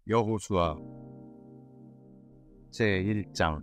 여호수아 제1장.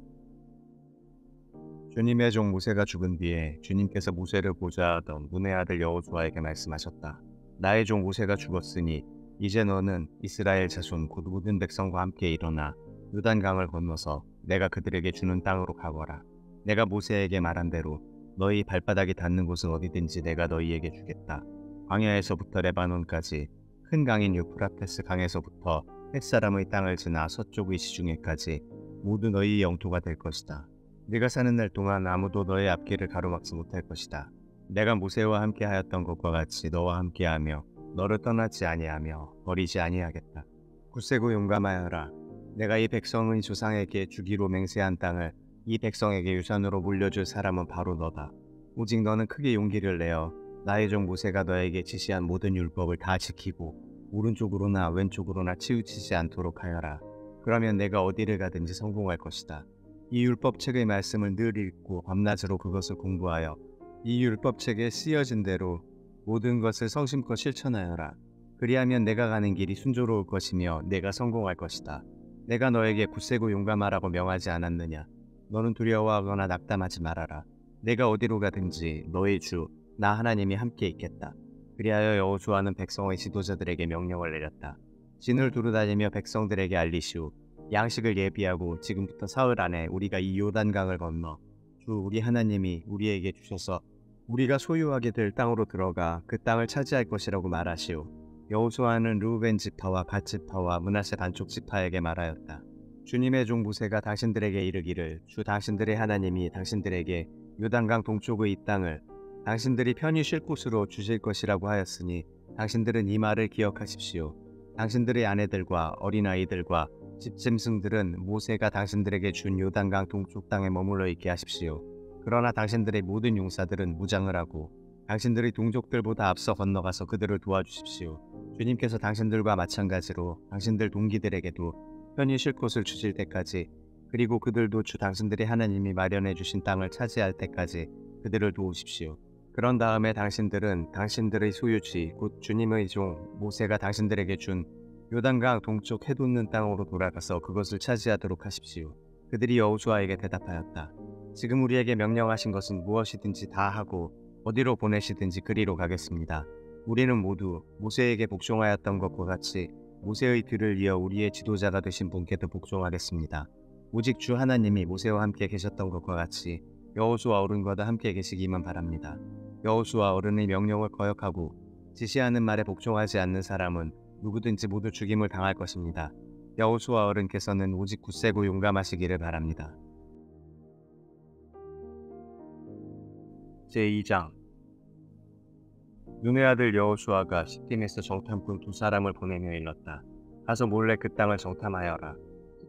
주님의 종 모세가 죽은 뒤에 주님께서 모세를 보좌하던 눈의 아들 여호수아에게 말씀하셨다. 나의 종 모세가 죽었으니 이제 너는 이스라엘 자손 곧 모든 백성과 함께 일어나 요단강을 건너서 내가 그들에게 주는 땅으로 가거라. 내가 모세에게 말한 대로 너희 발바닥이 닿는 곳은 어디든지 내가 너희에게 주겠다. 광야에서부터 레바논까지 큰 강인 유프라테스 강에서부터 햇사람의 땅을 지나 서쪽의 지중해까지 모두 너희의 영토가 될 것이다. 네가 사는 날 동안 아무도 너의 앞길을 가로막지 못할 것이다. 내가 모세와 함께 하였던 것과 같이 너와 함께하며 너를 떠나지 아니하며 버리지 아니하겠다. 굳세고 용감하여라. 내가 이 백성의 조상에게 주기로 맹세한 땅을 이 백성에게 유산으로 물려줄 사람은 바로 너다. 오직 너는 크게 용기를 내어 나의 종 모세가 너에게 지시한 모든 율법을 다 지키고 오른쪽으로나 왼쪽으로나 치우치지 않도록 하여라. 그러면 내가 어디를 가든지 성공할 것이다. 이 율법책의 말씀을 늘 읽고 밤낮으로 그것을 공부하여 이 율법책에 쓰여진 대로 모든 것을 성심껏 실천하여라. 그리하면 내가 가는 길이 순조로울 것이며 내가 성공할 것이다. 내가 너에게 굳세고 용감하라고 명하지 않았느냐? 너는 두려워하거나 낙담하지 말아라. 내가 어디로 가든지 너의 주 나 하나님이 함께 있겠다. 그리하여 여호수아는 백성의 지도자들에게 명령을 내렸다. 진을 두루다니며 백성들에게 알리시오. 양식을 예비하고 지금부터 사흘 안에 우리가 이 요단강을 건너 주 우리 하나님이 우리에게 주셔서 우리가 소유하게 될 땅으로 들어가 그 땅을 차지할 것이라고 말하시오. 여호수아는 르우벤 지파와 갓 지파와 므낫세 반쪽 지파에게 말하였다. 주님의 종 모세가 당신들에게 이르기를 주 당신들의 하나님이 당신들에게 요단강 동쪽의 이 땅을 당신들이 편히 쉴 곳으로 주실 것이라고 하였으니 당신들은 이 말을 기억하십시오. 당신들의 아내들과 어린아이들과 집짐승들은 모세가 당신들에게 준 요단강 동쪽 땅에 머물러 있게 하십시오. 그러나 당신들의 모든 용사들은 무장을 하고 당신들의 동족들보다 앞서 건너가서 그들을 도와주십시오. 주님께서 당신들과 마찬가지로 당신들 동기들에게도 편히 쉴 곳을 주실 때까지 그리고 그들도 주 당신들의 하나님이 마련해 주신 땅을 차지할 때까지 그들을 도우십시오. 그런 다음에 당신들은 당신들의 소유지 곧 주님의 종 모세가 당신들에게 준 요단강 동쪽 해돋는 땅으로 돌아가서 그것을 차지하도록 하십시오. 그들이 여호수아에게 대답하였다. 지금 우리에게 명령하신 것은 무엇이든지 다 하고 어디로 보내시든지 그리로 가겠습니다. 우리는 모두 모세에게 복종하였던 것과 같이 모세의 뒤를 이어 우리의 지도자가 되신 분께도 복종하겠습니다. 오직 주 하나님이 모세와 함께 계셨던 것과 같이 여호수아 어른과도 함께 계시기만 바랍니다. 여호수아 어른의 명령을 거역하고 지시하는 말에 복종하지 않는 사람은 누구든지 모두 죽임을 당할 것입니다. 여호수아 어른께서는 오직 굳세고 용감하시기를 바랍니다. 제2장. 눈의 아들 여호수아가 시딤에서 정탐꾼 두 사람을 보내며 일렀다. 가서 몰래 그 땅을 정탐하여라.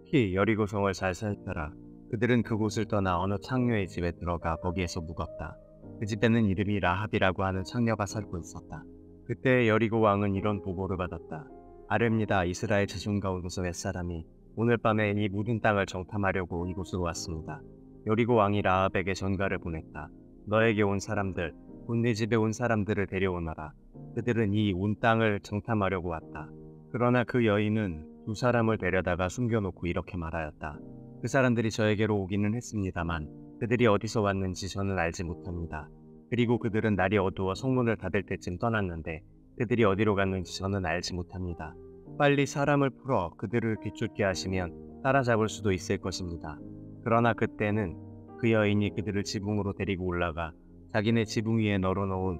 특히 여리고성을 잘 살펴라. 그들은 그곳을 떠나 어느 창녀의 집에 들어가 거기에서 묵었다. 그 집에는 이름이 라합이라고 하는 창녀가 살고 있었다. 그때 여리고 왕은 이런 보고를 받았다. 아뢰입니다. 이스라엘 자손 가운데서 햇사람이 오늘 밤에 이 묻은 땅을 정탐하려고 이곳으로 왔습니다. 여리고 왕이 라합에게 전가를 보냈다. 너에게 온 사람들, 곧 네 집에 온 사람들을 데려오너라. 그들은 이 온 땅을 정탐하려고 왔다. 그러나 그 여인은 두 사람을 데려다가 숨겨놓고 이렇게 말하였다. 그 사람들이 저에게로 오기는 했습니다만 그들이 어디서 왔는지 저는 알지 못합니다. 그리고 그들은 날이 어두워 성문을 닫을 때쯤 떠났는데 그들이 어디로 갔는지 저는 알지 못합니다. 빨리 사람을 풀어 그들을 뒤쫓게 하시면 따라잡을 수도 있을 것입니다. 그러나 그때는 그 여인이 그들을 지붕으로 데리고 올라가 자기네 지붕 위에 널어놓은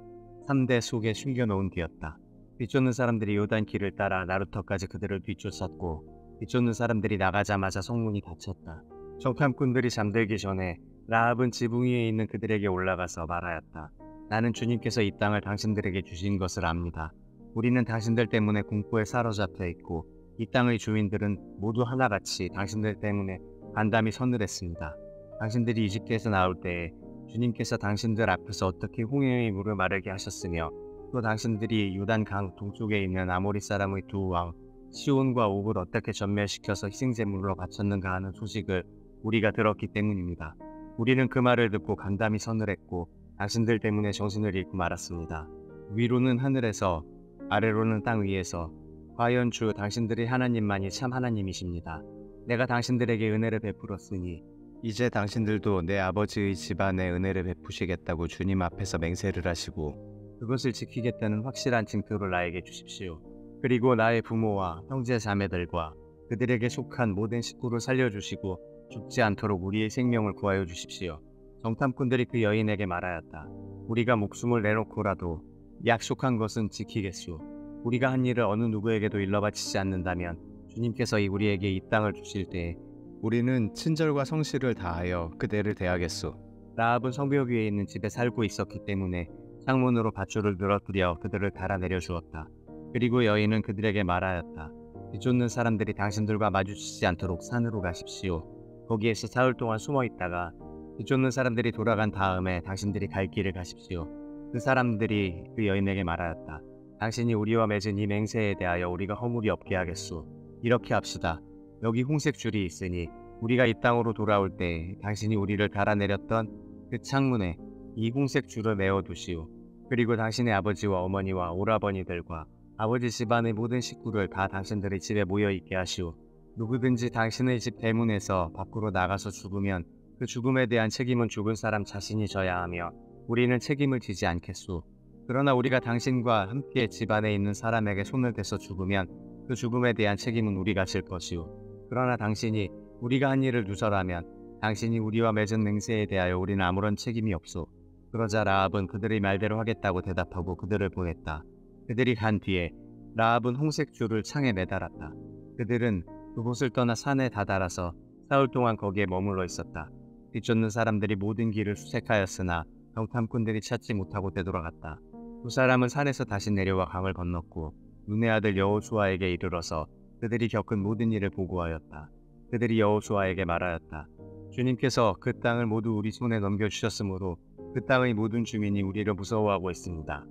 3대 속에 숨겨놓은 뒤였다. 뒤쫓는 사람들이 요단길을 따라 나루터까지 그들을 뒤쫓았고 뒤쫓는 사람들이 나가자마자 성문이 닫혔다. 정탐꾼들이 잠들기 전에 라합은 지붕 위에 있는 그들에게 올라가서 말하였다. 나는 주님께서 이 땅을 당신들에게 주신 것을 압니다. 우리는 당신들 때문에 공포에 사로잡혀 있고 이 땅의 주민들은 모두 하나같이 당신들 때문에 간담이 서늘했습니다. 당신들이 이집트에서 나올 때에 주님께서 당신들 앞에서 어떻게 홍해의 물을 마르게 하셨으며 또 당신들이 요단강 동쪽에 있는 아모리 사람의 두 왕 시온과 옥을 어떻게 전멸시켜서 희생제물로 바쳤는가 하는 소식을 우리가 들었기 때문입니다. 우리는 그 말을 듣고 간담이 서늘했고 당신들 때문에 정신을 잃고 말았습니다. 위로는 하늘에서 아래로는 땅 위에서 과연 주 당신들의 하나님만이 참 하나님이십니다. 내가 당신들에게 은혜를 베풀었으니 이제 당신들도 내 아버지의 집안에 은혜를 베푸시겠다고 주님 앞에서 맹세를 하시고 그것을 지키겠다는 확실한 징표를 나에게 주십시오. 그리고 나의 부모와 형제 자매들과 그들에게 속한 모든 식구를 살려주시고 죽지 않도록 우리의 생명을 구하여 주십시오. 정탐꾼들이 그 여인에게 말하였다. 우리가 목숨을 내놓고라도 약속한 것은 지키겠소. 우리가 한 일을 어느 누구에게도 일러바치지 않는다면 주님께서 우리에게 이 땅을 주실 때에 우리는 친절과 성실을 다하여 그대를 대하겠소. 라합은 성벽 위에 있는 집에 살고 있었기 때문에 창문으로 밧줄을 늘어뜨려 그들을 달아내려 주었다. 그리고 여인은 그들에게 말하였다. 비쫓는 사람들이 당신들과 마주치지 않도록 산으로 가십시오. 거기에서 사흘 동안 숨어 있다가 비쫓는 사람들이 돌아간 다음에 당신들이 갈 길을 가십시오. 그 사람들이 그 여인에게 말하였다. 당신이 우리와 맺은 이 맹세에 대하여 우리가 허물이 없게 하겠소. 이렇게 합시다. 여기 홍색 줄이 있으니 우리가 이 땅으로 돌아올 때 당신이 우리를 달아내렸던 그 창문에 이 홍색 줄을 메어두시오. 그리고 당신의 아버지와 어머니와 오라버니들과 아버지 집안의 모든 식구를 다 당신들의 집에 모여있게 하시오. 누구든지 당신의 집 대문에서 밖으로 나가서 죽으면 그 죽음에 대한 책임은 죽은 사람 자신이 져야 하며 우리는 책임을 지지 않겠소. 그러나 우리가 당신과 함께 집안에 있는 사람에게 손을 대서 죽으면 그 죽음에 대한 책임은 우리가 질 것이오. 그러나 당신이 우리가 한 일을 누설하면 당신이 우리와 맺은 맹세에 대하여 우리는 아무런 책임이 없소. 그러자 라합은 그들의 말대로 하겠다고 대답하고 그들을 보냈다. 그들이 간 뒤에 라합은 홍색 줄을 창에 매달았다. 그들은 그곳을 떠나 산에 다다라서 사흘 동안 거기에 머물러 있었다. 뒤쫓는 사람들이 모든 길을 수색하였으나 정탐꾼들이 찾지 못하고 되돌아갔다. 두 사람은 산에서 다시 내려와 강을 건넜고 눈의 아들 여호수아에게 이르러서 그들이 겪은 모든 일을 보고하였다. 그들이 여호수아에게 말하였다. 주님께서 그 땅을 모두 우리 손에 넘겨주셨으므로 그 땅의 모든 주민이 우리를 무서워하고 있습니다.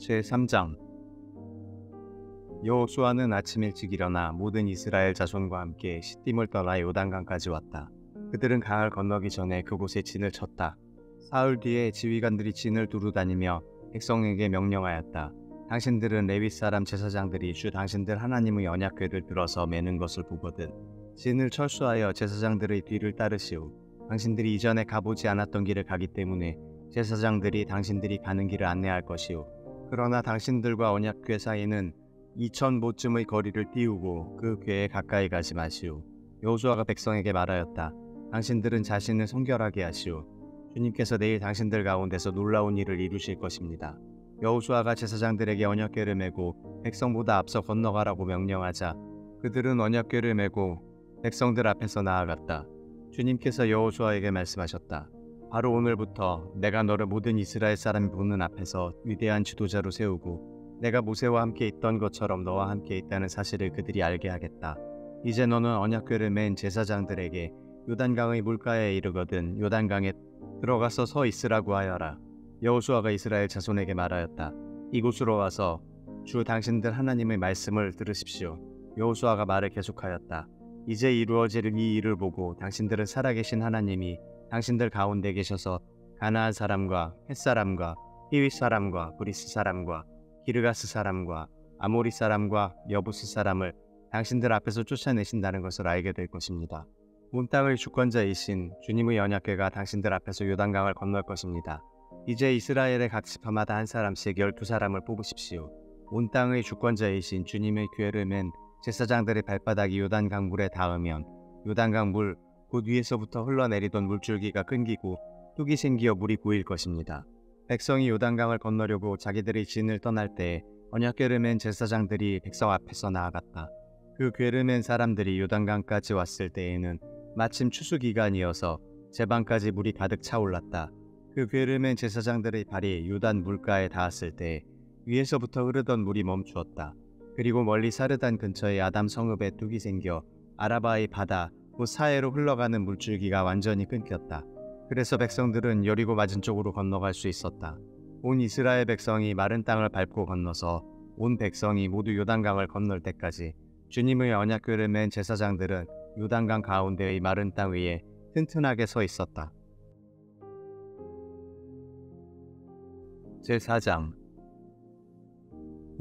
제3장 여호수아는 아침 일찍 일어나 모든 이스라엘 자손과 함께 시딤을 떠나 요단강까지 왔다. 그들은 강을 건너기 전에 그곳에 진을 쳤다. 사흘 뒤에 지휘관들이 진을 두루 다니며 백성에게 명령하였다. 당신들은 레위 사람 제사장들이 주 당신들 하나님의 언약궤를 들어서 매는 것을 보거든 진을 철수하여 제사장들의 뒤를 따르시오. 당신들이 이전에 가보지 않았던 길을 가기 때문에 제사장들이 당신들이 가는 길을 안내할 것이오. 그러나 당신들과 언약궤 사이는 2000보쯤의 거리를 띄우고 그 궤에 가까이 가지 마시오. 여호수아가 백성에게 말하였다. 당신들은 자신을 성결하게 하시오. 주님께서 내일 당신들 가운데서 놀라운 일을 이루실 것입니다. 여호수아가 제사장들에게 언약궤를 메고 백성보다 앞서 건너가라고 명령하자 그들은 언약궤를 메고 백성들 앞에서 나아갔다. 주님께서 여호수아에게 말씀하셨다. 바로 오늘부터 내가 너를 모든 이스라엘 사람이 보는 앞에서 위대한 지도자로 세우고 내가 모세와 함께 있던 것처럼 너와 함께 있다는 사실을 그들이 알게 하겠다. 이제 너는 언약궤를 맨 제사장들에게 요단강의 물가에 이르거든 요단강에 들어가서 서 있으라고 하여라. 여호수아가 이스라엘 자손에게 말하였다. 이곳으로 와서 주 당신들 하나님의 말씀을 들으십시오. 여호수아가 말을 계속하였다. 이제 이루어질 이 일을 보고 당신들은 살아계신 하나님이 당신들 가운데 계셔서 가나안 사람과 헷 사람과 히윗 사람과 브리스 사람과 기르가스 사람과 아모리 사람과 여부스 사람을 당신들 앞에서 쫓아내신다는 것을 알게 될 것입니다. 온 땅의 주권자이신 주님의 언약궤가 당신들 앞에서 요단강을 건널 것입니다. 이제 이스라엘의 각 지파마다 한 사람씩 12사람을 뽑으십시오. 온 땅의 주권자이신 주님의 궤를 맨 제사장들의 발바닥이 요단강 물에 닿으면 요단강 물 곧 위에서부터 흘러내리던 물줄기가 끊기고 뚝이 생기어 물이 고일 것입니다. 백성이 요단강을 건너려고 자기들의 진을 떠날 때 언약궤를 맨 제사장들이 백성 앞에서 나아갔다. 그 궤를 맨 사람들이 요단강까지 왔을 때에는 마침 추수기간이어서 제방까지 물이 가득 차올랐다. 그 궤를 맨 제사장들의 발이 요단 물가에 닿았을 때 위에서부터 흐르던 물이 멈추었다. 그리고 멀리 사르단 근처의 아담 성읍에 뚝이 생겨 아라바의 바다 그 사해로 흘러가는 물줄기가 완전히 끊겼다. 그래서 백성들은 여리고 맞은 쪽으로 건너갈 수 있었다. 온 이스라엘 백성이 마른 땅을 밟고 건너서 온 백성이 모두 요단강을 건널 때까지 주님의 언약궤를 맨 제사장들은 요단강 가운데의 마른 땅 위에 튼튼하게 서 있었다. 제4장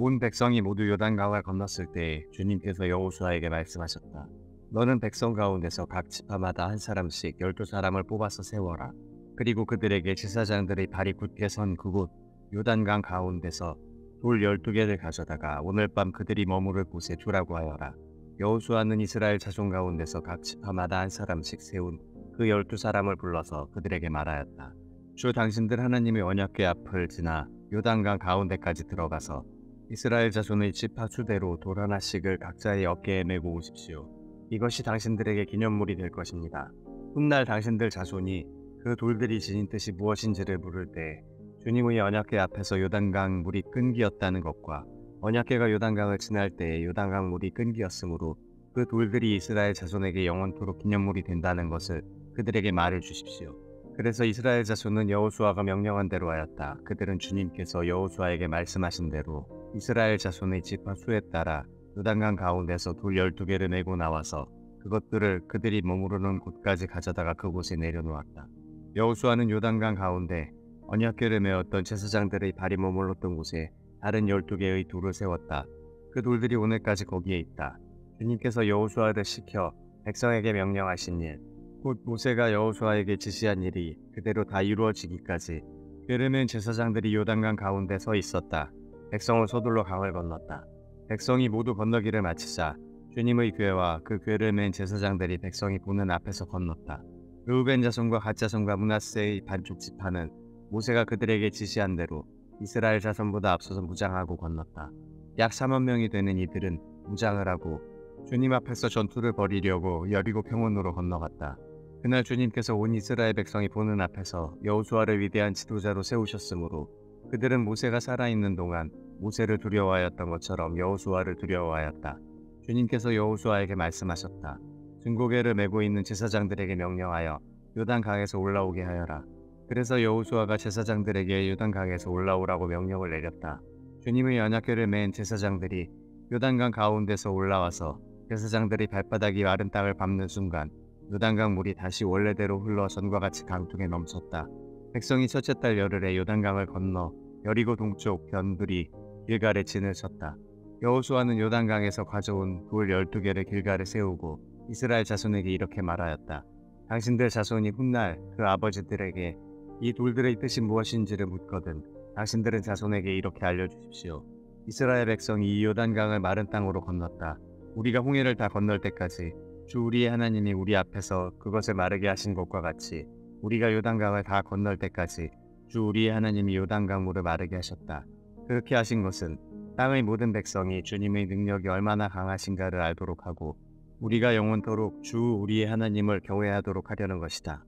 온 백성이 모두 요단강을 건넜을 때 주님께서 여호수아에게 말씀하셨다. 너는 백성 가운데서 각 지파마다 한 사람씩 12사람을 뽑아서 세워라. 그리고 그들에게 제사장들의 발이 굳게 선 그곳 요단강 가운데서 돌 12개를 가져다가 오늘 밤 그들이 머무를 곳에 두라고 하여라. 여호수아는 이스라엘 자손 가운데서 각 지파마다 한 사람씩 세운 그 12사람을 불러서 그들에게 말하였다. 주 당신들 하나님의 언약궤 앞을 지나 요단강 가운데까지 들어가서 이스라엘 자손의 지파 수대로 돌 하나씩을 각자의 어깨에 메고 오십시오. 이것이 당신들에게 기념물이 될 것입니다. 훗날 당신들 자손이 그 돌들이 지닌 뜻이 무엇인지를 물을 때 주님의 언약궤 앞에서 요단강 물이 끈기였다는 것과 언약궤가 요단강을 지날 때 요단강 물이 끈기였으므로 그 돌들이 이스라엘 자손에게 영원토록 기념물이 된다는 것을 그들에게 말해 주십시오. 그래서 이스라엘 자손은 여호수아가 명령한 대로 하였다. 그들은 주님께서 여호수아에게 말씀하신 대로 이스라엘 자손의 지파 수에 따라 요단강 가운데서 돌 12개를 메고 나와서 그것들을 그들이 머무르는 곳까지 가져다가 그곳에 내려놓았다. 여호수아는 요단강 가운데 언약궤를 메었던 제사장들의 발이 머물렀던 곳에 다른 12개의 돌을 세웠다. 그 돌들이 오늘까지 거기에 있다. 주님께서 여호수아를 시켜 백성에게 명령하신 일, 곧 모세가 여호수아에게 지시한 일이 그대로 다 이루어지기까지 궤를 맨 제사장들이 요단강 가운데 서 있었다. 백성은 서둘러 강을 건넜다. 백성이 모두 건너기를 마치자 주님의 궤와 그 궤를 맨 제사장들이 백성이 보는 앞에서 건넜다. 르우벤 자손과 갓 자손과 므낫세의 반쪽 지파는 모세가 그들에게 지시한 대로 이스라엘 자손보다 앞서서 무장하고 건넜다. 약 4만 명이 되는 이들은 무장을 하고 주님 앞에서 전투를 벌이려고 여리고 평원으로 건너갔다. 그날 주님께서 온 이스라엘 백성이 보는 앞에서 여호수아를 위대한 지도자로 세우셨으므로 그들은 모세가 살아있는 동안 모세를 두려워하였던 것처럼 여호수아를 두려워하였다. 주님께서 여호수아에게 말씀하셨다. 증거궤를 메고 있는 제사장들에게 명령하여 요단강에서 올라오게 하여라. 그래서 여호수아가 제사장들에게 요단강에서 올라오라고 명령을 내렸다. 주님의 언약궤를 맨 제사장들이 요단강 가운데서 올라와서 제사장들이 발바닥이 마른 땅을 밟는 순간 요단강 물이 다시 원래대로 흘러 전과 같이 강둑에 넘쳤다. 백성이 첫째 달 열흘에 요단강을 건너 여리고 동쪽 변두리 길갈에 진을 쳤다. 여호수아는 요단강에서 가져온 돌 12개를 길갈에 세우고 이스라엘 자손에게 이렇게 말하였다. 당신들 자손이 훗날 그 아버지들에게 이 돌들의 뜻이 무엇인지를 묻거든 당신들은 자손에게 이렇게 알려주십시오. 이스라엘 백성이 이 요단강을 마른 땅으로 건넜다. 우리가 홍해를 다 건널 때까지 주 우리의 하나님이 우리 앞에서 그것을 마르게 하신 것과 같이 우리가 요단강을 다 건널 때까지 주 우리의 하나님이 요단강 물을 마르게 하셨다. 그렇게 하신 것은 땅의 모든 백성이 주님의 능력이 얼마나 강하신가를 알도록 하고 우리가 영원토록 주 우리의 하나님을 경외하도록 하려는 것이다.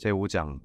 제5장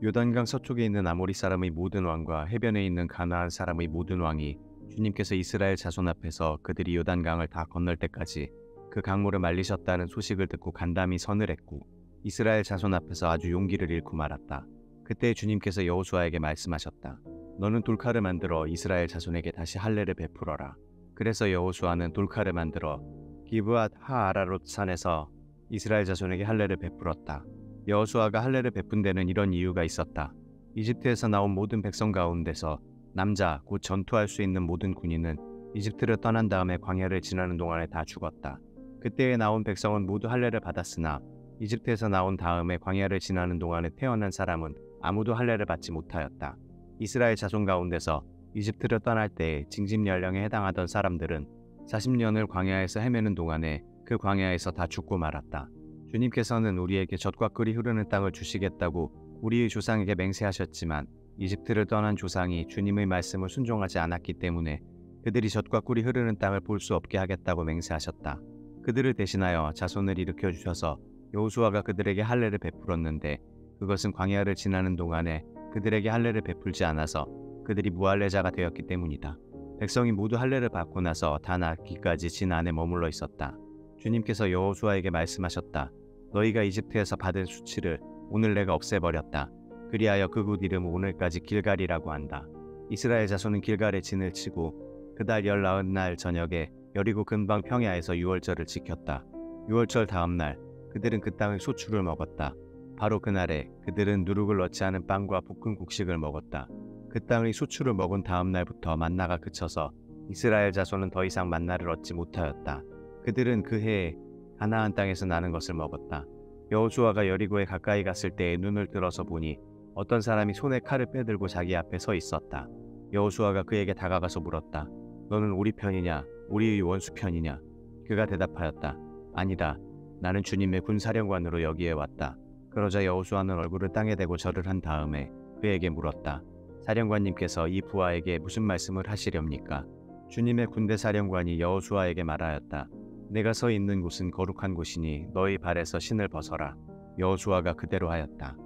요단강 서쪽에 있는 아모리 사람의 모든 왕과 해변에 있는 가나안 사람의 모든 왕이 주님께서 이스라엘 자손 앞에서 그들이 요단강을 다 건널 때까지 그 강물을 말리셨다는 소식을 듣고 간담이 서늘했고 이스라엘 자손 앞에서 아주 용기를 잃고 말았다. 그때 주님께서 여호수아에게 말씀하셨다. 너는 돌칼을 만들어 이스라엘 자손에게 다시 할례를 베풀어라. 그래서 여호수아는 돌칼을 만들어 기브앗 하아라롯 산에서 이스라엘 자손에게 할례를 베풀었다. 여호수아가 할례를 베푼 데는 이런 이유가 있었다. 이집트에서 나온 모든 백성 가운데서 남자 곧 전투할 수 있는 모든 군인은 이집트를 떠난 다음에 광야를 지나는 동안에 다 죽었다. 그때에 나온 백성은 모두 할례를 받았으나 이집트에서 나온 다음에 광야를 지나는 동안에 태어난 사람은 아무도 할례를 받지 못하였다. 이스라엘 자손 가운데서 이집트를 떠날 때 징집 연령에 해당하던 사람들은 40년을 광야에서 헤매는 동안에 그 광야에서 다 죽고 말았다. 주님께서는 우리에게 젖과 꿀이 흐르는 땅을 주시겠다고 우리의 조상에게 맹세하셨지만 이집트를 떠난 조상이 주님의 말씀을 순종하지 않았기 때문에 그들이 젖과 꿀이 흐르는 땅을 볼 수 없게 하겠다고 맹세하셨다. 그들을 대신하여 자손을 일으켜 주셔서 여호수아가 그들에게 할례를 베풀었는데 그것은 광야를 지나는 동안에 그들에게 할례를 베풀지 않아서 그들이 무할례자가 되었기 때문이다. 백성이 모두 할례를 받고 나서 다 낫기까지 진 안에 머물러 있었다. 주님께서 여호수아에게 말씀하셨다. 너희가 이집트에서 받은 수치를 오늘 내가 없애버렸다. 그리하여 그곳 이름을 오늘까지 길갈이라고 한다. 이스라엘 자손은 길갈에 진을 치고 그달 19날 저녁에 여리고 근방 평야에서 유월절을 지켰다. 유월절 다음 날 그들은 그 땅의 소출을 먹었다. 바로 그날에 그들은 누룩을 넣지 않은 빵과 볶은 곡식을 먹었다. 그 땅의 수출을 먹은 다음 날부터 만나가 그쳐서 이스라엘 자손은 더 이상 만나를 얻지 못하였다. 그들은 그 해에 가나안 땅에서 나는 것을 먹었다. 여호수아가 여리고에 가까이 갔을 때에 눈을 들어서 보니 어떤 사람이 손에 칼을 빼들고 자기 앞에 서 있었다. 여호수아가 그에게 다가가서 물었다. 너는 우리 편이냐 우리의 원수 편이냐? 그가 대답하였다. 아니다. 나는 주님의 군사령관으로 여기에 왔다. 그러자 여호수아는 얼굴을 땅에 대고 절을 한 다음에 그에게 물었다. 사령관님께서 이 부하에게 무슨 말씀을 하시렵니까? 주님의 군대 사령관이 여호수아에게 말하였다. 내가 서 있는 곳은 거룩한 곳이니 너희 발에서 신을 벗어라. 여호수아가 그대로 하였다.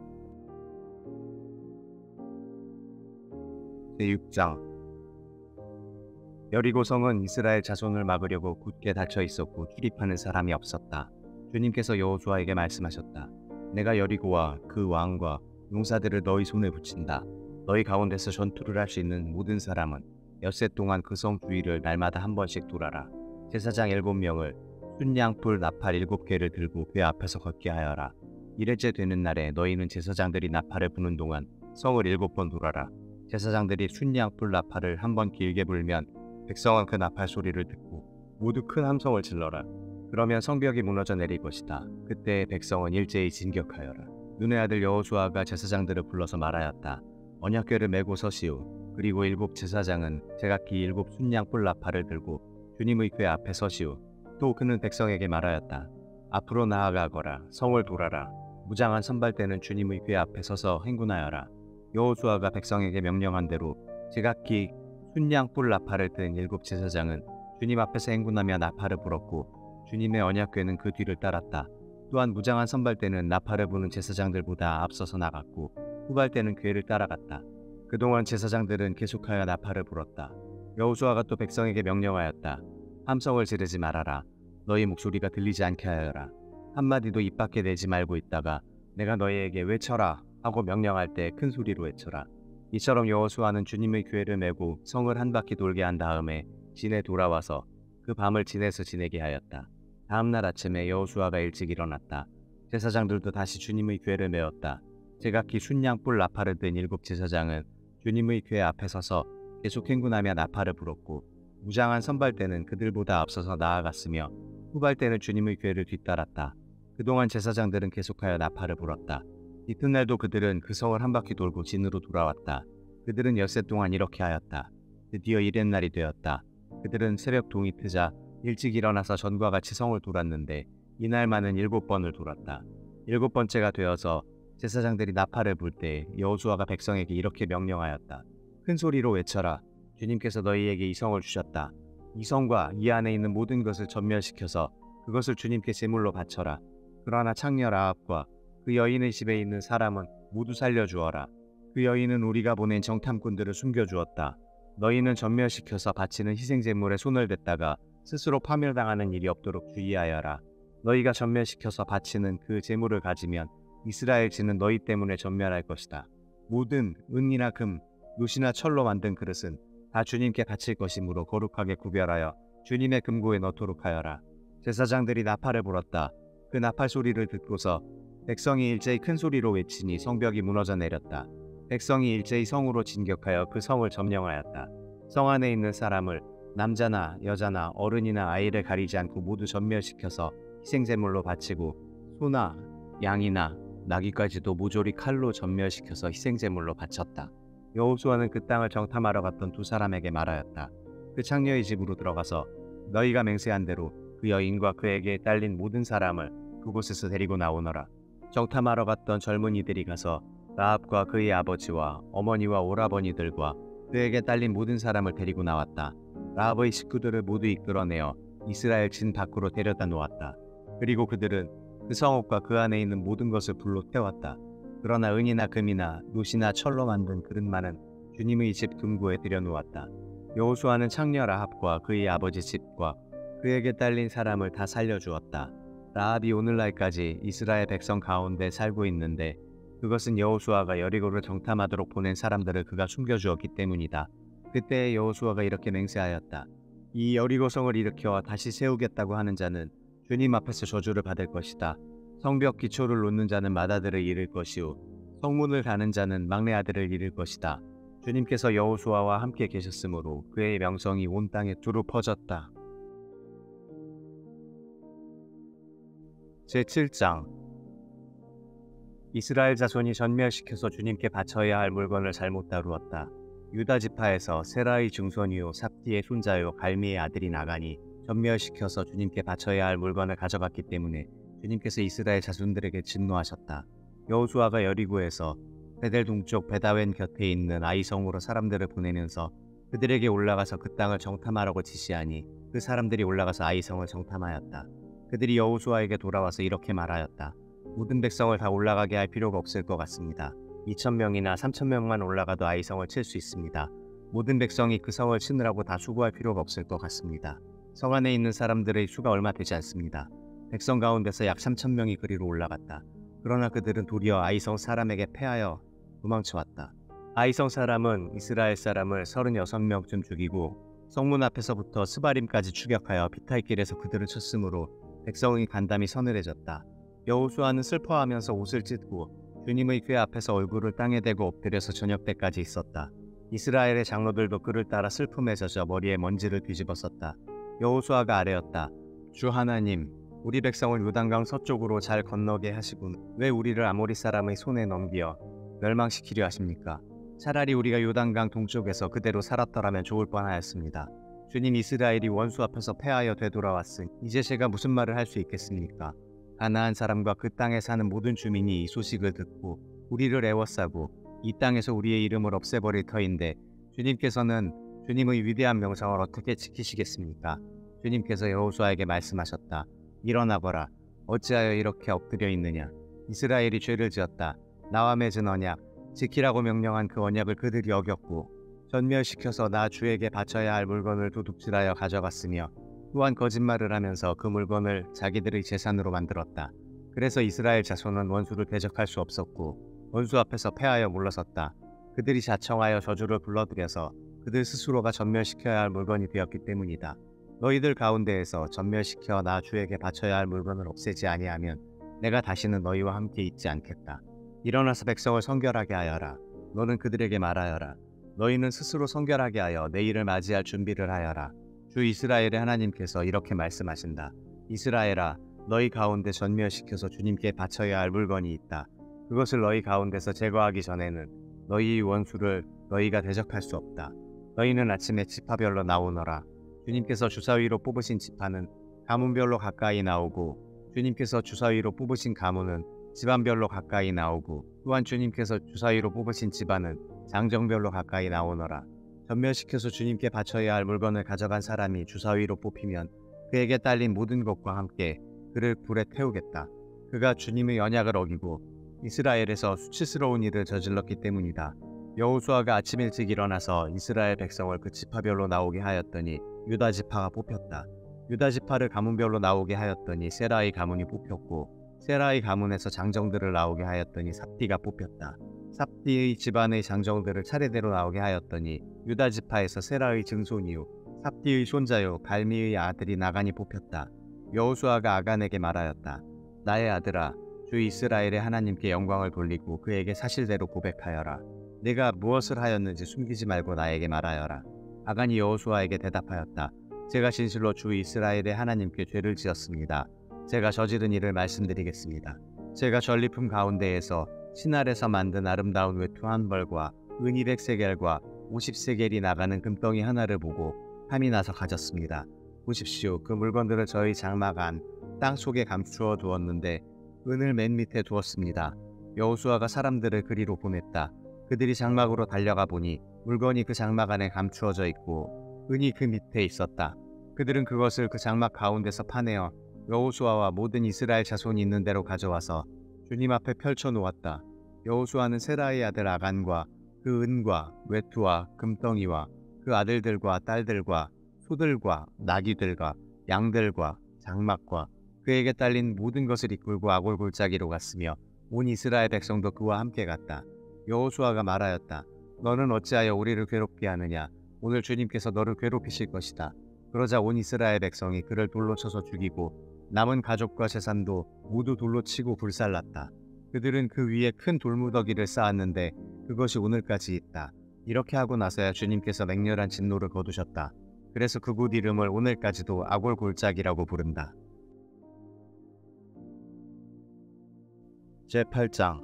제6장 여리고성은 이스라엘 자손을 막으려고 굳게 닫혀 있었고 출입하는 사람이 없었다. 주님께서 여호수아에게 말씀하셨다. 내가 여리고와 그 왕과 용사들을 너희 손에 붙인다. 너희 가운데서 전투를 할 수 있는 모든 사람은 엿새 동안 그 성 주위를 날마다 한 번씩 돌아라. 제사장 7명을 순양불 나팔 7개를 들고 그 앞에서 걷게 하여라. 이래째 되는 날에 너희는 제사장들이 나팔을 부는 동안 성을 7번 돌아라. 제사장들이 순양불 나팔을 한 번 길게 불면 백성은 그 나팔 소리를 듣고 모두 큰 함성을 질러라. 그러면 성벽이 무너져 내릴 것이다. 그때 백성은 일제히 진격하여라. 눈의 아들 여호수아가 제사장들을 불러서 말하였다. 언약궤를 메고 서시오. 그리고 7 제사장은 제각기 7 순양불 나팔을 들고 주님의 궤 앞에 서시오. 또 그는 백성에게 말하였다. 앞으로 나아가거라. 성을 돌아라. 무장한 선발대는 주님의 궤 앞에 서서 행군하여라. 여호수아가 백성에게 명령한 대로 제각기 순양불 나팔을 든 7 제사장은 주님 앞에서 행군하며 나팔을 불었고 주님의 언약궤는 그 뒤를 따랐다. 또한 무장한 선발대는 나팔을 부는 제사장들보다 앞서서 나갔고 후발대는 궤를 따라갔다. 그동안 제사장들은 계속하여 나팔을 불었다. 여호수아가 또 백성에게 명령하였다. 함성을 지르지 말아라. 너희 목소리가 들리지 않게 하여라. 한마디도 입 밖에 내지 말고 있다가 내가 너희에게 외쳐라 하고 명령할 때 큰 소리로 외쳐라. 이처럼 여호수아는 주님의 궤를 메고 성을 한 바퀴 돌게 한 다음에 진에 돌아와서 그 밤을 진에서 지내게 하였다. 다음 날 아침에 여호수아가 일찍 일어났다. 제사장들도 다시 주님의 궤를 메었다. 제각기 순양불 나팔을 든 7 제사장은 주님의 궤 앞에 서서 계속 행군하며 나팔을 불었고 무장한 선발대는 그들보다 앞서서 나아갔으며 후발대는 주님의 궤를 뒤따랐다. 그동안 제사장들은 계속하여 나팔을 불었다. 이튿날도 그들은 그 성을 한 바퀴 돌고 진으로 돌아왔다. 그들은 엿새 동안 이렇게 하였다. 드디어 이튿날이 되었다. 그들은 새벽 동이 트자 일찍 일어나서 전과 같이 성을 돌았는데 이날만은 7번을 돌았다. 7번째가 되어서 제사장들이 나팔을 불 때 여호수아가 백성에게 이렇게 명령하였다. 큰 소리로 외쳐라. 주님께서 너희에게 이 성을 주셨다. 이 성과 이 안에 있는 모든 것을 전멸시켜서 그것을 주님께 제물로 바쳐라. 그러나 창녀 라합과 그 여인의 집에 있는 사람은 모두 살려주어라. 그 여인은 우리가 보낸 정탐꾼들을 숨겨주었다. 너희는 전멸시켜서 바치는 희생제물에 손을 댔다가 스스로 파멸당하는 일이 없도록 주의하여라. 너희가 전멸시켜서 바치는 그 제물을 가지면 이스라엘 지는 너희 때문에 전멸할 것이다. 모든 은이나 금, 놋이나 철로 만든 그릇은 다 주님께 바칠 것이므로 거룩하게 구별하여 주님의 금고에 넣도록 하여라. 제사장들이 나팔을 불었다. 그 나팔 소리를 듣고서 백성이 일제히 큰 소리로 외치니 성벽이 무너져 내렸다. 백성이 일제히 성으로 진격하여 그 성을 점령하였다. 성 안에 있는 사람을 남자나 여자나 어른이나 아이를 가리지 않고 모두 전멸시켜서 희생제물로 바치고 소나 양이나 나귀까지도 모조리 칼로 전멸시켜서 희생제물로 바쳤다. 여호수아는 그 땅을 정탐하러 갔던 2 사람에게 말하였다. 그 창녀의 집으로 들어가서 너희가 맹세한 대로 그 여인과 그에게 딸린 모든 사람을 그곳에서 데리고 나오너라. 정탐하러 갔던 젊은이들이 가서 라합과 그의 아버지와 어머니와 오라버니들과 그에게 딸린 모든 사람을 데리고 나왔다. 라합의 식구들을 모두 이끌어내어 이스라엘 진 밖으로 데려다 놓았다. 그리고 그들은 그 성읍과 그 안에 있는 모든 것을 불로 태웠다. 그러나 은이나 금이나 놋이나 철로 만든 그릇만은 주님의 집 금고에 들여놓았다. 여호수아는 창녀 라합과 그의 아버지 집과 그에게 딸린 사람을 다 살려주었다. 라합이 오늘날까지 이스라엘 백성 가운데 살고 있는데 그것은 여호수아가 여리고를 정탐하도록 보낸 사람들을 그가 숨겨주었기 때문이다. 그때 여호수아가 이렇게 맹세하였다. 이 여리고성을 일으켜 다시 세우겠다고 하는 자는 주님 앞에서 저주를 받을 것이다. 성벽 기초를 놓는 자는 맏아들을 잃을 것이요 성문을 가는 자는 막내 아들을 잃을 것이다. 주님께서 여호수아와 함께 계셨으므로 그의 명성이 온 땅에 두루 퍼졌다. 제7장 이스라엘 자손이 전멸시켜서 주님께 바쳐야 할 물건을 잘못 다루었다. 유다 지파에서 세라의 증손이요 삽디의 손자요 갈미의 아들이 나가니 전멸시켜서 주님께 바쳐야 할 물건을 가져갔기 때문에 주님께서 이스라엘 자손들에게 진노하셨다. 여호수아가 여리고에서 베델 동쪽 베다웬 곁에 있는 아이성으로 사람들을 보내면서 그들에게 올라가서 그 땅을 정탐하라고 지시하니 그 사람들이 올라가서 아이성을 정탐하였다. 그들이 여호수아에게 돌아와서 이렇게 말하였다. 모든 백성을 다 올라가게 할 필요가 없을 것 같습니다. 2,000명이나 3,000명만 올라가도 아이성을 칠 수 있습니다. 모든 백성이 그 성을 치느라고 다 수고할 필요가 없을 것 같습니다. 성 안에 있는 사람들의 수가 얼마 되지 않습니다. 백성 가운데서 약 3,000명이 그리로 올라갔다. 그러나 그들은 도리어 아이성 사람에게 패하여 도망쳐왔다. 아이성 사람은 이스라엘 사람을 36명쯤 죽이고 성문 앞에서부터 스바림까지 추격하여 비탈길에서 그들을 쳤으므로 백성이 간담이 서늘해졌다. 여호수아는 슬퍼하면서 옷을 찢고 주님의 궤 앞에서 얼굴을 땅에 대고 엎드려서 저녁 때까지 있었다. 이스라엘의 장로들도 그를 따라 슬픔에 젖어 머리에 먼지를 뒤집어 썼다. 여호수아가 아뢰었다. 주 하나님, 우리 백성을 요단강 서쪽으로 잘 건너게 하시군 왜 우리를 아모리 사람의 손에 넘겨 멸망시키려 하십니까? 차라리 우리가 요단강 동쪽에서 그대로 살았더라면 좋을 뻔하였습니다. 주님 이스라엘이 원수 앞에서 패하여 되돌아왔으니 이제 제가 무슨 말을 할 수 있겠습니까? 가나안 사람과 그 땅에 사는 모든 주민이 이 소식을 듣고 우리를 애워싸고 이 땅에서 우리의 이름을 없애버릴 터인데 주님께서는 주님의 위대한 명성을 어떻게 지키시겠습니까? 주님께서 여호수아에게 말씀하셨다. 일어나거라. 어찌하여 이렇게 엎드려 있느냐? 이스라엘이 죄를 지었다. 나와 맺은 언약, 지키라고 명령한 그 언약을 그들이 어겼고 전멸시켜서 나 주에게 바쳐야 할 물건을 도둑질하여 가져갔으며 또한 거짓말을 하면서 그 물건을 자기들의 재산으로 만들었다. 그래서 이스라엘 자손은 원수를 대적할 수 없었고 원수 앞에서 패하여 물러섰다. 그들이 자청하여 저주를 불러들여서 그들 스스로가 전멸시켜야 할 물건이 되었기 때문이다. 너희들 가운데에서 전멸시켜 나 주에게 바쳐야 할 물건을 없애지 아니하면 내가 다시는 너희와 함께 있지 않겠다. 일어나서 백성을 성결하게 하여라. 너는 그들에게 말하여라. 너희는 스스로 성결하게 하여 내일을 맞이할 준비를 하여라. 주 이스라엘의 하나님께서 이렇게 말씀하신다. 이스라엘아, 너희 가운데 전멸시켜서 주님께 바쳐야 할 물건이 있다. 그것을 너희 가운데서 제거하기 전에는 너희의 원수를 너희가 대적할 수 없다. 너희는 아침에 지파별로 나오너라. 주님께서 주사위로 뽑으신 지파는 가문별로 가까이 나오고 주님께서 주사위로 뽑으신 가문은 집안별로 가까이 나오고 또한 주님께서 주사위로 뽑으신 집안은 장정별로 가까이 나오너라. 전멸시켜서 주님께 바쳐야 할 물건을 가져간 사람이 주사위로 뽑히면 그에게 딸린 모든 것과 함께 그를 불에 태우겠다. 그가 주님의 언약을 어기고 이스라엘에서 수치스러운 일을 저질렀기 때문이다. 여호수아가 아침 일찍 일어나서 이스라엘 백성을 그 지파별로 나오게 하였더니 유다 지파가 뽑혔다. 유다 지파를 가문별로 나오게 하였더니 세라의 가문이 뽑혔고 세라의 가문에서 장정들을 나오게 하였더니 삽디가 뽑혔다. 삽디의 집안의 장정들을 차례대로 나오게 하였더니 유다 지파에서 세라의 증손이요 삽디의 손자요 갈미의 아들이 나간이 뽑혔다. 여호수아가 아간에게 말하였다. 나의 아들아, 주 이스라엘의 하나님께 영광을 돌리고 그에게 사실대로 고백하여라. 내가 무엇을 하였는지 숨기지 말고 나에게 말하여라. 아간이 여호수아에게 대답하였다. 제가 진실로 주 이스라엘의 하나님께 죄를 지었습니다. 제가 저지른 일을 말씀드리겠습니다. 제가 전리품 가운데에서 신할에서 만든 아름다운 외투 한 벌과 은 200세겔과 50세겔이 나가는 금덩이 하나를 보고 탐이 나서 가졌습니다. 보십시오. 그 물건들을 저희 장막 안 땅 속에 감추어 두었는데 은을 맨 밑에 두었습니다. 여호수아가 사람들을 그리로 보냈다. 그들이 장막으로 달려가 보니 물건이 그 장막 안에 감추어져 있고 은이 그 밑에 있었다. 그들은 그것을 그 장막 가운데서 파내어 여호수아와 모든 이스라엘 자손이 있는 대로 가져와서 주님 앞에 펼쳐 놓았다. 여호수아는 세라의 아들 아간과 그 은과 외투와 금덩이와 그 아들들과 딸들과 소들과 나귀들과 양들과 장막과 그에게 딸린 모든 것을 이끌고 아골 골짜기로 갔으며 온 이스라엘 백성도 그와 함께 갔다. 여호수아가 말하였다. 너는 어찌하여 우리를 괴롭게 하느냐? 오늘 주님께서 너를 괴롭히실 것이다. 그러자 온 이스라엘 백성이 그를 돌로 쳐서 죽이고 남은 가족과 재산도 모두 돌로 치고 불살랐다. 그들은 그 위에 큰 돌무더기를 쌓았는데 그것이 오늘까지 있다. 이렇게 하고 나서야 주님께서 맹렬한 진노를 거두셨다. 그래서 그곳 이름을 오늘까지도 아골골짜기라고 부른다. 제8장.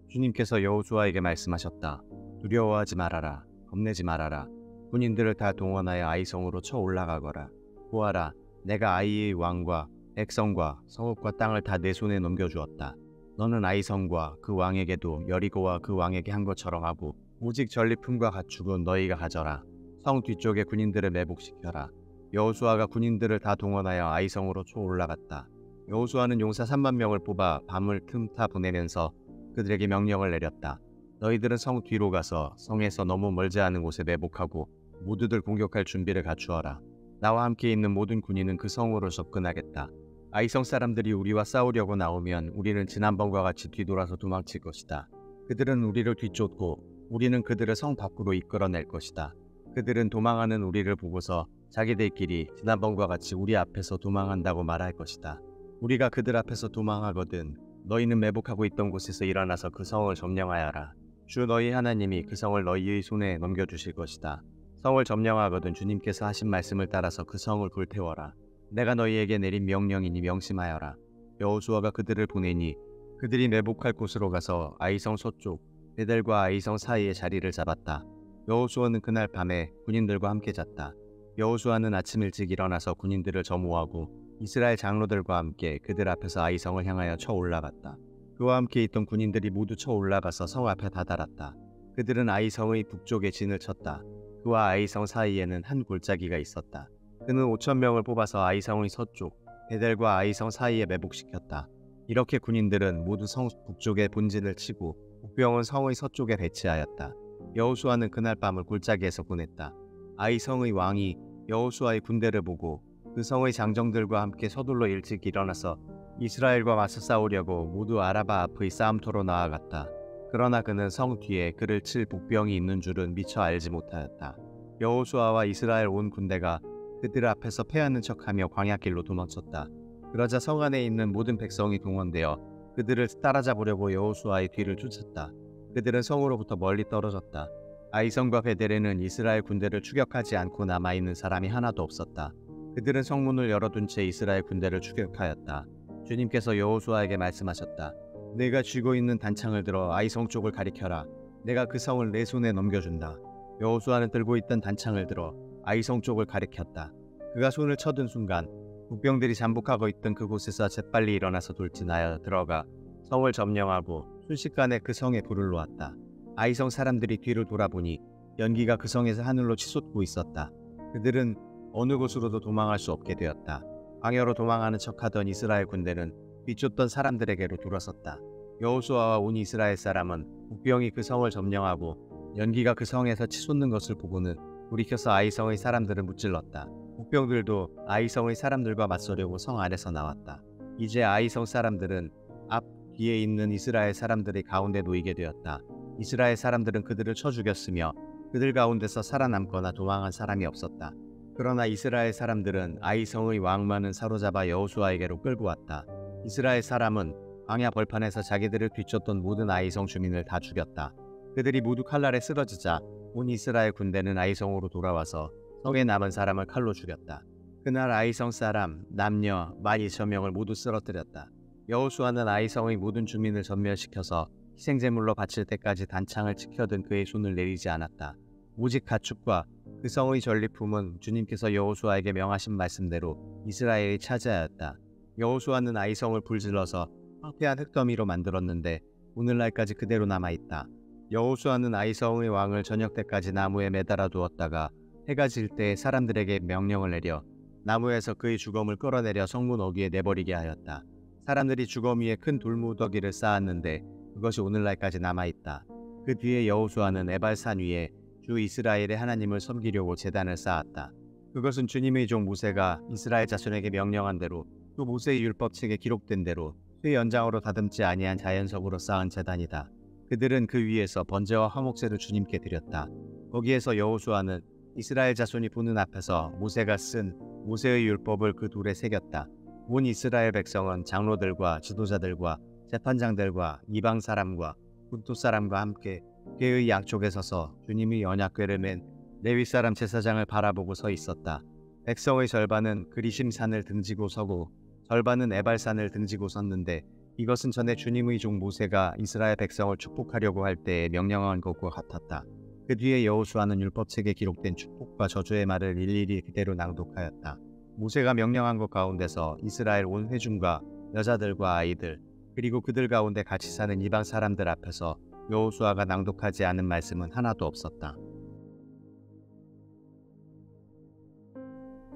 주님께서 여호수아에게 말씀하셨다. 두려워하지 말아라. 겁내지 말아라. 군인들을 다 동원하여 아이성으로 쳐 올라가거라. 보아라, 내가 아이의 왕과 백성과 성읍과 땅을 다 내 손에 넘겨주었다. 너는 아이성과 그 왕에게도 여리고와 그 왕에게 한 것처럼 하고 오직 전리품과 가축은 너희가 가져라. 성 뒤쪽에 군인들을 매복시켜라. 여호수아가 군인들을 다 동원하여 아이성으로 쳐 올라갔다. 여호수아는 용사 3만 명을 뽑아 밤을 틈타 보내면서 그들에게 명령을 내렸다. 너희들은 성 뒤로 가서 성에서 너무 멀지 않은 곳에 매복하고 모두들 공격할 준비를 갖추어라. 나와 함께 있는 모든 군인은 그 성으로 접근하겠다. 아이성 사람들이 우리와 싸우려고 나오면 우리는 지난번과 같이 뒤돌아서 도망칠 것이다. 그들은 우리를 뒤쫓고 우리는 그들을 성 밖으로 이끌어낼 것이다. 그들은 도망하는 우리를 보고서 자기들끼리 지난번과 같이 우리 앞에서 도망한다고 말할 것이다. 우리가 그들 앞에서 도망하거든 너희는 매복하고 있던 곳에서 일어나서 그 성을 점령하여라. 주 너희 하나님이 그 성을 너희의 손에 넘겨주실 것이다. 성을 점령하거든 주님께서 하신 말씀을 따라서 그 성을 불태워라. 내가 너희에게 내린 명령이니 명심하여라. 여호수아가 그들을 보내니 그들이 매복할 곳으로 가서 아이성 서쪽 베델과 아이성 사이에 자리를 잡았다. 여호수아는 그날 밤에 군인들과 함께 잤다. 여호수아는 아침 일찍 일어나서 군인들을 점호하고 이스라엘 장로들과 함께 그들 앞에서 아이성을 향하여 쳐 올라갔다. 그와 함께 있던 군인들이 모두 쳐 올라가서 성 앞에 다다랐다. 그들은 아이성의 북쪽에 진을 쳤다. 그와 아이성 사이에는 한 골짜기가 있었다. 그는 5,000명을 뽑아서 아이성의 서쪽 베델과 아이성 사이에 매복시켰다. 이렇게 군인들은 모두 성 북쪽에 본진을 치고 복병은 성의 서쪽에 배치하였다. 여호수아는 그날 밤을 골짜기에서 보냈다. 아이성의 왕이 여호수아의 군대를 보고 그 성의 장정들과 함께 서둘러 일찍 일어나서 이스라엘과 맞서 싸우려고 모두 아라바 앞의 싸움터로 나아갔다. 그러나 그는 성 뒤에 그를 칠 복병이 있는 줄은 미처 알지 못하였다. 여호수아와 이스라엘 온 군대가 그들 앞에서 패하는 척하며 광야길로 도망쳤다. 그러자 성 안에 있는 모든 백성이 동원되어 그들을 따라잡으려고 여호수아의 뒤를 쫓았다. 그들은 성으로부터 멀리 떨어졌다. 아이성과 베델에는 이스라엘 군대를 추격하지 않고 남아있는 사람이 하나도 없었다. 그들은 성문을 열어둔 채 이스라엘 군대를 추격하였다. 주님께서 여호수아에게 말씀하셨다. 내가 쥐고 있는 단창을 들어 아이성 쪽을 가리켜라. 내가 그 성을 내 손에 넘겨준다. 여호수아는 들고 있던 단창을 들어 아이성 쪽을 가리켰다. 그가 손을 쳐든 순간 북병들이 잠복하고 있던 그곳에서 재빨리 일어나서 돌진하여 들어가 성을 점령하고 순식간에 그 성에 불을 놓았다. 아이성 사람들이 뒤를 돌아보니 연기가 그 성에서 하늘로 치솟고 있었다. 그들은 어느 곳으로도 도망할 수 없게 되었다. 광야로 도망하는 척하던 이스라엘 군대는 뒤쫓던 사람들에게로 돌아섰다. 여호수아와 온 이스라엘 사람은 북병이 그 성을 점령하고 연기가 그 성에서 치솟는 것을 보고는 돌이켜서 아이성의 사람들을 무찔렀다. 북병들도 아이성의 사람들과 맞서려고 성 안에서 나왔다. 이제 아이성 사람들은 앞 뒤에 있는 이스라엘 사람들의 가운데 놓이게 되었다. 이스라엘 사람들은 그들을 쳐 죽였으며 그들 가운데서 살아남거나 도망한 사람이 없었다. 그러나 이스라엘 사람들은 아이성의 왕만은 사로잡아 여호수아에게로 끌고 왔다. 이스라엘 사람은 광야 벌판에서 자기들을 뒤쫓던 모든 아이성 주민을 다 죽였다. 그들이 모두 칼날에 쓰러지자 온 이스라엘 군대는 아이성으로 돌아와서 성에 남은 사람을 칼로 죽였다. 그날 아이성 사람 남녀 12,000명을 모두 쓰러뜨렸다. 여호수아는 아이성의 모든 주민을 전멸시켜서 희생제물로 바칠 때까지 단창을 지켜든 그의 손을 내리지 않았다. 오직 가축과 그 성의 전리품은 주님께서 여호수아에게 명하신 말씀대로 이스라엘이 차지하였다. 여호수아는 아이성을 불질러서 황폐한 흙더미로 만들었는데 오늘날까지 그대로 남아있다. 여호수아는 아이성의 왕을 저녁 때까지 나무에 매달아 두었다가 해가 질 때 사람들에게 명령을 내려 나무에서 그의 주검을 끌어내려 성문 어귀에 내버리게 하였다. 사람들이 주검 위에 큰 돌무더기를 쌓았는데 그것이 오늘날까지 남아있다. 그 뒤에 여호수아는 에발산 위에 주 이스라엘의 하나님을 섬기려고 제단을 쌓았다. 그것은 주님의 종 모세가 이스라엘 자손에게 명령한 대로 또 모세의 율법책에 기록된 대로 쇠 연장으로 다듬지 아니한 자연석으로 쌓은 제단이다. 그들은 그 위에서 번제와 화목제를 주님께 드렸다. 거기에서 여호수아는 이스라엘 자손이 보는 앞에서 모세가 쓴 모세의 율법을 그 돌에 새겼다. 온 이스라엘 백성은 장로들과 지도자들과 재판장들과 이방 사람과 군토 사람과 함께 궤의 양쪽에 서서 주님의 언약궤를 맨 레위 사람 제사장을 바라보고 서 있었다. 백성의 절반은 그리심 산을 등지고 서고 절반은 에발산을 등지고 섰는데 이것은 전에 주님의 종 모세가 이스라엘 백성을 축복하려고 할 때에 명령한 것과 같았다. 그 뒤에 여호수아는 율법책에 기록된 축복과 저주의 말을 일일이 그대로 낭독하였다. 모세가 명령한 것 가운데서 이스라엘 온 회중과 여자들과 아이들 그리고 그들 가운데 같이 사는 이방 사람들 앞에서 여호수아가 낭독하지 않은 말씀은 하나도 없었다.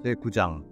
제9장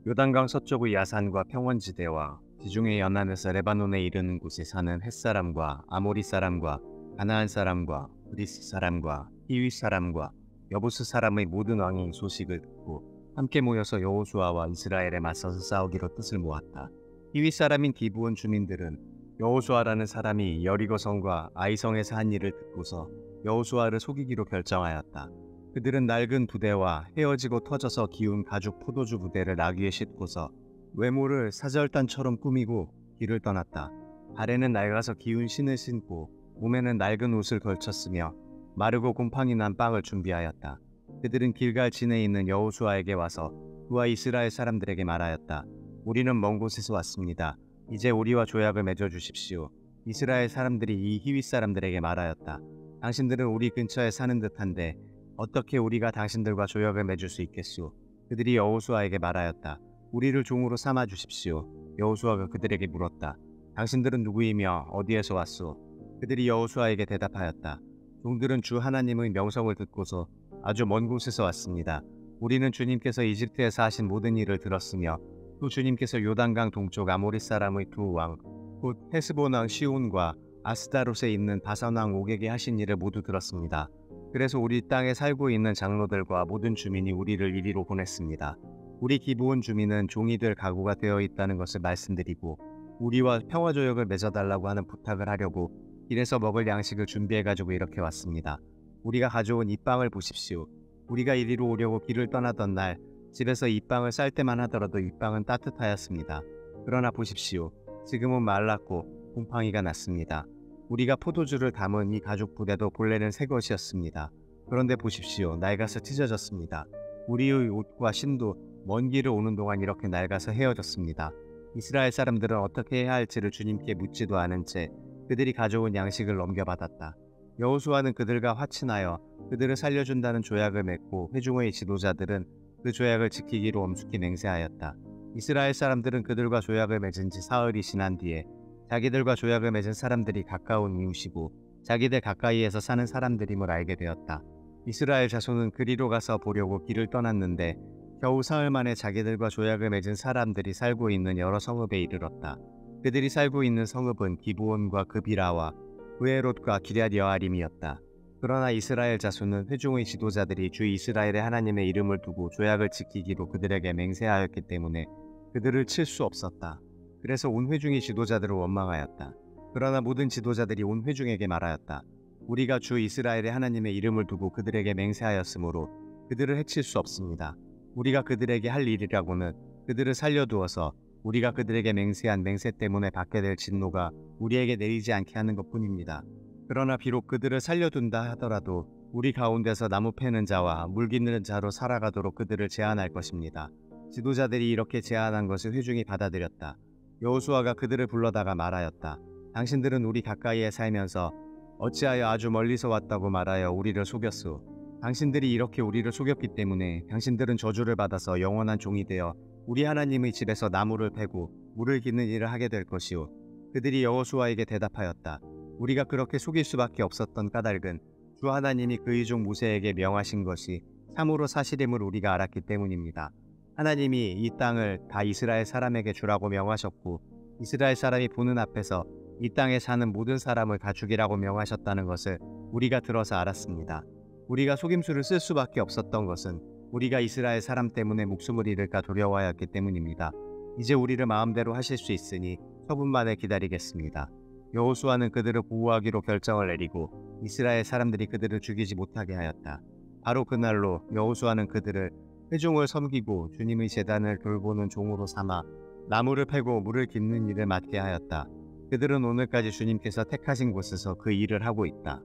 요단강 서쪽의 야산과 평원지대와 지중해 연안에서 레바논에 이르는 곳에 사는 햇사람과 아모리 사람과 가나안 사람과 브리스 사람과 히위 사람과 여부스 사람의 모든 왕이 소식을 듣고 함께 모여서 여호수아와 이스라엘에 맞서서 싸우기로 뜻을 모았다. 히위 사람인 기브온 주민들은 여호수아라는 사람이 여리고성과 아이성에서 한 일을 듣고서 여호수아를 속이기로 결정하였다. 그들은 낡은 부대와 헤어지고 터져서 기운 가죽 포도주 부대를 나귀에 싣고서 외모를 사절단처럼 꾸미고 길을 떠났다. 발에는 낡아서 기운 신을 신고 몸에는 낡은 옷을 걸쳤으며 마르고 곰팡이 난 빵을 준비하였다. 그들은 길갈 진에 있는 여호수아에게 와서 그와 이스라엘 사람들에게 말하였다. 우리는 먼 곳에서 왔습니다. 이제 우리와 조약을 맺어 주십시오. 이스라엘 사람들이 이 히윗 사람들에게 말하였다. 당신들은 우리 근처에 사는 듯한데 어떻게 우리가 당신들과 조약을 맺을 수 있겠소? 그들이 여호수아에게 말하였다. 우리를 종으로 삼아 주십시오. 여호수아가 그들에게 물었다. 당신들은 누구이며 어디에서 왔소? 그들이 여호수아에게 대답하였다. 종들은 주 하나님의 명성을 듣고서 아주 먼 곳에서 왔습니다. 우리는 주님께서 이집트에서 하신 모든 일을 들었으며 또 주님께서 요단강 동쪽 아모리 사람의 두 왕, 곧 헤스본 왕 시온과 아스다롯에 있는 바산 왕 옥에게 하신 일을 모두 들었습니다. 그래서 우리 땅에 살고 있는 장로들과 모든 주민이 우리를 이리로 보냈습니다. 우리 기브온 주민은 종이 될 각오가 되어 있다는 것을 말씀드리고 우리와 평화조약을 맺어달라고 하는 부탁을 하려고 길에서 먹을 양식을 준비해가지고 이렇게 왔습니다. 우리가 가져온 이 빵을 보십시오. 우리가 이리로 오려고 길을 떠나던 날 집에서 이 빵을 쌀 때만 하더라도 이 빵은 따뜻하였습니다. 그러나 보십시오. 지금은 말랐고 곰팡이가 났습니다. 우리가 포도주를 담은 이 가죽 부대도 본래는 새 것이었습니다. 그런데 보십시오. 낡아서 찢어졌습니다. 우리의 옷과 신도 먼 길을 오는 동안 이렇게 낡아서 헤어졌습니다. 이스라엘 사람들은 어떻게 해야 할지를 주님께 묻지도 않은 채 그들이 가져온 양식을 넘겨받았다. 여호수아는 그들과 화친하여 그들을 살려준다는 조약을 맺고 회중의 지도자들은 그 조약을 지키기로 엄숙히 맹세하였다. 이스라엘 사람들은 그들과 조약을 맺은 지 사흘이 지난 뒤에 자기들과 조약을 맺은 사람들이 가까운 이웃이고 자기들 가까이에서 사는 사람들임을 알게 되었다. 이스라엘 자손은 그리로 가서 보려고 길을 떠났는데 겨우 사흘 만에 자기들과 조약을 맺은 사람들이 살고 있는 여러 성읍에 이르렀다. 그들이 살고 있는 성읍은 기브온과 그비라와 브에롯과 기럇 여아림이었다. 그러나 이스라엘 자손은 회중의 지도자들이 주 이스라엘의 하나님의 이름을 두고 조약을 지키기로 그들에게 맹세하였기 때문에 그들을 칠 수 없었다. 그래서 온 회중이 지도자들을 원망하였다. 그러나 모든 지도자들이 온 회중에게 말하였다. 우리가 주 이스라엘의 하나님의 이름을 두고 그들에게 맹세하였으므로 그들을 해칠 수 없습니다. 우리가 그들에게 할 일이라고는 그들을 살려두어서 우리가 그들에게 맹세한 맹세 때문에 받게 될 진노가 우리에게 내리지 않게 하는 것뿐입니다. 그러나 비록 그들을 살려둔다 하더라도 우리 가운데서 나무 패는 자와 물 기르는 자로 살아가도록 그들을 제한할 것입니다. 지도자들이 이렇게 제안한 것을 회중이 받아들였다. 여호수아가 그들을 불러다가 말하였다. 당신들은 우리 가까이에 살면서 어찌하여 아주 멀리서 왔다고 말하여 우리를 속였소. 당신들이 이렇게 우리를 속였기 때문에 당신들은 저주를 받아서 영원한 종이 되어 우리 하나님의 집에서 나무를 패고 물을 기는 일을 하게 될 것이오. 그들이 여호수아에게 대답하였다. 우리가 그렇게 속일 수밖에 없었던 까닭은 주 하나님이 그의 종 모세에게 명하신 것이 참으로 사실임을 우리가 알았기 때문입니다. 하나님이 이 땅을 다 이스라엘 사람에게 주라고 명하셨고 이스라엘 사람이 보는 앞에서 이 땅에 사는 모든 사람을 다 죽이라고 명하셨다는 것을 우리가 들어서 알았습니다. 우리가 속임수를 쓸 수밖에 없었던 것은 우리가 이스라엘 사람 때문에 목숨을 잃을까 두려워하였기 때문입니다. 이제 우리를 마음대로 하실 수 있으니 처분만을 기다리겠습니다. 여호수아는 그들을 보호하기로 결정을 내리고 이스라엘 사람들이 그들을 죽이지 못하게 하였다. 바로 그날로 여호수아는 그들을 회중을 섬기고 주님의 제단을 돌보는 종으로 삼아 나무를 패고 물을 깃는 일을 맡게 하였다. 그들은 오늘까지 주님께서 택하신 곳에서 그 일을 하고 있다.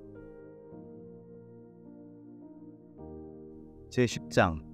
제10장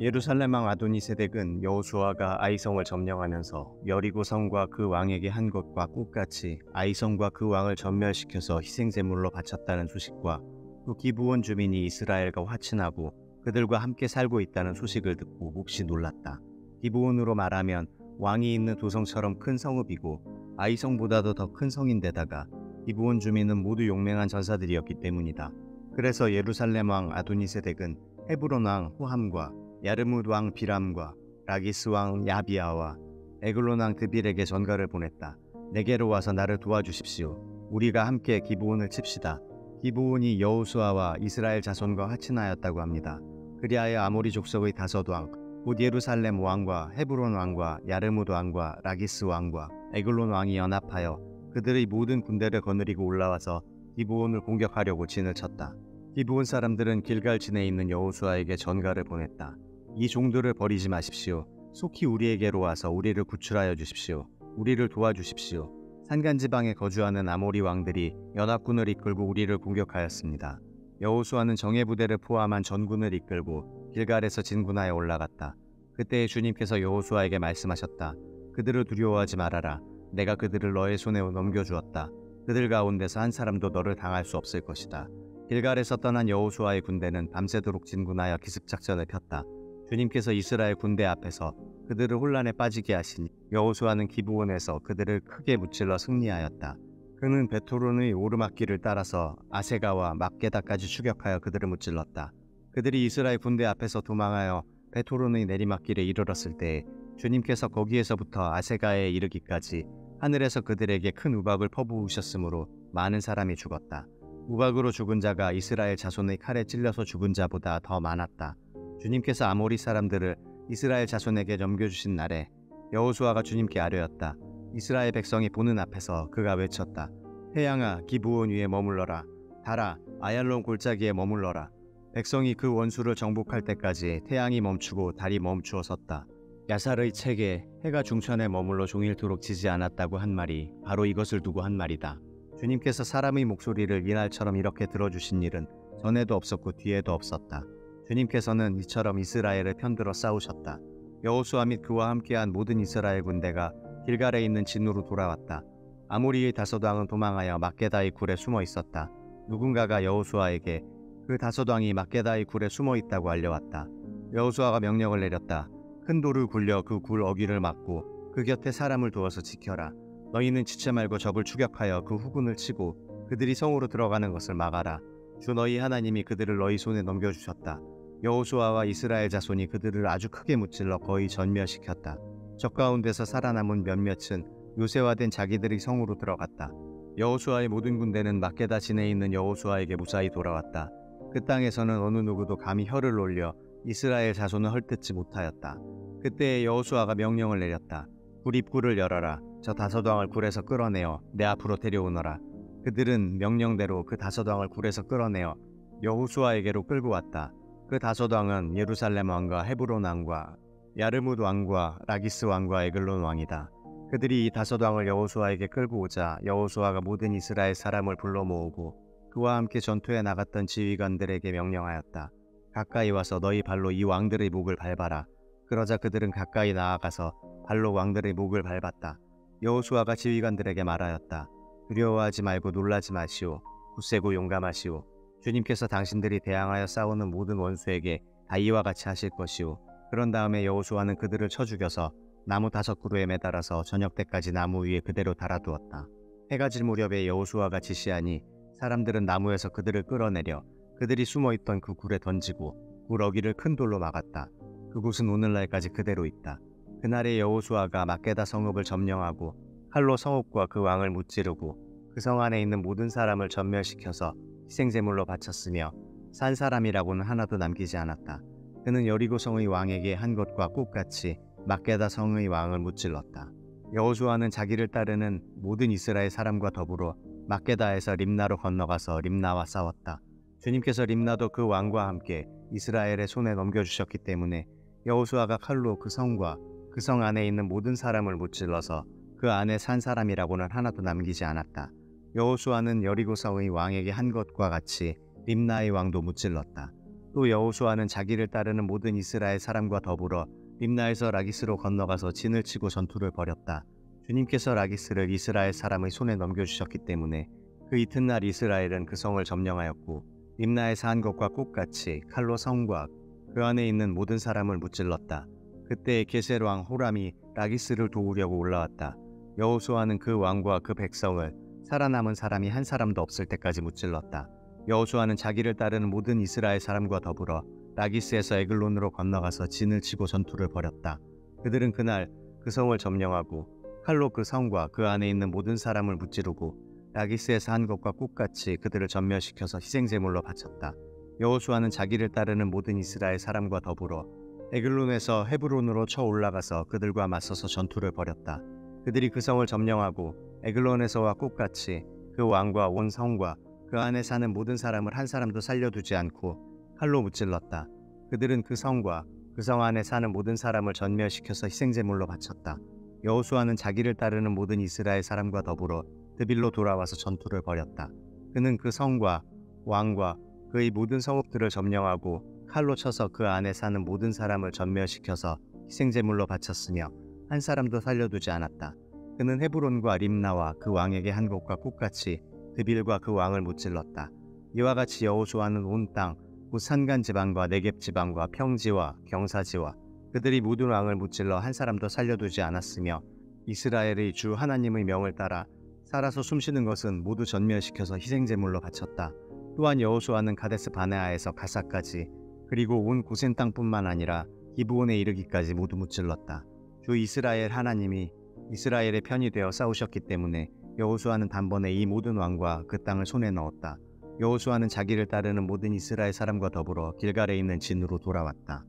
예루살렘 왕 아도니세덱은 여호수아가 아이성을 점령하면서 여리고 성과 그 왕에게 한 것과 똑같이 아이성과 그 왕을 전멸시켜서 희생제물로 바쳤다는 소식과 또 기브온 주민이 이스라엘과 화친하고 그들과 함께 살고 있다는 소식을 듣고 몹시 놀랐다. 기브온으로 말하면 왕이 있는 도성처럼 큰 성읍이고 아이성보다도 더 큰 성인데다가 기브온 주민은 모두 용맹한 전사들이었기 때문이다. 그래서 예루살렘 왕 아도니세덱은 헤브론 왕 호함과 야르뭇 왕 비람과 라기스 왕 야비아와 에글론 왕 드빌에게 전가를 보냈다. 내게로 와서 나를 도와주십시오. 우리가 함께 기브온을 칩시다. 기브온이 여호수아와 이스라엘 자손과 화친하였다고 합니다. 그리하여 아모리 족속의 다섯 왕, 곧 예루살렘 왕과 헤브론 왕과 야르뭇 왕과 라기스 왕과 에글론 왕이 연합하여 그들의 모든 군대를 거느리고 올라와서 기브온을 공격하려고 진을 쳤다. 기브온 사람들은 길갈진에 있는 여호수아에게 전가를 보냈다. 이 종들을 버리지 마십시오. 속히 우리에게로 와서 우리를 구출하여 주십시오. 우리를 도와주십시오. 산간지방에 거주하는 아모리 왕들이 연합군을 이끌고 우리를 공격하였습니다. 여호수아는 정예부대를 포함한 전군을 이끌고 길갈에서 진군하여 올라갔다. 그때 주님께서 여호수아에게 말씀하셨다. 그들을 두려워하지 말아라. 내가 그들을 너의 손에 넘겨주었다. 그들 가운데서 한 사람도 너를 당할 수 없을 것이다. 길갈에서 떠난 여호수아의 군대는 밤새도록 진군하여 기습작전을 폈다. 주님께서 이스라엘 군대 앞에서 그들을 혼란에 빠지게 하시니 여호수아는 기브온에서 그들을 크게 무찔러 승리하였다. 그는 베토론의 오르막길을 따라서 아세가와 막게다까지 추격하여 그들을 무찔렀다. 그들이 이스라엘 군대 앞에서 도망하여 베토론의 내리막길에 이르렀을 때 주님께서 거기에서부터 아세가에 이르기까지 하늘에서 그들에게 큰 우박을 퍼부으셨으므로 많은 사람이 죽었다. 우박으로 죽은 자가 이스라엘 자손의 칼에 찔려서 죽은 자보다 더 많았다. 주님께서 아모리 사람들을 이스라엘 자손에게 넘겨주신 날에 여호수아가 주님께 아뢰었다. 이스라엘 백성이 보는 앞에서 그가 외쳤다. 태양아 기브온 위에 머물러라. 달아 아얄론 골짜기에 머물러라. 백성이 그 원수를 정복할 때까지 태양이 멈추고 달이 멈추어 섰다. 야살의 책에 해가 중천에 머물러 종일토록 지지 않았다고 한 말이 바로 이것을 두고 한 말이다. 주님께서 사람의 목소리를 이날처럼 이렇게 들어주신 일은 전에도 없었고 뒤에도 없었다. 주님께서는 이처럼 이스라엘을 편들어 싸우셨다. 여호수아 및 그와 함께한 모든 이스라엘 군대가 길갈에 있는 진으로 돌아왔다. 아모리의 다섯 왕은 도망하여 막게다의 굴에 숨어 있었다. 누군가가 여호수아에게 그 다섯 왕이 막게다의 굴에 숨어 있다고 알려왔다. 여호수아가 명령을 내렸다. 큰 돌을 굴려 그 굴 어귀를 막고 그 곁에 사람을 두어서 지켜라. 너희는 지체 말고 적을 추격하여 그 후군을 치고 그들이 성으로 들어가는 것을 막아라. 주 너희 하나님이 그들을 너희 손에 넘겨주셨다. 여호수아와 이스라엘 자손이 그들을 아주 크게 무찔러 거의 전멸시켰다. 적 가운데서 살아남은 몇몇은 요새화된 자기들의 성으로 들어갔다. 여호수아의 모든 군대는 막게다 진에 있는 여호수아에게 무사히 돌아왔다. 그 땅에서는 어느 누구도 감히 혀를 올려 이스라엘 자손을 헐뜯지 못하였다. 그때 여호수아가 명령을 내렸다. 굴 입구를 열어라. 저 다섯 왕을 굴에서 끌어내어 내 앞으로 데려오너라. 그들은 명령대로 그 다섯 왕을 굴에서 끌어내어 여호수아에게로 끌고 왔다. 그 다섯 왕은 예루살렘 왕과 헤브론 왕과 야르뭇 왕과 라기스 왕과 에글론 왕이다. 그들이 이 다섯 왕을 여호수아에게 끌고 오자 여호수아가 모든 이스라엘 사람을 불러 모으고 그와 함께 전투에 나갔던 지휘관들에게 명령하였다. 가까이 와서 너희 발로 이 왕들의 목을 밟아라. 그러자 그들은 가까이 나아가서 발로 왕들의 목을 밟았다. 여호수아가 지휘관들에게 말하였다. 두려워하지 말고 놀라지 마시오. 굳세고 용감하시오. 주님께서 당신들이 대항하여 싸우는 모든 원수에게 다 이와 같이 하실 것이오. 그런 다음에 여호수아는 그들을 쳐 죽여서 나무 5그루에 매달아서 저녁 때까지 나무 위에 그대로 달아두었다. 해가 질 무렵에 여호수아가 지시하니 사람들은 나무에서 그들을 끌어내려 그들이 숨어있던 그 굴에 던지고 굴 어귀를 큰 돌로 막았다. 그곳은 오늘날까지 그대로 있다. 그날에 여호수아가 막게다 성읍을 점령하고 칼로 성읍과 그 왕을 무찌르고 그 성 안에 있는 모든 사람을 전멸시켜서 희생제물로 바쳤으며 산 사람이라고는 하나도 남기지 않았다. 그는 여리고 성의 왕에게 한 것과 똑같이 막게다 성의 왕을 무찔렀다. 여호수아는 자기를 따르는 모든 이스라엘 사람과 더불어 막게다에서 림나로 건너가서 림나와 싸웠다. 주님께서 림나도 그 왕과 함께 이스라엘의 손에 넘겨주셨기 때문에 여호수아가 칼로 그 성과 그 성 안에 있는 모든 사람을 무찔러서 그 안에 산 사람이라고는 하나도 남기지 않았다. 여호수아는 여리고성의 왕에게 한 것과 같이 림나의 왕도 무찔렀다. 또 여호수아는 자기를 따르는 모든 이스라엘 사람과 더불어 림나에서 라기스로 건너가서 진을 치고 전투를 벌였다. 주님께서 라기스를 이스라엘 사람의 손에 넘겨주셨기 때문에 그 이튿날 이스라엘은 그 성을 점령하였고 림나에서 한 것과 똑같이 칼로 성과 그 안에 있는 모든 사람을 무찔렀다. 그때 게셀 왕 호람이 라기스를 도우려고 올라왔다. 여호수아는 그 왕과 그 백성을 살아남은 사람이 한 사람도 없을 때까지 무찔렀다. 여호수아는 자기를 따르는 모든 이스라엘 사람과 더불어 라기스에서 에글론으로 건너가서 진을 치고 전투를 벌였다. 그들은 그날 그 성을 점령하고 칼로 그 성과 그 안에 있는 모든 사람을 무찌르고 라기스에서 한 것과 똑같이 그들을 전멸시켜서 희생제물로 바쳤다. 여호수아는 자기를 따르는 모든 이스라엘 사람과 더불어 에글론에서 헤브론으로 쳐 올라가서 그들과 맞서서 전투를 벌였다. 그들이 그 성을 점령하고 에글론에서와 똑같이 그 왕과 온 성과 그 안에 사는 모든 사람을 한 사람도 살려두지 않고 칼로 무찔렀다. 그들은 그 성과 그 성 안에 사는 모든 사람을 전멸시켜서 희생제물로 바쳤다. 여호수아는 자기를 따르는 모든 이스라엘 사람과 더불어 드빌로 돌아와서 전투를 벌였다. 그는 그 성과 왕과 그의 모든 성읍들을 점령하고 칼로 쳐서 그 안에 사는 모든 사람을 전멸시켜서 희생제물로 바쳤으며 한 사람도 살려두지 않았다. 그는 헤브론과 림나와 그 왕에게 한 것과 똑같이 드빌과 그 왕을 무찔렀다. 이와 같이 여호수아는 온 땅, 곧 산간 지방과 네겝 지방과 평지와 경사지와 그들이 모든 왕을 무찔러 한 사람도 살려두지 않았으며 이스라엘의 주 하나님의 명을 따라 살아서 숨쉬는 것은 모두 전멸시켜서 희생제물로 바쳤다. 또한 여호수아는 가데스 바네아에서 가사까지 그리고 온 고센 땅뿐만 아니라 기브온에 이르기까지 모두 무찔렀다. 주 이스라엘 하나님이 이스라엘의 편이 되어 싸우셨기 때문에 여호수아는 단번에 이 모든 왕과 그 땅을 손에 넣었다. 여호수아는 자기를 따르는 모든 이스라엘 사람과 더불어 길갈에 있는 진으로 돌아왔다.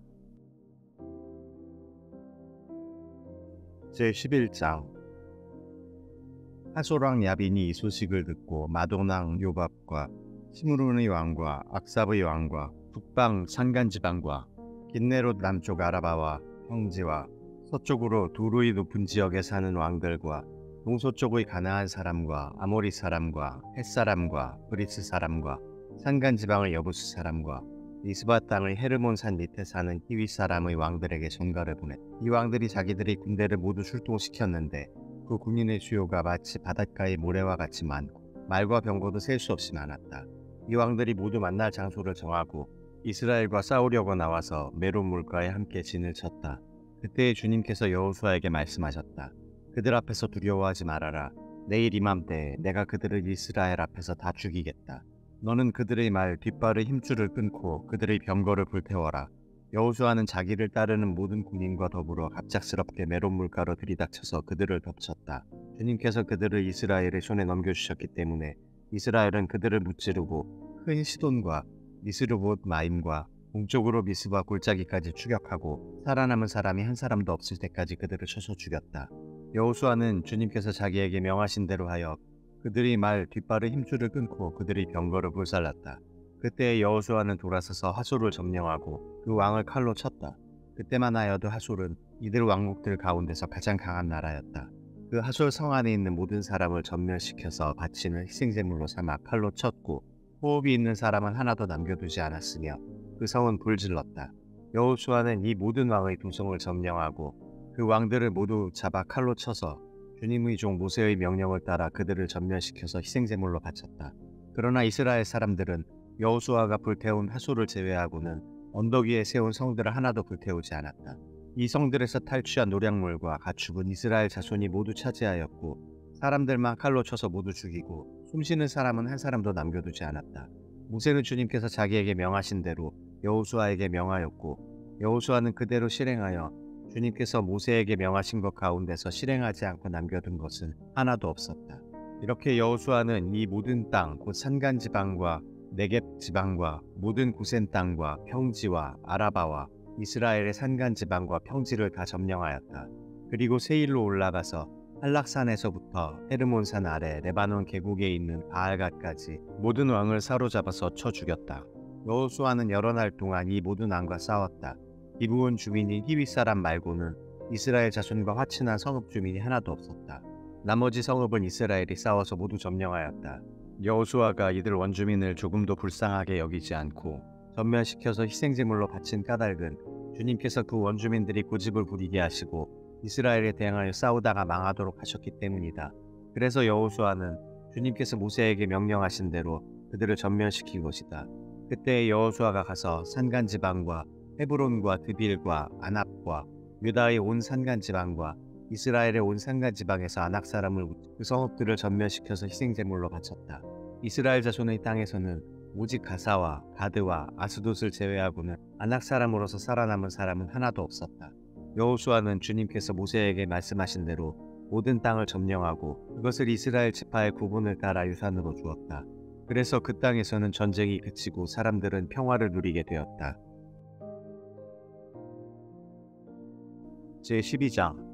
제11장 하솔왕 야빈이 이 소식을 듣고 마돈왕 요밥과 시므론의 왕과 악삽의 왕과 북방 산간지방과 긴네롯 남쪽 아라바와 평지와 서쪽으로 두루의 높은 지역에 사는 왕들과 동서쪽의 가나안 사람과 아모리 사람과 헷 사람과 브리스 사람과 산간지방의 여부스 사람과 리스바 땅의 헤르몬 산 밑에 사는 히위 사람의 왕들에게 전가를 보냈다. 이 왕들이 자기들의 군대를 모두 출동시켰는데 그 군인의 수요가 마치 바닷가의 모래와 같이 많고 말과 병거도 셀 수 없이 많았다. 이 왕들이 모두 만날 장소를 정하고 이스라엘과 싸우려고 나와서 메론 물가에 함께 진을 쳤다. 그때 주님께서 여호수아에게 말씀하셨다. 그들 앞에서 두려워하지 말아라. 내일 이맘때에 내가 그들을 이스라엘 앞에서 다 죽이겠다. 너는 그들의 말 뒷발의 힘줄을 끊고 그들의 병거를 불태워라. 여호수아는 자기를 따르는 모든 군인과 더불어 갑작스럽게 메론 물가로 들이닥쳐서 그들을 덮쳤다. 주님께서 그들을 이스라엘의 손에 넘겨주셨기 때문에 이스라엘은 그들을 무찌르고 큰 시돈과 미스르봇 마임과 동쪽으로 미스바 골짜기까지 추격하고 살아남은 사람이 한 사람도 없을 때까지 그들을 쳐서 죽였다. 여호수아는 주님께서 자기에게 명하신 대로 하여 그들이 말 뒷발의 힘줄을 끊고 그들이 병거를 불살랐다. 그때 여호수아는 돌아서서 하솔을 점령하고 그 왕을 칼로 쳤다. 그때만 하여도 하솔은 이들 왕국들 가운데서 가장 강한 나라였다. 그 하솔 성 안에 있는 모든 사람을 전멸시켜서 바치는 희생제물로 삼아 칼로 쳤고 호흡이 있는 사람은 하나도 남겨두지 않았으며 그 성은 불질렀다. 여호수아는 이 모든 왕의 두 성을 점령하고 그 왕들을 모두 잡아 칼로 쳐서 주님의 종 모세의 명령을 따라 그들을 전멸시켜서 희생제물로 바쳤다. 그러나 이스라엘 사람들은 여호수아가 불태운 하솔을 제외하고는 언덕 위에 세운 성들을 하나도 불태우지 않았다. 이 성들에서 탈취한 노략물과 가축은 이스라엘 자손이 모두 차지하였고 사람들만 칼로 쳐서 모두 죽이고 숨쉬는 사람은 한 사람도 남겨두지 않았다. 모세는 주님께서 자기에게 명하신 대로 여호수아에게 명하였고 여호수아는 그대로 실행하여 주님께서 모세에게 명하신 것 가운데서 실행하지 않고 남겨둔 것은 하나도 없었다. 이렇게 여호수아는 이 모든 땅, 곧 산간지방과 네겝 지방과 모든 고센 땅과 평지와 아라바와 이스라엘의 산간지방과 평지를 다 점령하였다. 그리고 세일로 올라가서 한락산에서부터 헤르몬산 아래 레바논 계곡에 있는 바알갓까지 모든 왕을 사로잡아서 쳐 죽였다. 여호수아는 여러 날 동안 이 모든 왕과 싸웠다. 기브온 주민인 히윗 사람 말고는 이스라엘 자손과 화친한 성읍 주민이 하나도 없었다. 나머지 성읍은 이스라엘이 싸워서 모두 점령하였다. 여호수아가 이들 원주민을 조금도 불쌍하게 여기지 않고 전면시켜서 희생제물로 바친 까닭은 주님께서 그 원주민들이 고집을 부리게 하시고 이스라엘에 대항하여 싸우다가 망하도록 하셨기 때문이다. 그래서 여호수아는 주님께서 모세에게 명령하신 대로 그들을 전면시킨 것이다. 그때 여호수아가 가서 산간 지방과 헤브론과 드빌과 아납과 유다의 온 산간 지방과 이스라엘의 온 산간 지방에서 아낙 사람을 그 성읍들을 전멸시켜서 희생제물로 바쳤다. 이스라엘 자손의 땅에서는 오직 가사와 가드와 아스돗을 제외하고는 아낙 사람으로서 살아남은 사람은 하나도 없었다. 여호수아는 주님께서 모세에게 말씀하신 대로 모든 땅을 점령하고 그것을 이스라엘 지파의 구분을 따라 유산으로 주었다. 그래서 그 땅에서는 전쟁이 그치고 사람들은 평화를 누리게 되었다. 제12장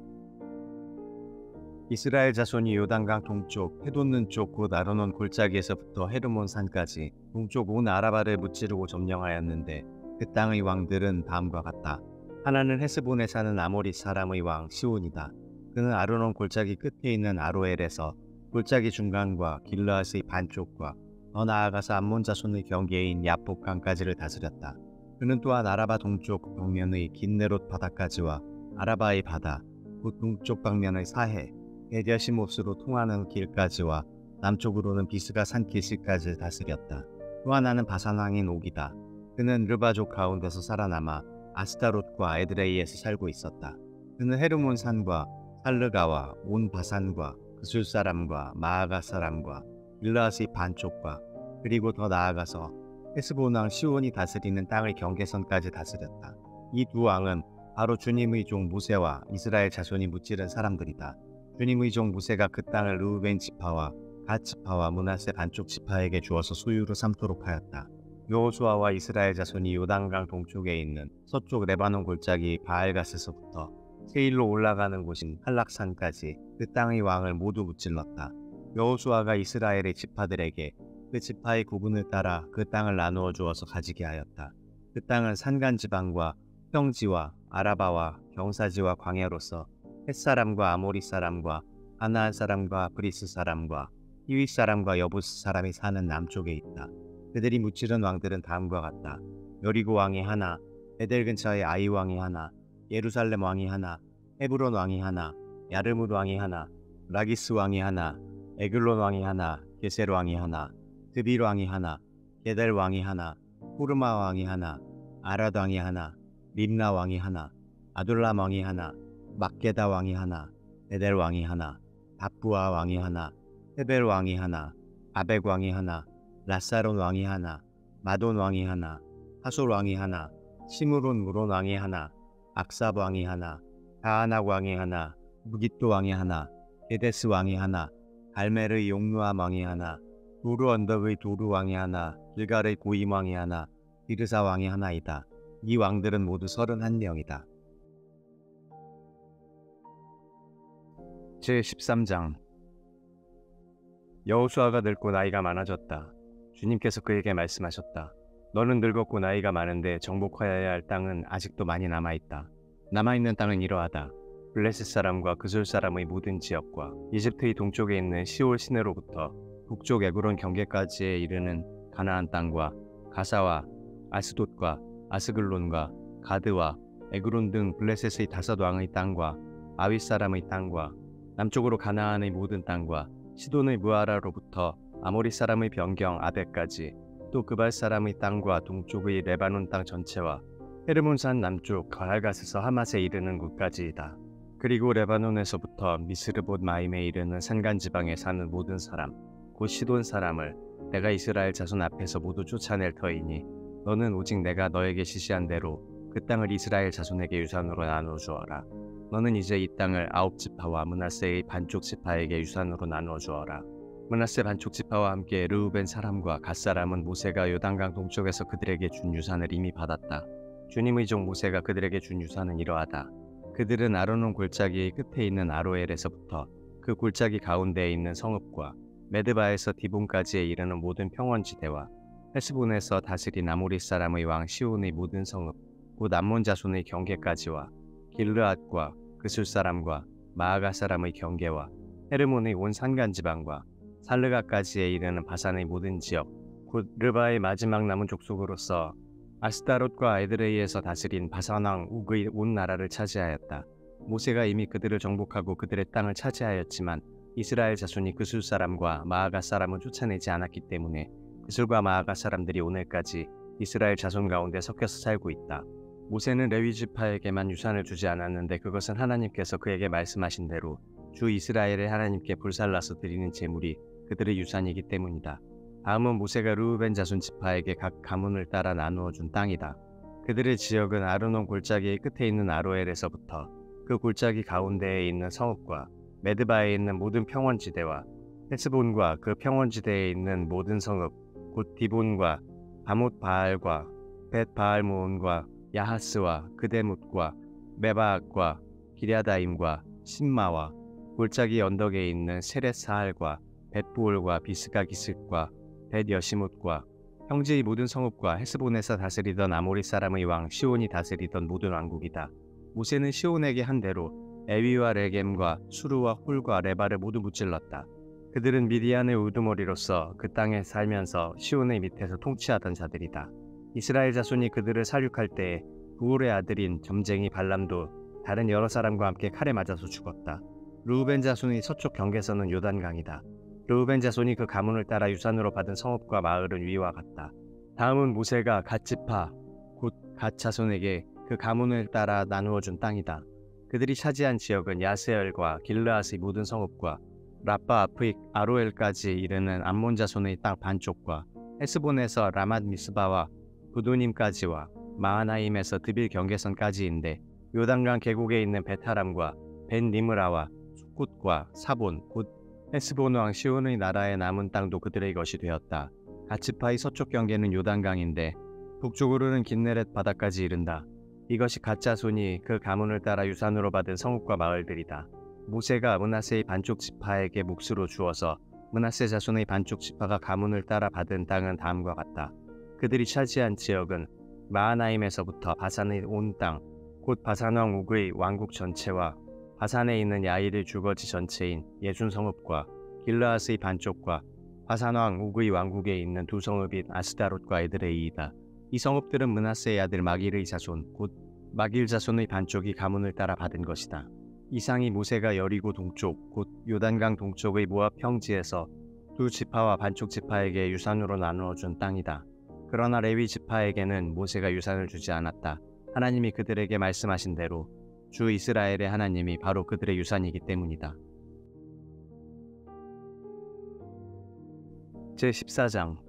이스라엘 자손이 요단강 동쪽 해돋는 쪽 곧 아르논 골짜기에서부터 헤르몬 산까지 동쪽 온 아라바를 무찌르고 점령하였는데 그 땅의 왕들은 다음과 같다. 하나는 헤스본에 사는 아모리 사람의 왕 시온이다. 그는 아르논 골짜기 끝에 있는 아로엘에서 골짜기 중간과 길르앗의 반쪽과 더 나아가서 암몬 자손의 경계인 야복강까지를 다스렸다. 그는 또한 아라바 동쪽 벽면의 긴네롯 바다까지와 아라바의 바다, 곧 동쪽 방면의 사해, 베디아시못으로 통하는 길까지와 남쪽으로는 비스가 산 길씨까지 다스렸다. 또 하나는 바산 왕인 옥이다. 그는 르바족 가운데서 살아남아 아스타롯과 에드레이에서 살고 있었다. 그는 헤르몬 산과 살르가와 온 바산과 그술 사람과 마아가 사람과 길르앗의 반쪽과 그리고 더 나아가서 헤스본 왕 시온이 다스리는 땅의 경계선까지 다스렸다. 이 두 왕은 바로 주님의 종 모세와 이스라엘 자손이 무찌른 사람들이다. 주님의 종 모세가 그 땅을 르우벤 지파와 갓 지파와 므낫세 반쪽 지파에게 주어서 소유로 삼도록 하였다. 여호수아와 이스라엘 자손이 요단강 동쪽에 있는 서쪽 레바논 골짜기 바알갓에서부터 세일로 올라가는 곳인 한락산까지 그 땅의 왕을 모두 무찔렀다. 여호수아가 이스라엘의 지파들에게 그 지파의 구분을 따라 그 땅을 나누어 주어서 가지게 하였다. 그 땅은 산간 지방과 평지와 아라바와 경사지와 광야로서 햇사람과 아모리 사람과 하나안 사람과 브리스 사람과 히윗 사람과 여부스 사람이 사는 남쪽에 있다. 그들이 무찌른 왕들은 다음과 같다. 여리고 왕이 하나, 베델 근처의 아이 왕이 하나, 예루살렘 왕이 하나, 헤브론 왕이 하나, 야르뭇 왕이 하나, 라기스 왕이 하나, 에글론 왕이 하나, 게셀 왕이 하나, 드빌 왕이 하나, 게델 왕이 하나, 호르마 왕이 하나, 아랏 왕이 하나, 림나 왕이 하나, 아둘람 왕이 하나, 막게다 왕이 하나, 베델 왕이 하나, 바부아 왕이 하나, 헤벨 왕이 하나, 아벡 왕이 하나, 라사론 왕이 하나, 마돈 왕이 하나, 하솔 왕이 하나, 시므론 무론 왕이 하나, 악삽 왕이 하나, 다아낙 왕이 하나, 무깃도 왕이 하나, 게데스 왕이 하나, 갈멜의 용루암 왕이 하나, 도르 언덕의 도르 왕이 하나, 길갈의 고임 왕이 하나, 비르사 왕이 하나이다. 이 왕들은 모두 31명이다. 제13장 여호수아가 늙고 나이가 많아졌다. 주님께서 그에게 말씀하셨다. 너는 늙었고 나이가 많은데 정복하여야 할 땅은 아직도 많이 남아있다. 남아있는 땅은 이러하다. 블레셋 사람과 그술 사람의 모든 지역과 이집트의 동쪽에 있는 시올 시내로부터 북쪽 에그론 경계까지에 이르는 가나안 땅과 가사와 아스돗과 아스글론과 가드와 에그론 등 블레셋의 5왕의 땅과 아윗 사람의 땅과 남쪽으로 가나안의 모든 땅과 시돈의 무아라로부터 아모리 사람의 변경 아벡까지 또 그발 사람의 땅과 동쪽의 레바논 땅 전체와 헤르몬산 남쪽 가알갓에서 하맛에 이르는 곳까지이다. 그리고 레바논에서부터 미스르봇 마임에 이르는 산간 지방에 사는 모든 사람 곧 시돈 사람을 내가 이스라엘 자손 앞에서 모두 쫓아낼 터이니 너는 오직 내가 너에게 지시한 대로 그 땅을 이스라엘 자손에게 유산으로 나누어 주어라. 너는 이제 이 땅을 아홉 지파와 므낫세의 반쪽 지파에게 유산으로 나누어 주어라. 므낫세 반쪽 지파와 함께 르우벤 사람과 갓 사람은 모세가 요단강 동쪽에서 그들에게 준 유산을 이미 받았다. 주님의 종 모세가 그들에게 준 유산은 이러하다. 그들은 아르논 골짜기의 끝에 있는 아로엘에서부터 그 골짜기 가운데에 있는 성읍과 메드바에서 디본까지에 이르는 모든 평원지대와 헤스본에서 다스린 아모리 사람의 왕 시온의 모든 성읍 곧 암몬 자손의 경계까지와 길르앗과 그술 사람과 마아가 사람의 경계와 헤르몬의 온 산간 지방과 살르가까지에 이르는 바산의 모든 지역 곧 르바의 마지막 남은 족속으로서 아스타롯과 에드레이에서 다스린 바산 왕 욱의 온 나라를 차지하였다. 모세가 이미 그들을 정복하고 그들의 땅을 차지하였지만 이스라엘 자손이 그술 사람과 마아가 사람을 쫓아내지 않았기 때문에 그술과 마아가 사람들이 오늘까지 이스라엘 자손 가운데 섞여서 살고 있다. 모세는 레위 지파에게만 유산을 주지 않았는데 그것은 하나님께서 그에게 말씀하신 대로 주 이스라엘의 하나님께 불살라서 드리는 제물이 그들의 유산이기 때문이다. 다음은 모세가 르우벤 자손 지파에게 각 가문을 따라 나누어 준 땅이다. 그들의 지역은 아르논 골짜기의 끝에 있는 아로엘에서부터 그 골짜기 가운데에 있는 성읍과 메드바에 있는 모든 평원지대와 헤스본과 그 평원지대에 있는 모든 성읍 곧 디본과 바못 바알과 벳 바알모온과 야하스와 그데뭇과 메바악과 기랴다임과 신마와 골짜기 언덕에 있는 세렛사할과 벳부올과 비스가 기슭과 벳 여시못과 형제의 모든 성읍과 헤스본에서 다스리던 아모리 사람의 왕 시온이 다스리던 모든 왕국이다. 모세는 시온에게 한 대로 에위와 레겜과 수르와 홀과 레바를 모두 무찔렀다. 그들은 미디안의 우두머리로서 그 땅에 살면서 시온의 밑에서 통치하던 자들이다. 이스라엘 자손이 그들을 살육할 때에 부올의 아들인 점쟁이 발람도 다른 여러 사람과 함께 칼에 맞아서 죽었다. 르우벤 자손의 서쪽 경계선은 요단강이다. 르우벤 자손이 그 가문을 따라 유산으로 받은 성읍과 마을은 위와 같다. 다음은 모세가 갓 지파 곧 갓 자손에게 그 가문을 따라 나누어 준 땅이다. 그들이 차지한 지역은 야세엘과 길르앗의 모든 성읍과 라빠 아프익 아로엘까지 이르는 암몬 자손의 땅 반쪽과 헤스본에서 라맛 미스바와 부도님까지와 마하나임에서 드빌 경계선까지인데 요단강 계곡에 있는 베타람과 벤 니므라와 숫곳과 사본 곧 헤스본 왕 시온의 나라에 남은 땅도 그들의 것이 되었다. 갓지파의 서쪽 경계는 요단강인데 북쪽으로는 긴네렛 바다까지 이른다. 이것이 갓 자손이 그 가문을 따라 유산으로 받은 성읍과 마을들이다. 모세가 므낫세의 반쪽 지파에게 몫으로 주어서 므낫세 자손의 반쪽 지파가 가문을 따라 받은 땅은 다음과 같다. 그들이 차지한 지역은 마하나임에서부터 바산의 온 땅, 곧 바산왕 욱의 왕국 전체와 바산에 있는 야일의 주거지 전체인 예순 성읍과 길르앗의 반쪽과 바산왕 욱의 왕국에 있는 두 성읍인 아스다롯과 에드레이이다. 이 성읍들은 므낫세의 아들 마길의 자손, 곧 마길 자손의 반쪽이 가문을 따라 받은 것이다. 이상이 모세가 여리고 동쪽, 곧 요단강 동쪽의 모압 평지에서 두 지파와 반쪽 지파에게 유산으로 나누어 준 땅이다. 그러나 레위 지파에게는 모세가 유산을 주지 않았다. 하나님이 그들에게 말씀하신 대로 주 이스라엘의 하나님이 바로 그들의 유산이기 때문이다. 제14장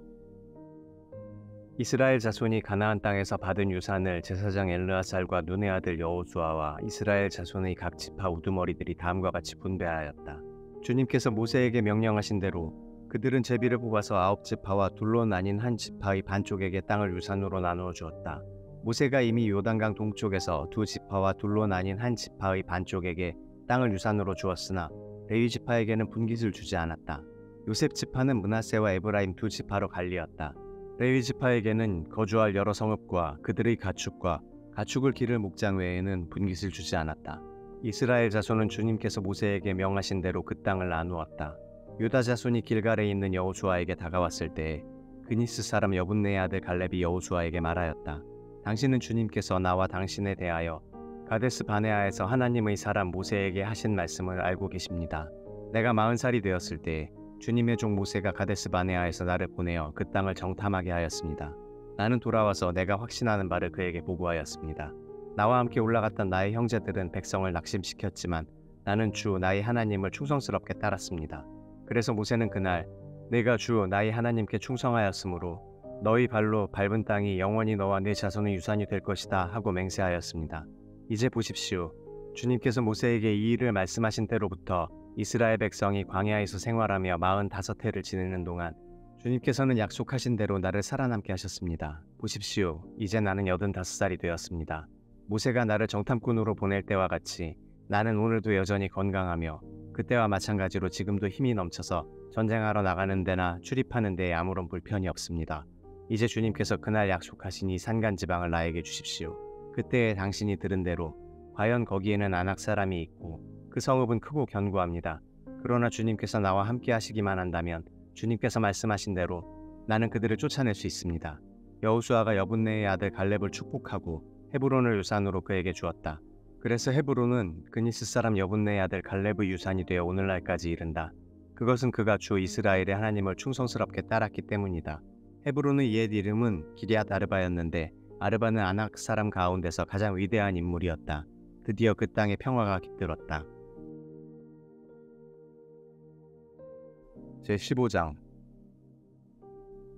이스라엘 자손이 가나안 땅에서 받은 유산을 제사장 엘르아살과 눈의 아들 여호수아와 이스라엘 자손의 각 지파 우두머리들이 다음과 같이 분배하였다. 주님께서 모세에게 명령하신 대로 그들은 제비를 뽑아서 9지파와 둘로 나뉜 한 지파의 반쪽에게 땅을 유산으로 나누어 주었다. 모세가 이미 요단강 동쪽에서 두 지파와 둘로 나뉜 한 지파의 반쪽에게 땅을 유산으로 주었으나 레위 지파에게는 분깃을 주지 않았다. 요셉 지파는 므낫세와 에브라임 두 지파로 갈리었다. 레위 지파에게는 거주할 여러 성읍과 그들의 가축과 가축을 기를 목장 외에는 분깃을 주지 않았다. 이스라엘 자손은 주님께서 모세에게 명하신 대로 그 땅을 나누었다. 유다 자손이 길갈에 있는 여호수아에게 다가왔을 때에 그니스 사람 여분네의 아들 갈렙이 여호수아에게 말하였다. 당신은 주님께서 나와 당신에 대하여 가데스 바네아에서 하나님의 사람 모세에게 하신 말씀을 알고 계십니다. 내가 40살이 되었을 때에 주님의 종 모세가 가데스 바네아에서 나를 보내어 그 땅을 정탐하게 하였습니다. 나는 돌아와서 내가 확신하는 바를 그에게 보고하였습니다. 나와 함께 올라갔던 나의 형제들은 백성을 낙심시켰지만 나는 주 나의 하나님을 충성스럽게 따랐습니다. 그래서 모세는 그날 내가 주 나의 하나님께 충성하였으므로 너희 발로 밟은 땅이 영원히 너와 네 자손의 유산이 될 것이다 하고 맹세하였습니다. 이제 보십시오. 주님께서 모세에게 이 일을 말씀하신 때로부터 이스라엘 백성이 광야에서 생활하며 45해를 지내는 동안 주님께서는 약속하신 대로 나를 살아남게 하셨습니다. 보십시오. 이제 나는 85살이 되었습니다. 모세가 나를 정탐꾼으로 보낼 때와 같이 나는 오늘도 여전히 건강하며 그때와 마찬가지로 지금도 힘이 넘쳐서 전쟁하러 나가는 데나 출입하는 데에 아무런 불편이 없습니다. 이제 주님께서 그날 약속하신 이 산간지방을 나에게 주십시오. 그때에 당신이 들은 대로 과연 거기에는 안악 사람이 있고 그 성읍은 크고 견고합니다. 그러나 주님께서 나와 함께 하시기만 한다면 주님께서 말씀하신 대로 나는 그들을 쫓아낼 수 있습니다. 여호수아가 여분네의 아들 갈렙을 축복하고 헤브론을 유산으로 그에게 주었다. 그래서 헤브론은 그니스 사람 여분네의 아들 갈렙의 유산이 되어 오늘날까지 이른다. 그것은 그가 주 이스라엘의 하나님을 충성스럽게 따랐기 때문이다. 헤브론의 옛 이름은 기럇 아르바였는데 아르바는 아낙 사람 가운데서 가장 위대한 인물이었다. 드디어 그 땅에 평화가 깃들었다. 제15장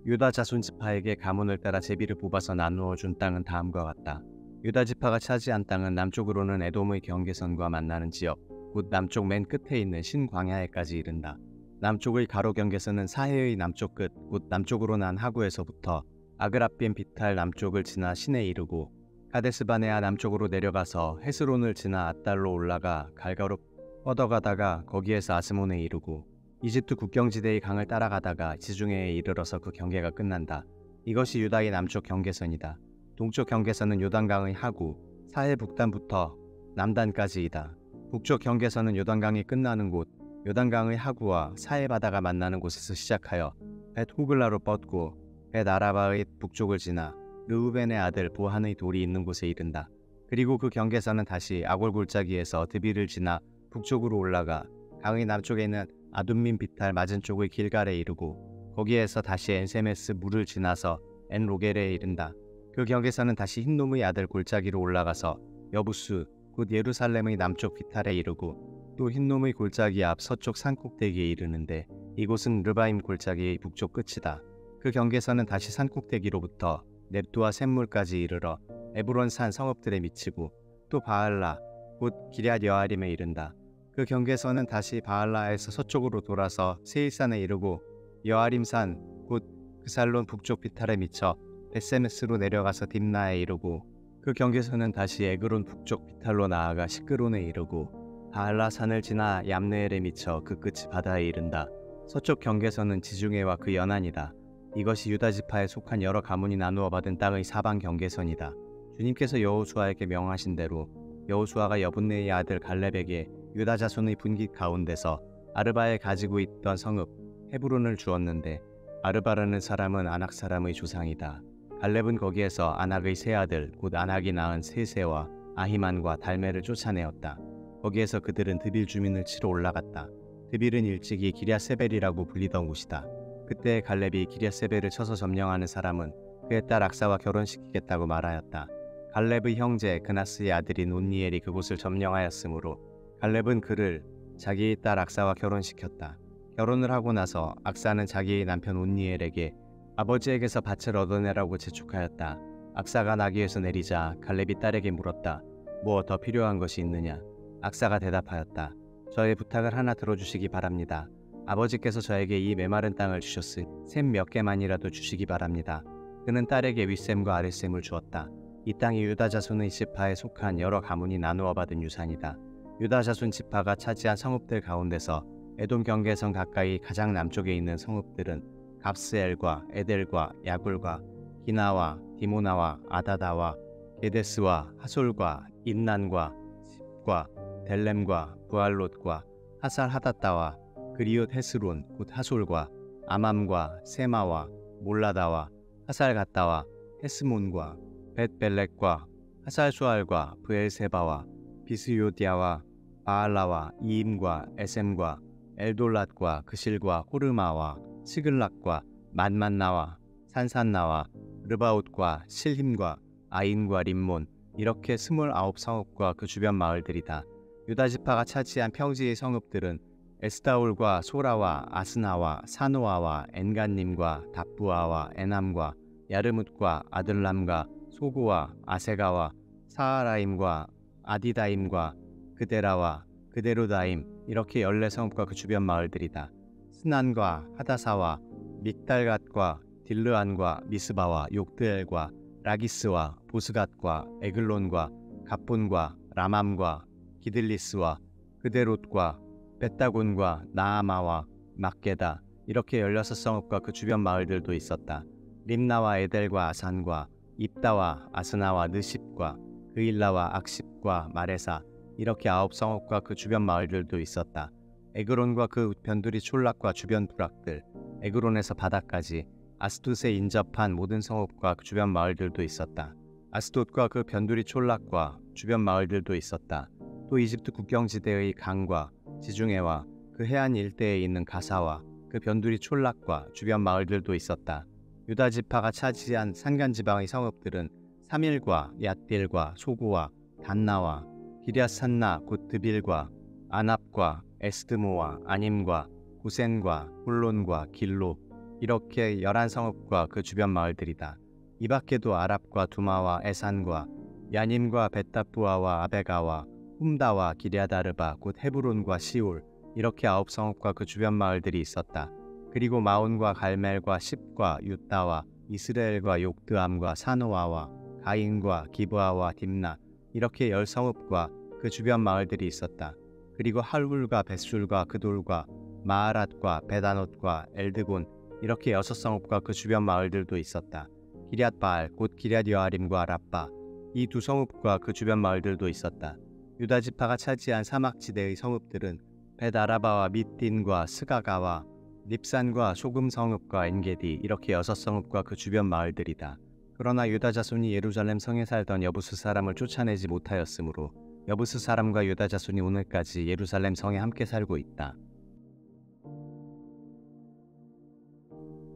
유다 자손 지파에게 가문을 따라 제비를 뽑아서 나누어 준 땅은 다음과 같다. 유다 지파가 차지한 땅은 남쪽으로는 에돔의 경계선과 만나는 지역, 곧 남쪽 맨 끝에 있는 신광야에까지 이른다. 남쪽의 가로 경계선은 사해의 남쪽 끝, 곧 남쪽으로 난 하구에서부터 아그라빈 비탈 남쪽을 지나 신에 이르고 가데스바네아 남쪽으로 내려가서 헤스론을 지나 앗달로 올라가 갈가로 뻗어가다가 거기에서 아스몬에 이르고 이집트 국경지대의 강을 따라가다가 지중해에 이르러서 그 경계가 끝난다. 이것이 유다의 남쪽 경계선이다. 동쪽 경계선은 요단강의 하구, 사해 북단부터 남단까지이다. 북쪽 경계선은 요단강이 끝나는 곳, 요단강의 하구와 사해 바다가 만나는 곳에서 시작하여 벳 호글라로 뻗고 벳 아라바의 북쪽을 지나 르우벤의 아들 보한의 돌이 있는 곳에 이른다. 그리고 그 경계선은 다시 아골 골짜기에서 드비를 지나 북쪽으로 올라가 강의 남쪽에 있는 아둠민 비탈 맞은쪽의 길갈에 이르고 거기에서 다시 엔세메스 물을 지나서 엔로겔에 이른다. 그 경계선은 다시 흰놈의 아들 골짜기로 올라가서 여부스 곧 예루살렘의 남쪽 비탈에 이르고 또 흰놈의 골짜기 앞 서쪽 산꼭대기에 이르는데 이곳은 르바임 골짜기의 북쪽 끝이다. 그 경계선은 다시 산꼭대기로부터 넵두와 샘물까지 이르러 에브론 산 성읍들에 미치고 또 바알라 곧 기럇 여아림에 이른다. 그 경계선은 다시 바알라에서 서쪽으로 돌아서 세일산에 이르고 여아림산 곧 그살론 북쪽 비탈에 미쳐 베세메스로 내려가서 딥나에 이르고 그 경계선은 다시 에그론 북쪽 비탈로 나아가 시끄론에 이르고 바알라산을 지나 얌네엘에 미쳐 그 끝이 바다에 이른다. 서쪽 경계선은 지중해와 그 연안이다. 이것이 유다 지파에 속한 여러 가문이 나누어 받은 땅의 사방 경계선이다. 주님께서 여호수아에게 명하신 대로 여호수아가 여분네의 아들 갈렙에게 유다 자손의 분깃 가운데서 아르바에 가지고 있던 성읍 헤브론을 주었는데 아르바라는 사람은 아낙 사람의 조상이다. 갈렙은 거기에서 아낙의 세 아들 곧 아낙이 낳은 세세와 아히만과 달메를 쫓아내었다. 거기에서 그들은 드빌 주민을 치러 올라갔다. 드빌은 일찍이 기럇세벨이라고 불리던 곳이다. 그때 갈렙이 기럇세벨을 쳐서 점령하는 사람은 그의 딸 악사와 결혼시키겠다고 말하였다. 갈렙의 형제 그나스의 아들인 온니엘이 그곳을 점령하였으므로 갈렙은 그를 자기의 딸 악사와 결혼시켰다. 결혼을 하고 나서 악사는 자기의 남편 온니엘에게 아버지에게서 밭을 얻어내라고 재촉하였다. 악사가 나귀에서 내리자 갈렙이 딸에게 물었다. 뭐 더 필요한 것이 있느냐? 악사가 대답하였다. 저의 부탁을 하나 들어주시기 바랍니다. 아버지께서 저에게 이 메마른 땅을 주셨으니 샘 몇 개만이라도 주시기 바랍니다. 그는 딸에게 윗샘과 아랫샘을 주었다. 이 땅이 유다 자손의 지파에 속한 여러 가문이 나누어 받은 유산이다. 유다 자손 지파가 차지한 성읍들 가운데서 에돔 경계선 가까이 가장 남쪽에 있는 성읍들은 갑스엘과 에델과 야굴과 기나와 디모나와 아다다와 게데스와 하솔과 인난과 십과 델렘과 부알롯과 하살 하닷다와 그리옷 헤스론 곧 하솔과 아맘과 세마와 몰라다와 하살 갔다와 헤스몬과 벳벨렉과 하살 수알과 브엘세바와 비스요디아와 바알라와 이임과 에셈과 엘돌랏과 그실과 호르마와 시글락과 만만나와 산산나와 르바웃과 실힘과 아인과 림몬 이렇게 29성읍과 그 주변 마을들이다. 유다 지파가 차지한 평지의 성읍들은 에스다올과 소라와 아스나와 사노아와 엔간님과 답부아와 에남과 야르뭇과 아들람과 소고와 아세가와 사하라임과 아디다임과 그데라와 그데로다임 이렇게 14성읍과 그 주변 마을들이다. 스난과 하다사와 믹달갓과 딜르안과 미스바와 욕드엘과 라기스와 보스갓과 에글론과 갑본과 라맘과 기들리스와 그데롯과 벳다군과 나아마와 막게다 이렇게 16성읍과 그 주변 마을들도 있었다. 림나와 에델과 아산과 입다와 아스나와 느십과 그일라와 악십과 마레사 이렇게 9성읍과 그 주변 마을들도 있었다. 에그론과 그 변두리 촌락과 주변 부락들, 에그론에서 바다까지 아스돗에 인접한 모든 성읍과 그 주변 마을들도 있었다. 아스돗과 그 변두리 촌락과 주변 마을들도 있었다. 또 이집트 국경지대의 강과 지중해와 그 해안 일대에 있는 가사와 그 변두리 촌락과 주변 마을들도 있었다. 유다 지파가 차지한 산간지방의 성읍들은 사밀과 얏딜과 소고와 단나와 기럇산나 곧 드빌과 아납과 에스드모와 아님과 구센과 홀론과 길로 이렇게 11성읍과 그 주변 마을들이다. 이 밖에도 아랍과 두마와 에산과 야님과 벳다부아와 아베가와 훔다와 기랴다르바 곧 헤브론과 시올 이렇게 9성읍과 그 주변 마을들이 있었다. 그리고 마온과 갈멜과 십과 유다와 이스라엘과 욕드암과 사노아와 가인과 기브아와 딥나 이렇게 10성읍과 그 주변 마을들이 있었다. 그리고 할울과 벳술과 그돌과 마하랏과 베다노트과 엘드곤 이렇게 6성읍과 그 주변 마을들도 있었다. 기럇바알 곧 기럇여아림과 라빠 이 2성읍과 그 주변 마을들도 있었다. 유다 지파가 차지한 사막지대의 성읍들은 벳아라바와 밑딘과 스가가와 닙산과 소금성읍과 엔게디 이렇게 6성읍과 그 주변 마을들이다. 그러나 유다 자손이 예루살렘 성에 살던 여부스 사람을 쫓아내지 못하였으므로 여부스 사람과 유다 자손이 오늘까지 예루살렘 성에 함께 살고 있다.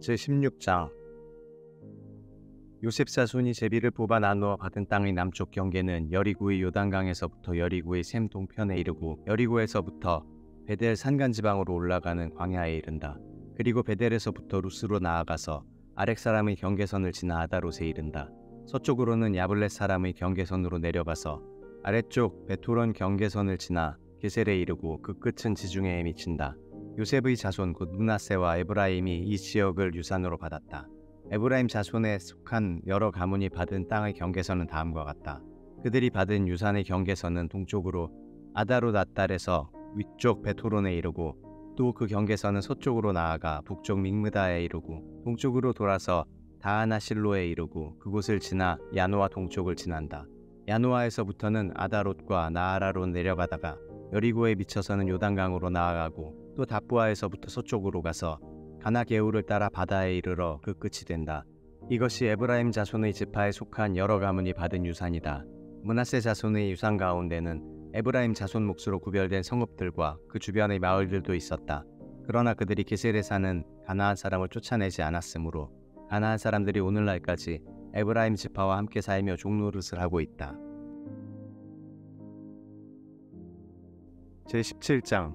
제16장 요셉 자손이 제비를 뽑아 나누어 받은 땅의 남쪽 경계는 여리고의 요단강에서부터 여리고의 샘 동편에 이르고 여리고에서부터 베델 산간지방으로 올라가는 광야에 이른다. 그리고 베델에서부터 루스로 나아가서 아렉 사람의 경계선을 지나 아다롯에 이른다. 서쪽으로는 야블렛 사람의 경계선으로 내려가서 아래쪽 베토론 경계선을 지나 게셀에 이르고 그 끝은 지중해에 미친다. 요셉의 자손 곧 므낫세와 에브라임이 이 지역을 유산으로 받았다. 에브라임 자손에 속한 여러 가문이 받은 땅의 경계선은 다음과 같다. 그들이 받은 유산의 경계선은 동쪽으로 아다롯 앗달에서 위쪽 베토론에 이르고 또 그 경계선은 서쪽으로 나아가 북쪽 믹므다에 이르고 동쪽으로 돌아서 다하나실로에 이르고 그곳을 지나 야노아 동쪽을 지난다. 야노아에서부터는 아다롯과 나아라로 내려가다가 여리고에 미쳐서는 요단강으로 나아가고 또 답부아에서부터 서쪽으로 가서 가나게울을 따라 바다에 이르러 그 끝이 된다. 이것이 에브라임 자손의 지파에 속한 여러 가문이 받은 유산이다. 므낫세 자손의 유산 가운데는 에브라임 자손 몫으로 구별된 성읍들과 그 주변의 마을들도 있었다. 그러나 그들이 게셀에 사는 가나안 사람을 쫓아내지 않았으므로 가나안 사람들이 오늘날까지 에브라임 지파와 함께 살며 종노릇을 하고 있다. 제17장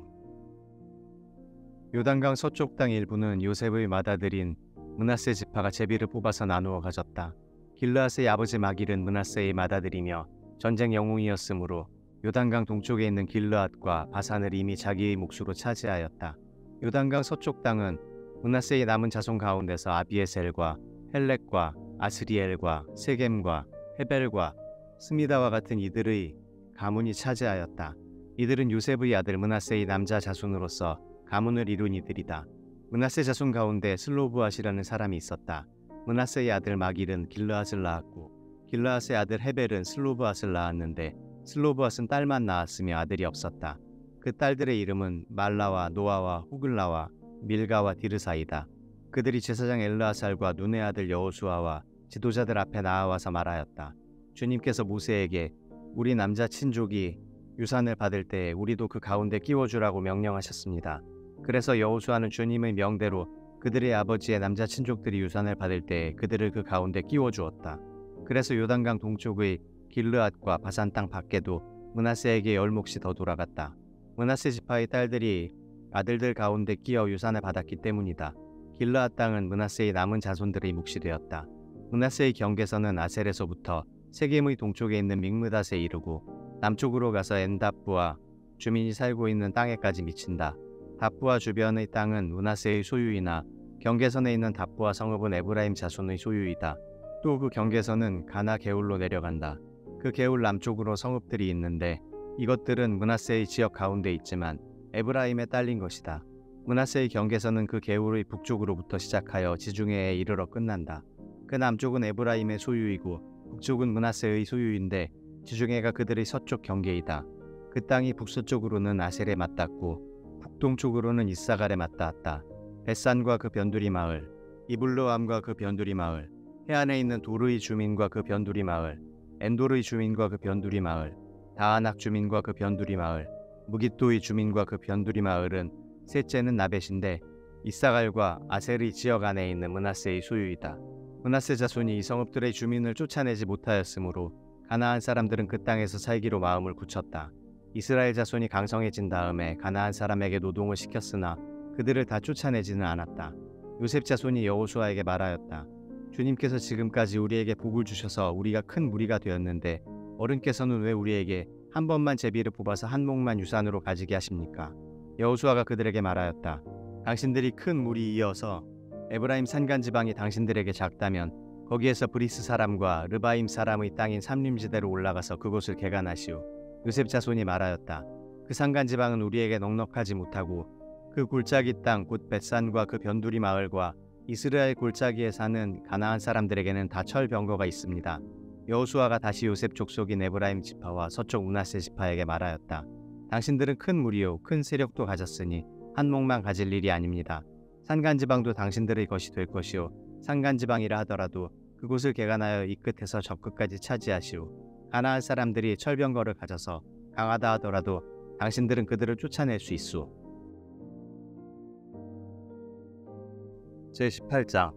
요단강 서쪽 땅 일부는 요셉의 맏아들인 므낫세 지파가 제비를 뽑아서 나누어 가졌다. 길르앗의 아버지 마길은 므낫세의 맏아들이며 전쟁 영웅이었으므로 요단강 동쪽에 있는 길르앗과 바산을 이미 자기의 몫으로 차지하였다. 요단강 서쪽 땅은 므낫세의 남은 자손 가운데서 아비에셀과 헬렉과 아스리엘과 세겜과 헤벨과 스미다와 같은 이들의 가문이 차지하였다. 이들은 요셉의 아들 므낫세의 남자 자손으로서 가문을 이룬 이들이다. 므낫세 자손 가운데 슬로브앗이라는 사람이 있었다. 므낫세의 아들 마길은 길르앗을 낳았고 길르앗의 아들 헤벨은 슬로브앗을 낳았는데 슬로브앗은 딸만 낳았으며 아들이 없었다. 그 딸들의 이름은 말라와 노아와 후글라와 밀가와 디르사이다. 그들이 제사장 엘르아살과 눈의 아들 여호수아와 지도자들 앞에 나아와서 말하였다. 주님께서 모세에게 우리 남자 친족이 유산을 받을 때 우리도 그 가운데 끼워주라고 명령하셨습니다. 그래서 여호수아는 주님의 명대로 그들의 아버지의 남자 친족들이 유산을 받을 때 그들을 그 가운데 끼워주었다. 그래서 요단강 동쪽의 길르앗과 바산 땅 밖에도 므낫세에게 열 몫이 더 돌아갔다. 므낫세 지파의 딸들이 아들들 가운데 끼어 유산을 받았기 때문이다. 길르앗 땅은 므낫세의 남은 자손들의 몫이 되었다. 므낫세의 경계선은 아셀에서부터 세겜의 동쪽에 있는 믹므닷에 이르고 남쪽으로 가서 엔답부와 주민이 살고 있는 땅에까지 미친다. 답부와 주변의 땅은 므낫세의 소유이나 경계선에 있는 답부와 성읍은 에브라임 자손의 소유이다. 또 그 경계선은 가나 게울로 내려간다. 그 게울 남쪽으로 성읍들이 있는데 이것들은 므낫세의 지역 가운데 있지만 에브라임에 딸린 것이다. 므낫세의 경계선은 그 게울의 북쪽으로부터 시작하여 지중해에 이르러 끝난다. 그 남쪽은 에브라임의 소유이고 북쪽은 므낫세의 소유인데 지중해가 그들의 서쪽 경계이다. 그 땅이 북서쪽으로는 아셀에 맞닿고 북동쪽으로는 이사갈에 맞닿았다. 벳산과 그 변두리 마을, 이블로암과 그 변두리 마을, 해안에 있는 도르의 주민과 그 변두리 마을, 엔돌의 주민과 그 변두리 마을, 다아낙 주민과 그 변두리 마을, 무깃도의 주민과 그 변두리 마을은 셋째는 나벳인데 이사갈과 아셀의 지역 안에 있는 므낫세의 소유이다. 므낫세 자손이 이 성읍들의 주민을 쫓아내지 못하였으므로 가나안 사람들은 그 땅에서 살기로 마음을 굳혔다. 이스라엘 자손이 강성해진 다음에 가나안 사람에게 노동을 시켰으나 그들을 다 쫓아내지는 않았다. 요셉 자손이 여호수아에게 말하였다. 주님께서 지금까지 우리에게 복을 주셔서 우리가 큰 무리가 되었는데 어른께서는 왜 우리에게 한 번만 제비를 뽑아서 한 몫만 유산으로 가지게 하십니까? 여호수아가 그들에게 말하였다. 당신들이 큰 무리이어서 에브라임 산간 지방이 당신들에게 작다면 거기에서 브리스 사람과 르바임 사람의 땅인 삼림지대로 올라가서 그곳을 개간하시오. 요셉 자손이 말하였다. 그 산간 지방은 우리에게 넉넉하지 못하고 그 골짜기 땅 곧 벳산과 그 변두리 마을과 이스라엘 골짜기에 사는 가나안 사람들에게는 다 철병거가 있습니다. 여호수아가 다시 요셉 족속인 에브라임 지파와 서쪽 므낫세 지파에게 말하였다. 당신들은 큰 무리요 큰 세력도 가졌으니 한 몫만 가질 일이 아닙니다. 산간지방도 당신들의 것이 될 것이요 산간지방이라 하더라도 그곳을 개간하여 이 끝에서 저 끝까지 차지하시오. 가나안 사람들이 철병거를 가져서 강하다 하더라도 당신들은 그들을 쫓아낼 수 있소. 제18장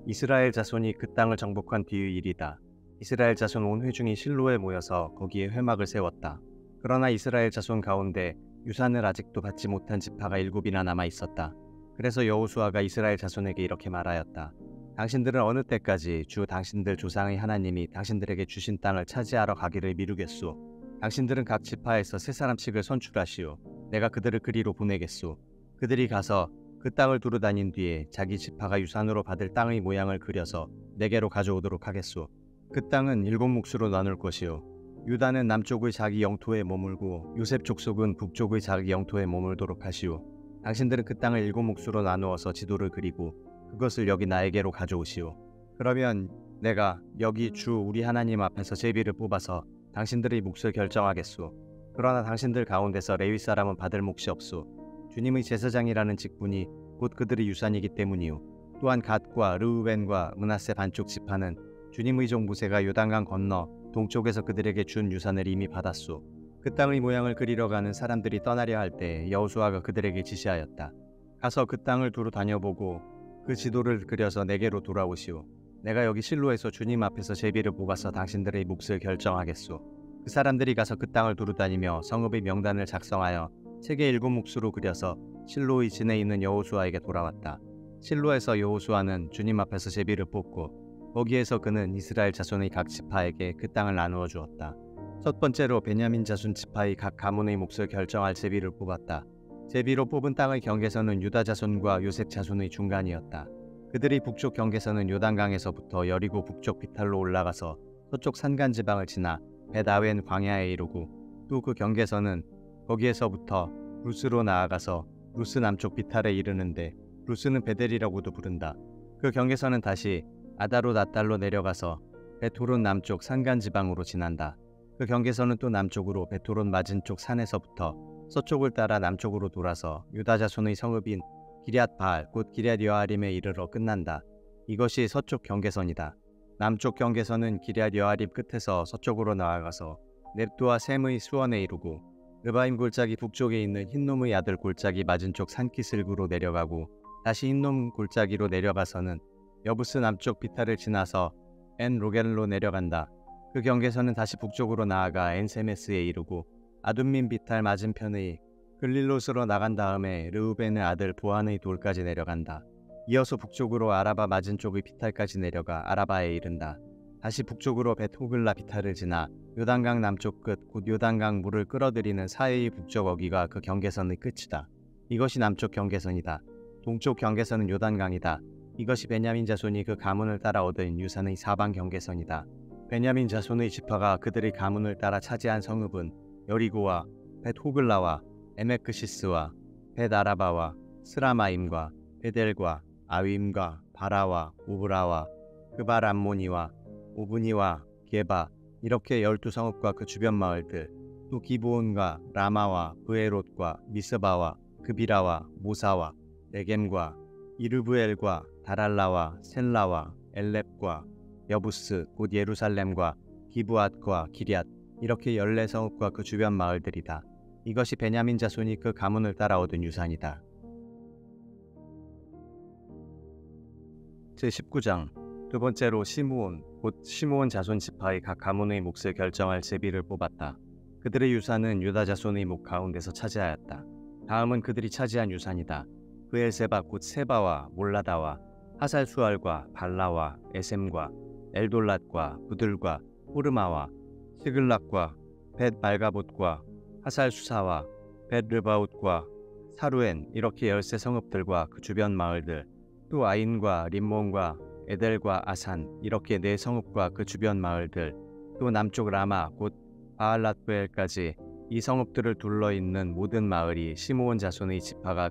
이스라엘 자손이 그 땅을 정복한 뒤의 일이다. 이스라엘 자손 온 회중이 실로에 모여서 거기에 회막을 세웠다. 그러나 이스라엘 자손 가운데 유산을 아직도 받지 못한 지파가 7이나 남아 있었다. 그래서 여호수아가 이스라엘 자손에게 이렇게 말하였다. 당신들은 어느 때까지 주 당신들 조상의 하나님이 당신들에게 주신 땅을 차지하러 가기를 미루겠소. 당신들은 각 지파에서 3사람씩을 선출하시오. 내가 그들을 그리로 보내겠소. 그들이 가서 그 땅을 두루 다닌 뒤에 자기 지파가 유산으로 받을 땅의 모양을 그려서 내게로 가져오도록 하겠소. 그 땅은 7몫으로 나눌 것이요. 유다는 남쪽의 자기 영토에 머물고 요셉 족속은 북쪽의 자기 영토에 머물도록 하시오. 당신들은 그 땅을 7몫으로 나누어서 지도를 그리고 그것을 여기 나에게로 가져오시오. 그러면 내가 여기 주 우리 하나님 앞에서 제비를 뽑아서 당신들의 몫을 결정하겠소. 그러나 당신들 가운데서 레위 사람은 받을 몫이 없소. 주님의 제사장이라는 직분이 곧 그들의 유산이기 때문이요. 또한 갓과 르우벤과 므낫세 반쪽 지파는 주님의 종 모세가 요단강 건너 동쪽에서 그들에게 준 유산을 이미 받았소. 그 땅의 모양을 그리러 가는 사람들이 떠나려 할 때 여호수아가 그들에게 지시하였다. 가서 그 땅을 두루 다녀보고 그 지도를 그려서 내게로 돌아오시오. 내가 여기 실로에서 주님 앞에서 제비를 뽑아서 당신들의 몫을 결정하겠소. 그 사람들이 가서 그 땅을 두루 다니며 성읍의 명단을 작성하여 책의 7몫으로 그려서 실로의 진에 있는 여호수아에게 돌아왔다. 실로에서 여호수아는 주님 앞에서 제비를 뽑고 거기에서 그는 이스라엘 자손의 각 지파에게 그 땅을 나누어 주었다. 첫 번째로 베냐민 자손 지파의 각 가문의 몫을 결정할 제비를 뽑았다. 제비로 뽑은 땅의 경계선은 유다 자손과 요셉 자손의 중간이었다. 그들의 북쪽 경계선은 요단강에서부터 여리고 북쪽 비탈로 올라가서 서쪽 산간 지방을 지나 벳아웬 광야에 이르고 또 그 경계선은 거기에서부터 루스로 나아가서 루스 남쪽 비탈에 이르는데 루스는 베델이라고도 부른다. 그 경계선은 다시 아다롯 낫달로 내려가서 베토론 남쪽 산간 지방으로 지난다. 그 경계선은 또 남쪽으로 베토론 맞은 쪽 산에서부터 서쪽을 따라 남쪽으로 돌아서 유다 자손의 성읍인 기럇 바알 곧 기럇 여아림에 이르러 끝난다. 이것이 서쪽 경계선이다. 남쪽 경계선은 기럇 여아림 끝에서 서쪽으로 나아가서 넵도와 셈의 수원에 이르고 르바임 골짜기 북쪽에 있는 흰놈의 아들 골짜기 맞은 쪽 산키슬구로 내려가고 다시 흰놈 골짜기로 내려가서는 여부스 남쪽 비탈을 지나서 엔 로겔로 내려간다. 그 경계선은 다시 북쪽으로 나아가 엔세메스에 이르고 아둠민 비탈 맞은편의 글릴롯으로 나간 다음에 르우벤의 아들 보안의 돌까지 내려간다. 이어서 북쪽으로 아라바 맞은 쪽의 비탈까지 내려가 아라바에 이른다. 다시 북쪽으로 벳호글라 비탈을 지나 요단강 남쪽 끝 곧 요단강 물을 끌어들이는 사해의 북쪽 어기가 그 경계선의 끝이다. 이것이 남쪽 경계선이다. 동쪽 경계선은 요단강이다. 이것이 베냐민 자손이 그 가문을 따라 얻은 유산의 사방 경계선이다. 베냐민 자손의 지파가 그들의 가문을 따라 차지한 성읍은 여리고와 벳호글라와 에메크시스와 벳아라바와 스라마임과 베델과 아윈과 바라와 우브라와 그발암모니와 오브니와 게바 이렇게 12성읍과 그 주변 마을들, 또 기브온과 라마와 브에롯과 미스바와 그비라와 모사와 네겜과 이르브엘과 다랄라와 셀라와 엘렙과 여부스 곧 예루살렘과 기브앗과 기럇 이렇게 14성읍과 그 주변 마을들이다. 이것이 베냐민 자손이 그 가문을 따라 얻은 유산이다. 제19장 두 번째로 시므온 곧 시므온 자손 지파의 각 가문의 몫을 결정할 제비를 뽑았다. 그들의 유산은 유다 자손의 목 가운데서 차지하였다. 다음은 그들이 차지한 유산이다. 브엘세바 곧 세바와 몰라다와 하살수알과 발라와 에셈과 엘돌랏과 부들과 호르마와 시글락과 벳 말가봇과 하살수사와 벳 르바웃과 사루엔 이렇게 13성읍들과 그 주변 마을들, 또 아인과 림몬과 에델과 아산 이렇게 4성읍과 그 주변 마을들, 또 남쪽 라마 곧 바알랏브엘까지 이 성읍들을 둘러있는 모든 마을이 시므온 자손의 지파가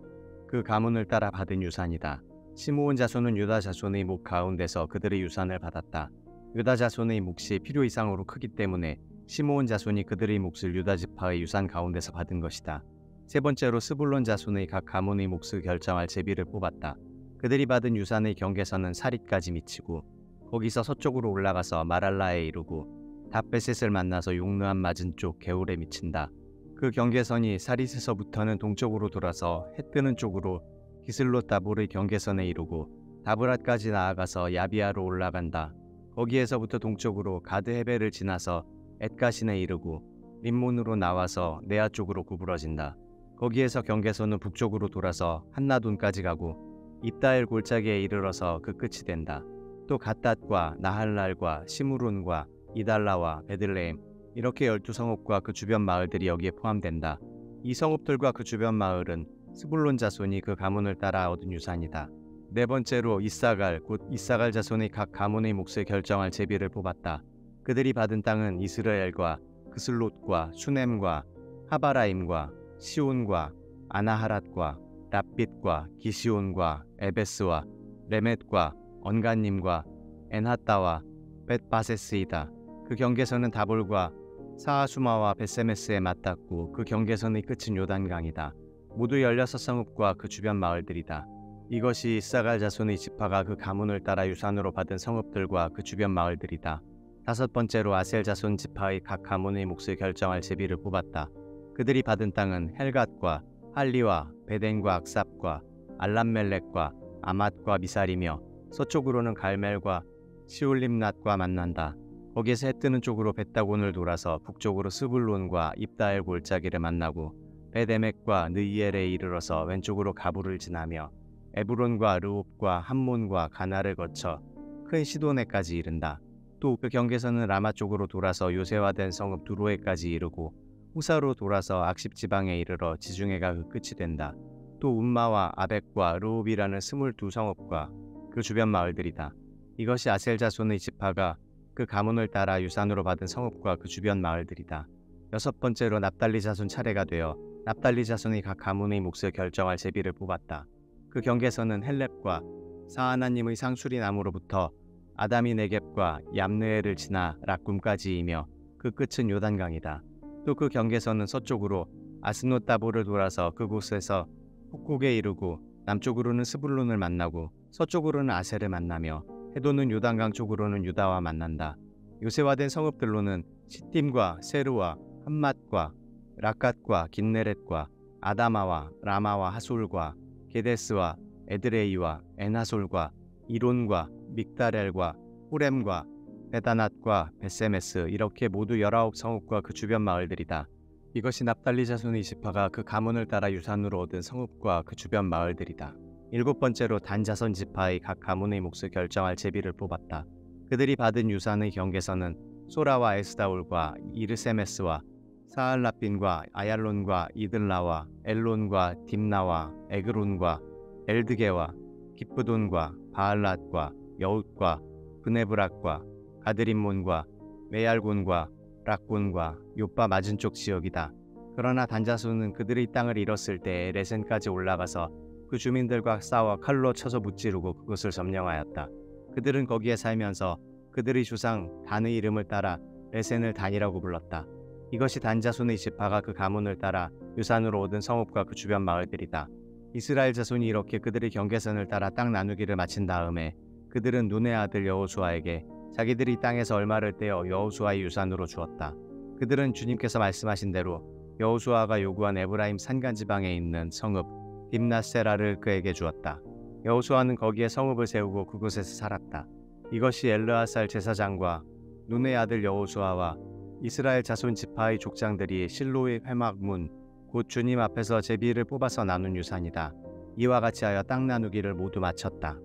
그 가문을 따라 받은 유산이다. 시므온 자손은 유다 자손의 목 가운데서 그들의 유산을 받았다. 유다 자손의 몫이 필요 이상으로 크기 때문에 시므온 자손이 그들의 몫을 유다 지파의 유산 가운데서 받은 것이다. 세 번째로 스불론 자손의 각 가문의 몫을 결정할 제비를 뽑았다. 그들이 받은 유산의 경계선은 사릿까지 미치고 거기서 서쪽으로 올라가서 마랄라에 이르고 답베셋을 만나서 용르한 맞은 쪽 게울에 미친다. 그 경계선이 사릿에서부터는 동쪽으로 돌아서 해 뜨는 쪽으로 기슬롯 다볼의 경계선에 이르고 다브랏까지 나아가서 야비아로 올라간다. 거기에서부터 동쪽으로 가드 헤벨을 지나서 엣가신에 이르고 림몬으로 나와서 네아 쪽으로 구부러진다. 거기에서 경계선은 북쪽으로 돌아서 한나돈까지 가고 입다엘 골짜기에 이르러서 그 끝이 된다. 또 갓닷과 나할랄과 시므론과 이달라와 베들레헴 이렇게 12성읍과 그 주변 마을들이 여기에 포함된다. 이 성읍들과 그 주변 마을은 스불론 자손이 그 가문을 따라 얻은 유산이다. 네 번째로 이사갈 곧 이사갈 자손의 각 가문의 몫을 결정할 제비를 뽑았다. 그들이 받은 땅은 이스라엘과 그슬롯과 수넴과 하바라임과 시온과 아나하랏과 랍빗과 기시온과 에베스와 레멧과 언간님과 엔하따와 벳바세스이다. 그 경계선은 다볼과 사하수마와 벳세메스에 맞닿고 그 경계선의 끝은 요단강이다. 모두 16성읍과 그 주변 마을들이다. 이것이 이사갈 자손의 지파가 그 가문을 따라 유산으로 받은 성읍들과 그 주변 마을들이다. 다섯 번째로 아셀 자손 지파의 각 가문의 몫을 결정할 제비를 뽑았다. 그들이 받은 땅은 헬갓과 할리와 베덴과 악삽과 알람멜렉과 아맛과 미살이며 서쪽으로는 갈멜과 시올림낫과 만난다. 거기에서 해 뜨는 쪽으로 벳다곤을 돌아서 북쪽으로 스불론과 입다엘 골짜기를 만나고 벳에멕과 느이엘에 이르러서 왼쪽으로 가부를 지나며 에브론과 르홉과 함몬과 가나를 거쳐 큰 시도네까지 이른다. 또 그 경계선은 라마 쪽으로 돌아서 요새화된 성읍 두로에까지 이르고 후사로 돌아서 악십 지방에 이르러 지중해가 그 끝이 된다. 또 운마와 아벡과 르홉이라는 22성읍과 그 주변 마을들이다. 이것이 아셀 자손의 지파가 그 가문을 따라 유산으로 받은 성읍과 그 주변 마을들이다. 여섯 번째로 납달리 자손 차례가 되어 납달리 자손의 각 가문의 몫을 결정할 제비를 뽑았다. 그 경계선은 헬렙과 사하나님의 상수리 나무로부터 아다미 네겝과 얌느에를 지나 락굼까지이며 그 끝은 요단강이다. 또 그 경계선은 서쪽으로 아스노 다볼을 돌아서 그곳에서 훅곡에 이르고 남쪽으로는 스불론을 만나고 서쪽으로는 아셀을 만나며 해도는 요단강 쪽으로는 유다와 만난다. 요새화된 성읍들로는 시딤과 세르와 함맛과 락갓과 긴네렛과 아다마와 라마와 하솔과 게데스와 에드레이와 엔하솔과 이론과 믹다렐과 호렘과 베다낫과 벳세메스 이렇게 모두 19성읍과 그 주변 마을들이다. 이것이 납달리 자손의 지파가 그 가문을 따라 유산으로 얻은 성읍과 그 주변 마을들이다. 일곱 번째로 단 자손 지파의 각 가문의 몫을 결정할 제비를 뽑았다. 그들이 받은 유산의 경계선은 소라와 에스다올과 이르세메스와 사알라빈과 아얄론과 이들라와 엘론과 딥나와 에그론과 엘드게와 기프돈과 바알랏과 여웃과 브네브락과 가드림몬과 메얄곤과 락곤과 요빠 맞은 쪽 지역이다. 그러나 단 자손은 그들이 땅을 잃었을 때 레센까지 올라가서 그 주민들과 싸워 칼로 쳐서 무찌르고 그곳을 점령하였다. 그들은 거기에 살면서 그들의 조상 단의 이름을 따라 레센을 단이라고 불렀다. 이것이 단 자손의 지파가 그 가문을 따라 유산으로 얻은 성읍과 그 주변 마을들이다. 이스라엘 자손이 이렇게 그들의 경계선을 따라 땅 나누기를 마친 다음에 그들은 눈의 아들 여호수아에게 자기들이 땅에서 얼마를 떼어 여호수아의 유산으로 주었다. 그들은 주님께서 말씀하신 대로 여호수아가 요구한 에브라임 산간 지방에 있는 성읍 딥낫세라를 그에게 주었다. 여호수아는 거기에 성읍을 세우고 그곳에서 살았다. 이것이 엘르아살 제사장과 눈의 아들 여호수아와 이스라엘 자손 지파의 족장들이 실로의 회막문 곧 주님 앞에서 제비를 뽑아서 나눈 유산이다. 이와 같이 하여 땅 나누기를 모두 마쳤다.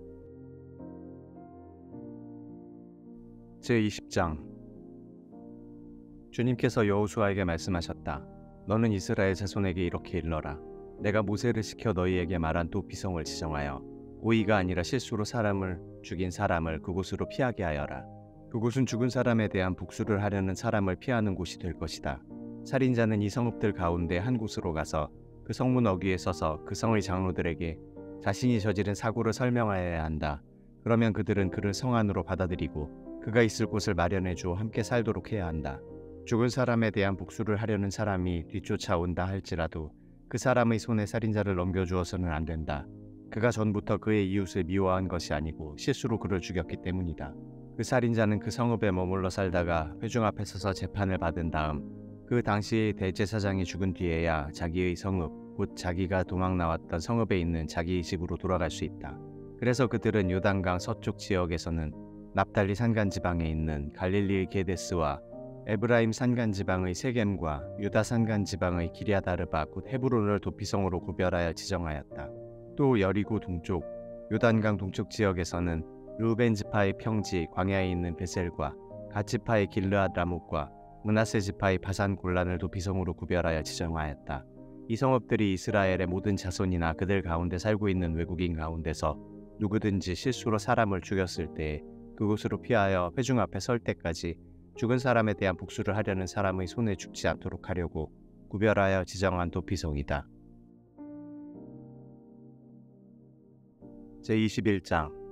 제20장 주님께서 여호수아에게 말씀하셨다. 너는 이스라엘 자손에게 이렇게 일러라. 내가 모세를 시켜 너희에게 말한 도피성을 지정하여 오이가 아니라 실수로 사람을 죽인 사람을 그곳으로 피하게 하여라. 그곳은 죽은 사람에 대한 복수를 하려는 사람을 피하는 곳이 될 것이다. 살인자는 이 성읍들 가운데 한 곳으로 가서 그 성문 어귀에 서서 그 성의 장로들에게 자신이 저지른 사고를 설명하여야 한다. 그러면 그들은 그를 성 안으로 받아들이고 그가 있을 곳을 마련해 주어 함께 살도록 해야 한다. 죽은 사람에 대한 복수를 하려는 사람이 뒤쫓아온다 할지라도 그 사람의 손에 살인자를 넘겨주어서는 안 된다. 그가 전부터 그의 이웃을 미워한 것이 아니고 실수로 그를 죽였기 때문이다. 그 살인자는 그 성읍에 머물러 살다가 회중 앞에 서서 재판을 받은 다음 그 당시의 대제사장이 죽은 뒤에야 자기의 성읍, 곧 자기가 도망 나왔던 성읍에 있는 자기의 집으로 돌아갈 수 있다. 그래서 그들은 요단강 서쪽 지역에서는 납달리 산간 지방에 있는 갈릴리의 게데스와 에브라임 산간 지방의 세겜과 유다 산간 지방의 기랴다르바 곧 헤브론을 도피성으로 구별하여 지정하였다. 또 여리고 동쪽, 요단강 동쪽 지역에서는 르우벤 지파의 평지 광야에 있는 베셀과 갓 지파의 길르앗 라못과 므낫세 지파의 바산 골란을 도피성으로 구별하여 지정하였다. 이 성읍들이 이스라엘의 모든 자손이나 그들 가운데 살고 있는 외국인 가운데서 누구든지 실수로 사람을 죽였을 때 그곳으로 피하여 회중 앞에 설 때까지 죽은 사람에 대한 복수를 하려는 사람의 손에 죽지 않도록 하려고 구별하여 지정한 도피성이다. 제21장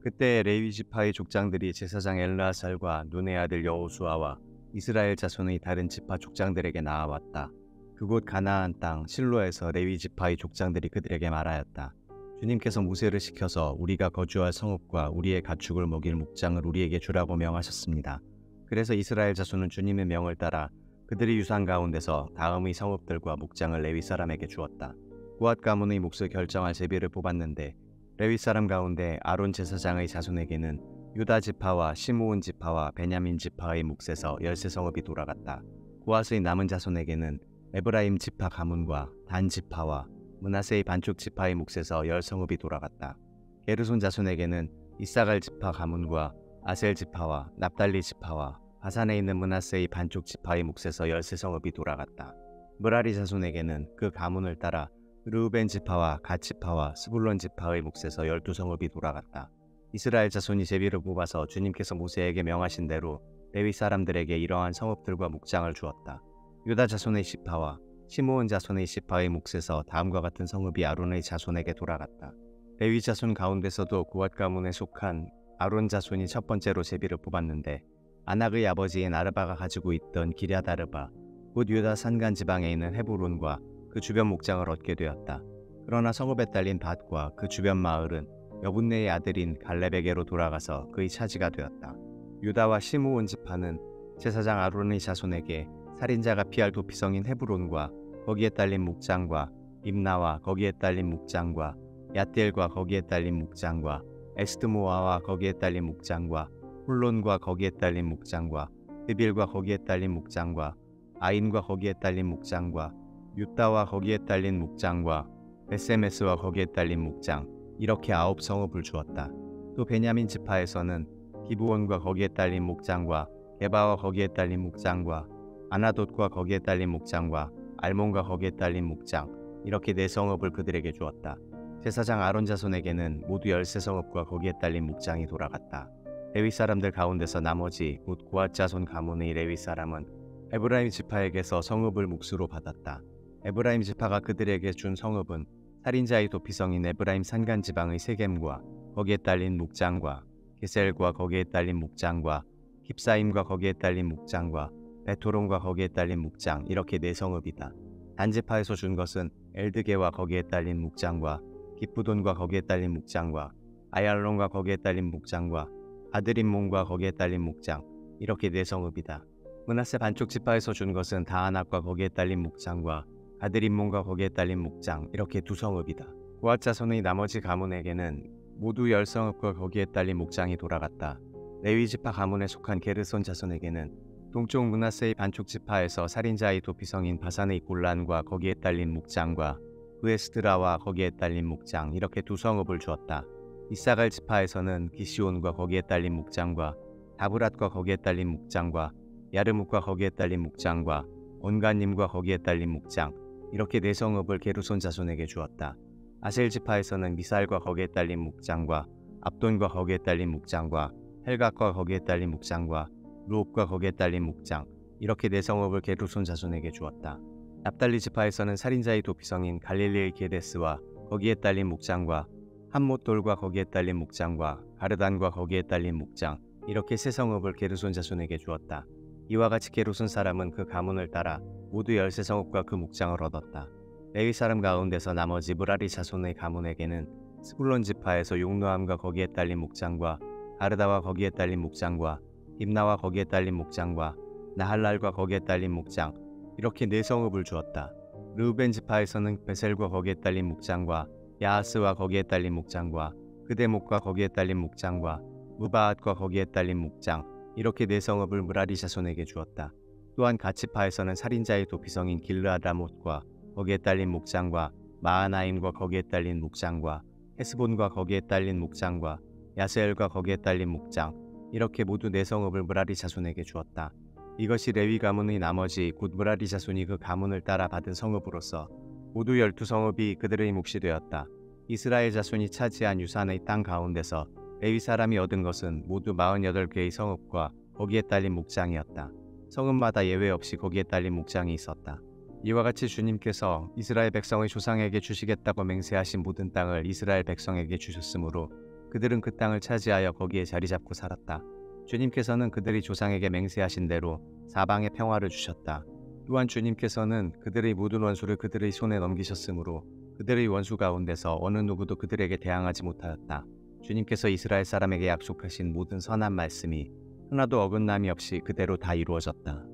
그때 레위 지파의 족장들이 제사장 엘르아살과 눈의 아들 여호수아와 이스라엘 자손의 다른 지파 족장들에게 나아왔다. 그곳 가나안 땅 실로에서 레위 지파의 족장들이 그들에게 말하였다. 주님께서 모세를 시켜서 우리가 거주할 성읍과 우리의 가축을 먹일 목장을 우리에게 주라고 명하셨습니다. 그래서 이스라엘 자손은 주님의 명을 따라 그들의 유산 가운데서 다음의 성읍들과 목장을 레위 사람에게 주었다. 고앗 가문의 몫을 결정할 제비를 뽑았는데 레위 사람 가운데 아론 제사장의 자손에게는 유다 지파와 시므온 지파와 베냐민 지파의 몫에서 13성읍이 돌아갔다. 고앗의 남은 자손에게는 에브라임 지파 가문과 단 지파와 므낫세의 반쪽 지파의 몫에서 10성읍이 돌아갔다. 게르손 자손에게는 이사갈 지파 가문과 아셀 지파와 납달리 지파와 바산에 있는 므낫세의 반쪽 지파의 몫에서 13성읍이 돌아갔다. 므라리 자손에게는 그 가문을 따라 르우벤 지파와 갓 지파와 스불론 지파의 몫에서 12성읍이 돌아갔다. 이스라엘 자손이 제비를 뽑아서 주님께서 모세에게 명하신 대로 레위 사람들에게 이러한 성읍들과 목장을 주었다. 유다 자손의 시파와 시므온 자손의 시파의 몫에서 다음과 같은 성읍이 아론의 자손에게 돌아갔다. 레위 자손 가운데서도 고앗 가문에 속한 아론 자손이 첫 번째로 제비를 뽑았는데 아낙의 아버지인 아르바가 가지고 있던 기랴다르바 곧 유다 산간 지방에 있는 헤브론과 그 주변 목장을 얻게 되었다. 그러나 성읍에 딸린 밭과 그 주변 마을은 여분네의 아들인 갈렙에게로 돌아가서 그의 차지가 되었다. 유다와 시므온 지파는 제사장 아론의 자손에게 살인자가 피할 도피성인 헤브론과 거기에 딸린 목장과 림나와 거기에 딸린 목장과 얏딜과 거기에 딸린 목장과 에스드모아와 거기에 딸린 목장과 홀론과 거기에 딸린 목장과 드빌과 거기에 딸린 목장과 아인과 거기에 딸린 목장과 유다와 거기에 딸린 목장과 베세메스와 거기에 딸린 목장 이렇게 9성읍을 주었다. 또 베냐민 지파에서는 기브온과 거기에 딸린 목장과 게바와 거기에 딸린 목장과 아나돗과 거기에 딸린 목장과 알몬과 거기에 딸린 목장 이렇게 4성읍을 그들에게 주었다. 제사장 아론 자손에게는 모두 13성읍과 거기에 딸린 목장이 돌아갔다. 레위 사람들 가운데서 나머지 곧 고앗 자손 가문의 레위 사람은 에브라임 지파에게서 성읍을 몫으로 받았다. 에브라임 지파가 그들에게 준 성읍은 살인자의 도피성인 에브라임 산간 지방의 세겜과 거기에 딸린 묵장과 게셀과 거기에 딸린 묵장과 깁사임과 거기에 딸린 묵장과 베토론과 거기에 딸린 묵장, 이렇게 네 성읍이다. 단지파에서 준 것은 엘드게와 거기에 딸린 묵장과 기쁘돈과 거기에 딸린 묵장과 아얄론과 거기에 딸린 묵장과 아드림몬과 거기에 딸린 묵장, 이렇게 네 성읍이다. 므낫세 반쪽 지파에서 준 것은 다하낙과 거기에 딸린 묵장과 아드림몬과 거기에 딸린 묵장, 이렇게 두 성읍이다. 고앗 자손의 나머지 가문에게는 모두 10성읍과 거기에 딸린 묵장이 돌아갔다. 레위 지파 가문에 속한 게르손 자손에게는 동쪽 므낫세의 반쪽 지파에서 살인자의 도피성인 바산의 골란과 거기에 딸린 묵장과 브에스드라와 거기에 딸린 묵장, 이렇게 두 성읍을 주었다. 이사갈 지파에서는 기시온과 거기에 딸린 묵장과 다브랏과 거기에 딸린 묵장과 야르묵과 거기에 딸린 묵장과 온가님과 거기에 딸린 묵장, 이렇게 네 성읍을 게르손 자손에게 주었다. 아셀 지파에서는 미살과 거기에 딸린 묵장과 압돈과 거기에 딸린 묵장과 헬각과 거기에 딸린 묵장과 루옵과 거기에 딸린 묵장, 이렇게 네 성읍을 게르손 자손에게 주었다. 납달리 지파에서는 살인자의 도피성인 갈릴리의 게데스와 거기에 딸린 묵장과 함못돌과 거기에 딸린 묵장과 가르단과 거기에 딸린 묵장, 이렇게 세 성읍을 게르손 자손에게 주었다. 이와 같이 게르손 사람은 그 가문을 따라 모두 13성읍과 그 묵장을 얻었다. 레위 사람 가운데서 나머지 무라리 자손의 가문에게는 스불론 지파에서 용노함과 거기에 딸린 묵장과 아르다와 거기에 딸린 묵장과 입나와 거기에 딸린 묵장과 나할랄과 거기에 딸린 묵장, 이렇게 네 성읍을 주었다. 르우벤 지파에서는 베셀과 거기에 딸린 묵장과 야하스와 거기에 딸린 묵장과 그대목과 거기에 딸린 묵장과 무바앗과 거기에 딸린 묵장, 이렇게 네 성읍을 무라리 자손에게 주었다. 또한 갓지파에서는 살인자의 도피성인 길르아다못과 거기에 딸린 묵장과 마하나임과 거기에 딸린 묵장과 헤스본과 거기에 딸린 묵장과 야스엘과 거기에 딸린 묵장, 이렇게 모두 네 성읍을 무라리 자손에게 주었다. 이것이 레위 가문의 나머지 곧 무라리 자손이 그 가문을 따라 받은 성읍으로서 모두 12성읍이 그들의 몫이 되었다. 이스라엘 자손이 차지한 유산의 땅 가운데서 레위 사람이 얻은 것은 모두 48개의 성읍과 거기에 딸린 묵장이었다. 성읍마다 예외 없이 거기에 딸린 묵장이 있었다. 이와 같이 주님께서 이스라엘 백성의 조상에게 주시겠다고 맹세하신 모든 땅을 이스라엘 백성에게 주셨으므로 그들은 그 땅을 차지하여 거기에 자리 잡고 살았다. 주님께서는 그들이 조상에게 맹세하신 대로 사방에 평화를 주셨다. 또한 주님께서는 그들의 모든 원수를 그들의 손에 넘기셨으므로 그들의 원수 가운데서 어느 누구도 그들에게 대항하지 못하였다. 주님께서 이스라엘 사람에게 약속하신 모든 선한 말씀이 하나도 어긋남이 없이 그대로 다 이루어졌다.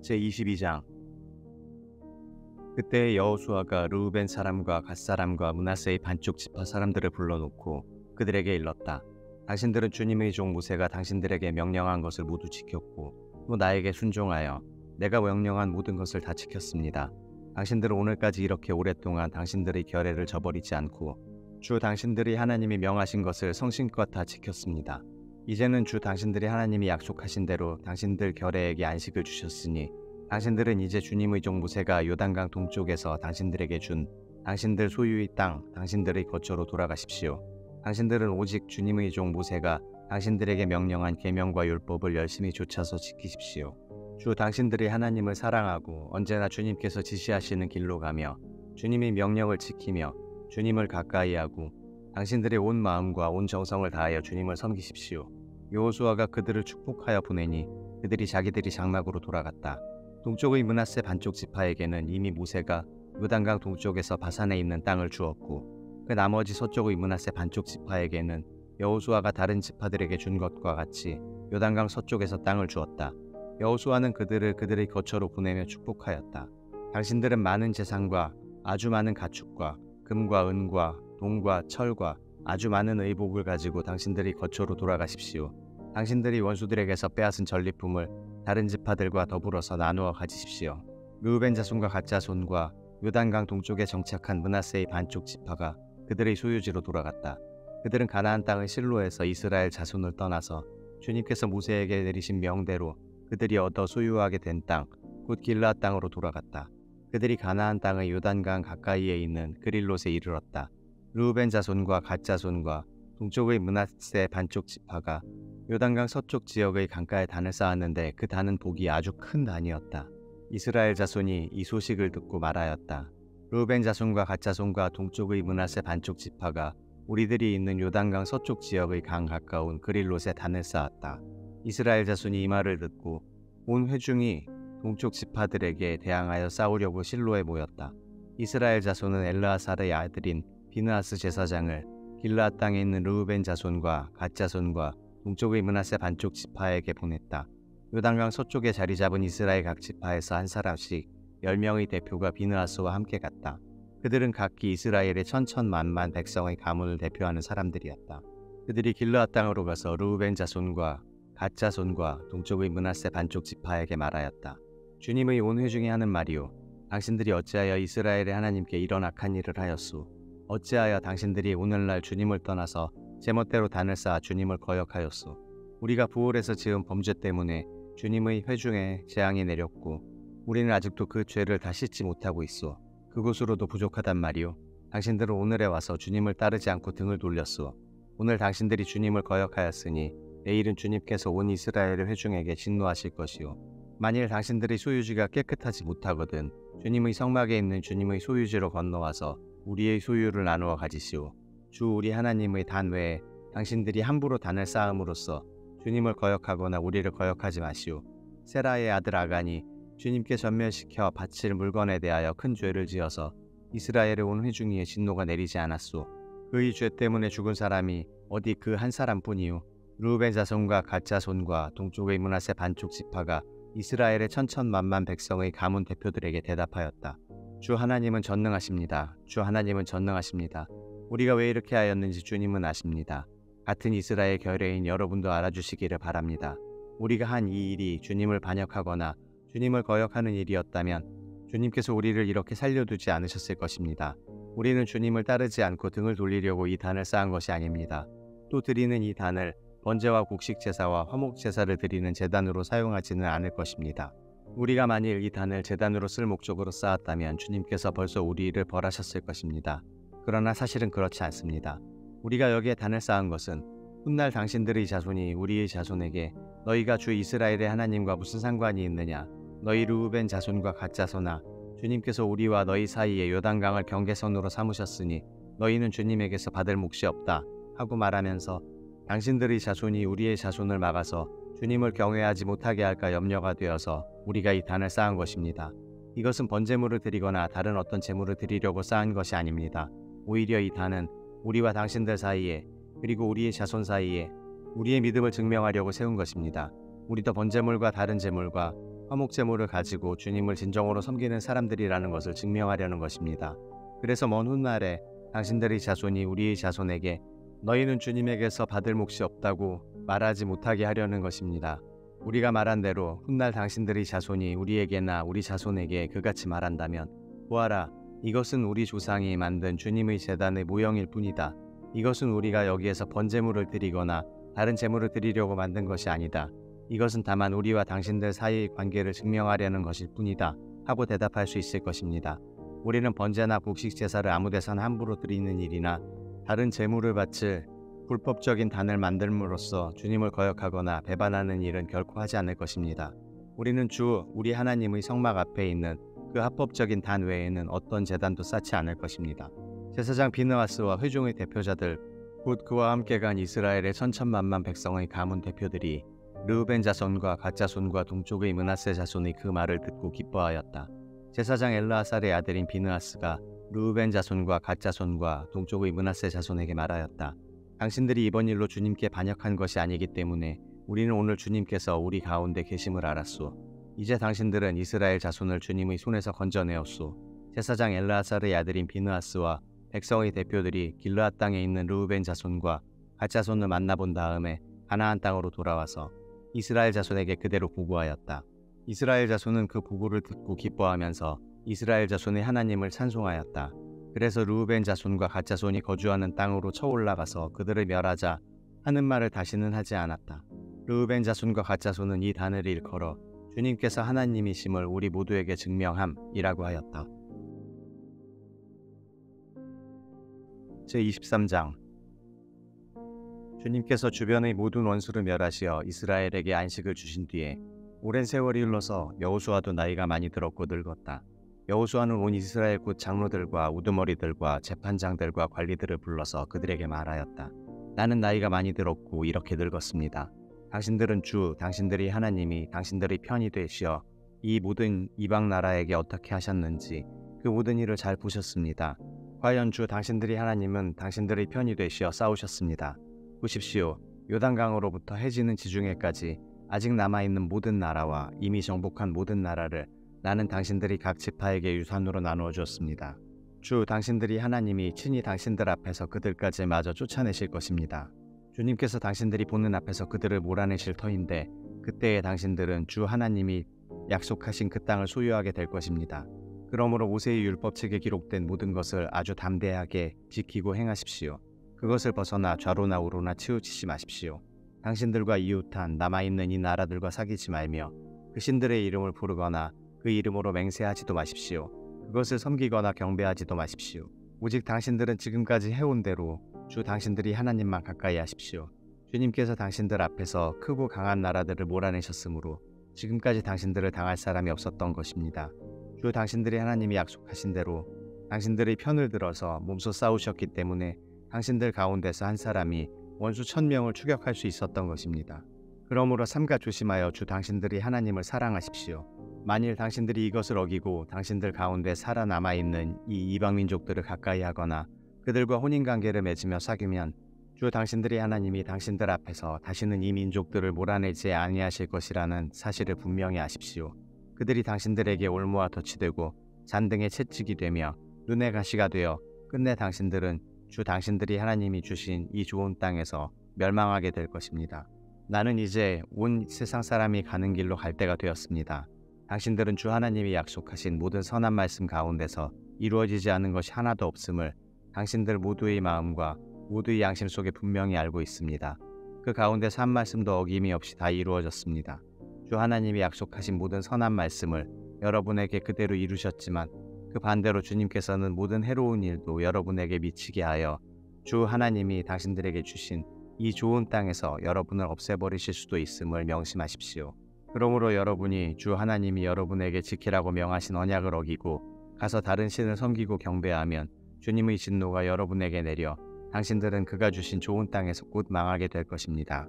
제22장. 그때 여호수아가 르우벤 사람과 갓 사람과 므낫세의 반쪽 지파 사람들을 불러놓고 그들에게 일렀다. 당신들은 주님의 종 모세가 당신들에게 명령한 것을 모두 지켰고 또 나에게 순종하여 내가 명령한 모든 것을 다 지켰습니다. 당신들은 오늘까지 이렇게 오랫동안 당신들의 결례를 저버리지 않고 주 당신들이 하나님이 명하신 것을 성심껏 다 지켰습니다. 이제는 주 당신들이 하나님이 약속하신 대로 당신들 결례에게 안식을 주셨으니 당신들은 이제 주님의 종 모세가 요단강 동쪽에서 당신들에게 준 당신들 소유의 땅, 당신들의 거처로 돌아가십시오. 당신들은 오직 주님의 종 모세가 당신들에게 명령한 계명과 율법을 열심히 좇아서 지키십시오. 주 당신들이 하나님을 사랑하고 언제나 주님께서 지시하시는 길로 가며 주님의 명령을 지키며 주님을 가까이하고 당신들의 온 마음과 온 정성을 다하여 주님을 섬기십시오. 여호수아가 그들을 축복하여 보내니 그들이 자기들이 장막으로 돌아갔다. 동쪽의 므낫세 반쪽 지파에게는 이미 모세가 요단강 동쪽에서 바산에 있는 땅을 주었고 그 나머지 서쪽의 므낫세 반쪽 지파에게는 여호수아가 다른 지파들에게 준 것과 같이 요단강 서쪽에서 땅을 주었다. 여호수아는 그들을 그들의 거처로 보내며 축복하였다. 당신들은 많은 재산과 아주 많은 가축과 금과 은과 동과 철과 아주 많은 의복을 가지고 당신들이 거처로 돌아가십시오. 당신들이 원수들에게서 빼앗은 전리품을 다른 지파들과 더불어서 나누어 가지십시오. 르우벤 자손과 갓 자손과 요단강 동쪽에 정착한 므낫세의 반쪽 지파가 그들의 소유지로 돌아갔다. 그들은 가나안 땅의 실로에서 이스라엘 자손을 떠나서 주님께서 모세에게 내리신 명대로 그들이 얻어 소유하게 된 땅, 곧 길르앗 땅으로 돌아갔다. 그들이 가나안 땅의 요단강 가까이에 있는 그릴롯에 이르렀다. 르우벤 자손과 갓 자손과 동쪽의 므낫세 반쪽 지파가 요단강 서쪽 지역의 강가에 단을 쌓았는데 그 단은 복이 아주 큰 단이었다. 이스라엘 자손이 이 소식을 듣고 말하였다. 르우벤 자손과 갓 자손과 동쪽의 므낫세 반쪽 지파가 우리들이 있는 요단강 서쪽 지역의 강 가까운 그릴롯에 단을 쌓았다. 이스라엘 자손이 이 말을 듣고 온 회중이 동쪽 지파들에게 대항하여 싸우려고 실로에 모였다. 이스라엘 자손은 엘르아살의 아들인 비느하스 제사장을 길르앗 땅에 있는 르우벤 자손과 갓 자손과 동쪽의 므낫세 반쪽 지파에게 보냈다. 요단강 서쪽에 자리 잡은 이스라엘 각 지파에서 한 사람씩 10명의 대표가 비느하스와 함께 갔다. 그들은 각기 이스라엘의 천천만만 백성의 가문을 대표하는 사람들이었다. 그들이 길르앗 땅으로 가서 르우벤 자손과 갓 자손과 동쪽의 므낫세 반쪽 지파에게 말하였다. 주님의 온 회중이 하는 말이요, 당신들이 어찌하여 이스라엘의 하나님께 이런 악한 일을 하였소? 어찌하여 당신들이 오늘날 주님을 떠나서 제멋대로 단을 쌓아 주님을 거역하였소? 우리가 부올에서 지은 범죄 때문에 주님의 회중에 재앙이 내렸고 우리는 아직도 그 죄를 다 씻지 못하고 있소. 그곳으로도 부족하단 말이오. 당신들은 오늘에 와서 주님을 따르지 않고 등을 돌렸소. 오늘 당신들이 주님을 거역하였으니 내일은 주님께서 온 이스라엘의 회중에게 진노하실 것이오. 만일 당신들의 소유지가 깨끗하지 못하거든 주님의 성막에 있는 주님의 소유지로 건너와서 우리의 소유를 나누어 가지시오. 주 우리 하나님의 단 외에 당신들이 함부로 단을 쌓음으로써 주님을 거역하거나 우리를 거역하지 마시오. 세라의 아들 아간이 주님께 전멸시켜 바칠 물건에 대하여 큰 죄를 지어서 이스라엘의 온 회중 위에 진노가 내리지 않았소. 그의 죄 때문에 죽은 사람이 어디 그 한 사람뿐이요, 르우벤 자손과 갓 자손과 동쪽의 므낫세 반쪽 지파가 이스라엘의 천천만만 백성의 가문 대표들에게 대답하였다. 주 하나님은 전능하십니다. 주 하나님은 전능하십니다. 우리가 왜 이렇게 하였는지 주님은 아십니다. 같은 이스라엘 결여인 여러분도 알아주시기를 바랍니다. 우리가 한 이 일이 주님을 반역하거나 주님을 거역하는 일이었다면 주님께서 우리를 이렇게 살려두지 않으셨을 것입니다. 우리는 주님을 따르지 않고 등을 돌리려고 이 단을 쌓은 것이 아닙니다. 또 드리는 이 단을 번제와 곡식 제사와 화목 제사를 드리는 제단으로 사용하지는 않을 것입니다. 우리가 만일 이 단을 제단으로 쓸 목적으로 쌓았다면 주님께서 벌써 우리를 벌하셨을 것입니다. 그러나 사실은 그렇지 않습니다. 우리가 여기에 단을 쌓은 것은 훗날 당신들의 자손이 우리의 자손에게 너희가 주 이스라엘의 하나님과 무슨 상관이 있느냐, 너희 르우벤 자손과 갓 자손아, 주님께서 우리와 너희 사이에 요단강을 경계선으로 삼으셨으니 너희는 주님에게서 받을 몫이 없다 하고 말하면서 당신들의 자손이 우리의 자손을 막아서 주님을 경외하지 못하게 할까 염려가 되어서 우리가 이 단을 쌓은 것입니다. 이것은 번제물을 드리거나 다른 어떤 제물을 드리려고 쌓은 것이 아닙니다. 오히려 이 단은 우리와 당신들 사이에 그리고 우리의 자손 사이에 우리의 믿음을 증명하려고 세운 것입니다. 우리도 번제물과 다른 제물과 화목 제물을 가지고 주님을 진정으로 섬기는 사람들이라는 것을 증명하려는 것입니다. 그래서 먼 훗날에 당신들의 자손이 우리의 자손에게 너희는 주님에게서 받을 몫이 없다고 말하지 못하게 하려는 것입니다. 우리가 말한 대로 훗날 당신들의 자손이 우리에게나 우리 자손에게 그같이 말한다면 보아라, 이것은 우리 조상이 만든 주님의 제단의 모형일 뿐이다. 이것은 우리가 여기에서 번제물을 드리거나 다른 제물을 드리려고 만든 것이 아니다. 이것은 다만 우리와 당신들 사이의 관계를 증명하려는 것일 뿐이다 하고 대답할 수 있을 것입니다. 우리는 번제나 곡식 제사를 아무 데서나 함부로 드리는 일이나 다른 제물을 바칠 불법적인 단을 만들므로써 주님을 거역하거나 배반하는 일은 결코 하지 않을 것입니다. 우리는 주 우리 하나님의 성막 앞에 있는 그 합법적인 단 외에는 어떤 제단도 쌓지 않을 것입니다. 제사장 비느하스와 회중의 대표자들 곧 그와 함께 간 이스라엘의 천천만만 백성의 가문 대표들이 르우벤 자손과 갓 자손과 동쪽의 므낫세 자손의 그 말을 듣고 기뻐하였다. 제사장 엘르아살의 아들인 비느하스가 르우벤 자손과 갓 자손과 동쪽의 므낫세 자손에게 말하였다. 당신들이 이번 일로 주님께 반역한 것이 아니기 때문에 우리는 오늘 주님께서 우리 가운데 계심을 알았소. 이제 당신들은 이스라엘 자손을 주님의 손에서 건져내었소. 제사장 엘르아살의 아들인 비느하스와 백성의 대표들이 길르앗 땅에 있는 르우벤 자손과 갓 자손을 만나본 다음에 가나안 땅으로 돌아와서 이스라엘 자손에게 그대로 보고하였다. 이스라엘 자손은 그 보고를 듣고 기뻐하면서 이스라엘 자손의 하나님을 찬송하였다. 그래서 르우벤 자손과 갓 자손이 거주하는 땅으로 쳐올라가서 그들을 멸하자 하는 말을 다시는 하지 않았다. 르우벤 자손과 갓 자손은 이 단을 일컬어 주님께서 하나님이심을 우리 모두에게 증명함이라고 하였다. 제23장 주님께서 주변의 모든 원수를 멸하시어 이스라엘에게 안식을 주신 뒤에 오랜 세월이 흘러서 여호수아도 나이가 많이 들었고 늙었다. 여호수아는 온 이스라엘 곧 장로들과 우두머리들과 재판장들과 관리들을 불러서 그들에게 말하였다. 나는 나이가 많이 들었고 이렇게 늙었습니다. 당신들은 당신들이 하나님이 당신들의 편이 되시어 이 모든 이방 나라에게 어떻게 하셨는지 그 모든 일을 잘 보셨습니다. 과연 당신들이 하나님은 당신들의 편이 되시어 싸우셨습니다. 보십시오. 요단강으로부터 해지는 지중해까지 아직 남아있는 모든 나라와 이미 정복한 모든 나라를 나는 당신들이 각 지파에게 유산으로 나누어 주었습니다. 당신들이 하나님이 친히 당신들 앞에서 그들까지 마저 쫓아내실 것입니다. 주님께서 당신들이 보는 앞에서 그들을 몰아내실 터인데 그때에 당신들은 하나님이 약속하신 그 땅을 소유하게 될 것입니다. 그러므로 모세의 율법책에 기록된 모든 것을 아주 담대하게 지키고 행하십시오. 그것을 벗어나 좌로나 우로나 치우치지 마십시오. 당신들과 이웃한 남아있는 이 나라들과 사귀지 말며 그 신들의 이름을 부르거나 그 이름으로 맹세하지도 마십시오. 그것을 섬기거나 경배하지도 마십시오. 오직 당신들은 지금까지 해온 대로 당신들이 하나님만 가까이 하십시오. 주님께서 당신들 앞에서 크고 강한 나라들을 몰아내셨으므로 지금까지 당신들을 당할 사람이 없었던 것입니다. 당신들이 하나님이 약속하신 대로 당신들의 편을 들어서 몸소 싸우셨기 때문에 당신들 가운데서 한 사람이 원수 1000명을 추격할 수 있었던 것입니다. 그러므로 삼가 조심하여 당신들이 하나님을 사랑하십시오. 만일 당신들이 이것을 어기고 당신들 가운데 살아남아있는 이 이방민족들을 가까이 하거나 그들과 혼인관계를 맺으며 사귀면 당신들이 하나님이 당신들 앞에서 다시는 이 민족들을 몰아내지 아니하실 것이라는 사실을 분명히 아십시오. 그들이 당신들에게 올무와 덫이 되고 잔등의 채찍이 되며 눈의 가시가 되어 끝내 당신들은 당신들이 하나님이 주신 이 좋은 땅에서 멸망하게 될 것입니다. 나는 이제 온 세상 사람이 가는 길로 갈 때가 되었습니다. 당신들은 하나님이 약속하신 모든 선한 말씀 가운데서 이루어지지 않은 것이 하나도 없음을 당신들 모두의 마음과 모두의 양심 속에 분명히 알고 있습니다. 그 가운데서 한 말씀도 어김이 없이 다 이루어졌습니다. 하나님이 약속하신 모든 선한 말씀을 여러분에게 그대로 이루셨지만 그 반대로 주님께서는 모든 해로운 일도 여러분에게 미치게 하여 하나님이 당신들에게 주신 이 좋은 땅에서 여러분을 없애버리실 수도 있음을 명심하십시오. 그러므로 여러분이 하나님이 여러분에게 지키라고 명하신 언약을 어기고 가서 다른 신을 섬기고 경배하면 주님의 진노가 여러분에게 내려 당신들은 그가 주신 좋은 땅에서 곧 망하게 될 것입니다.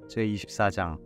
제24장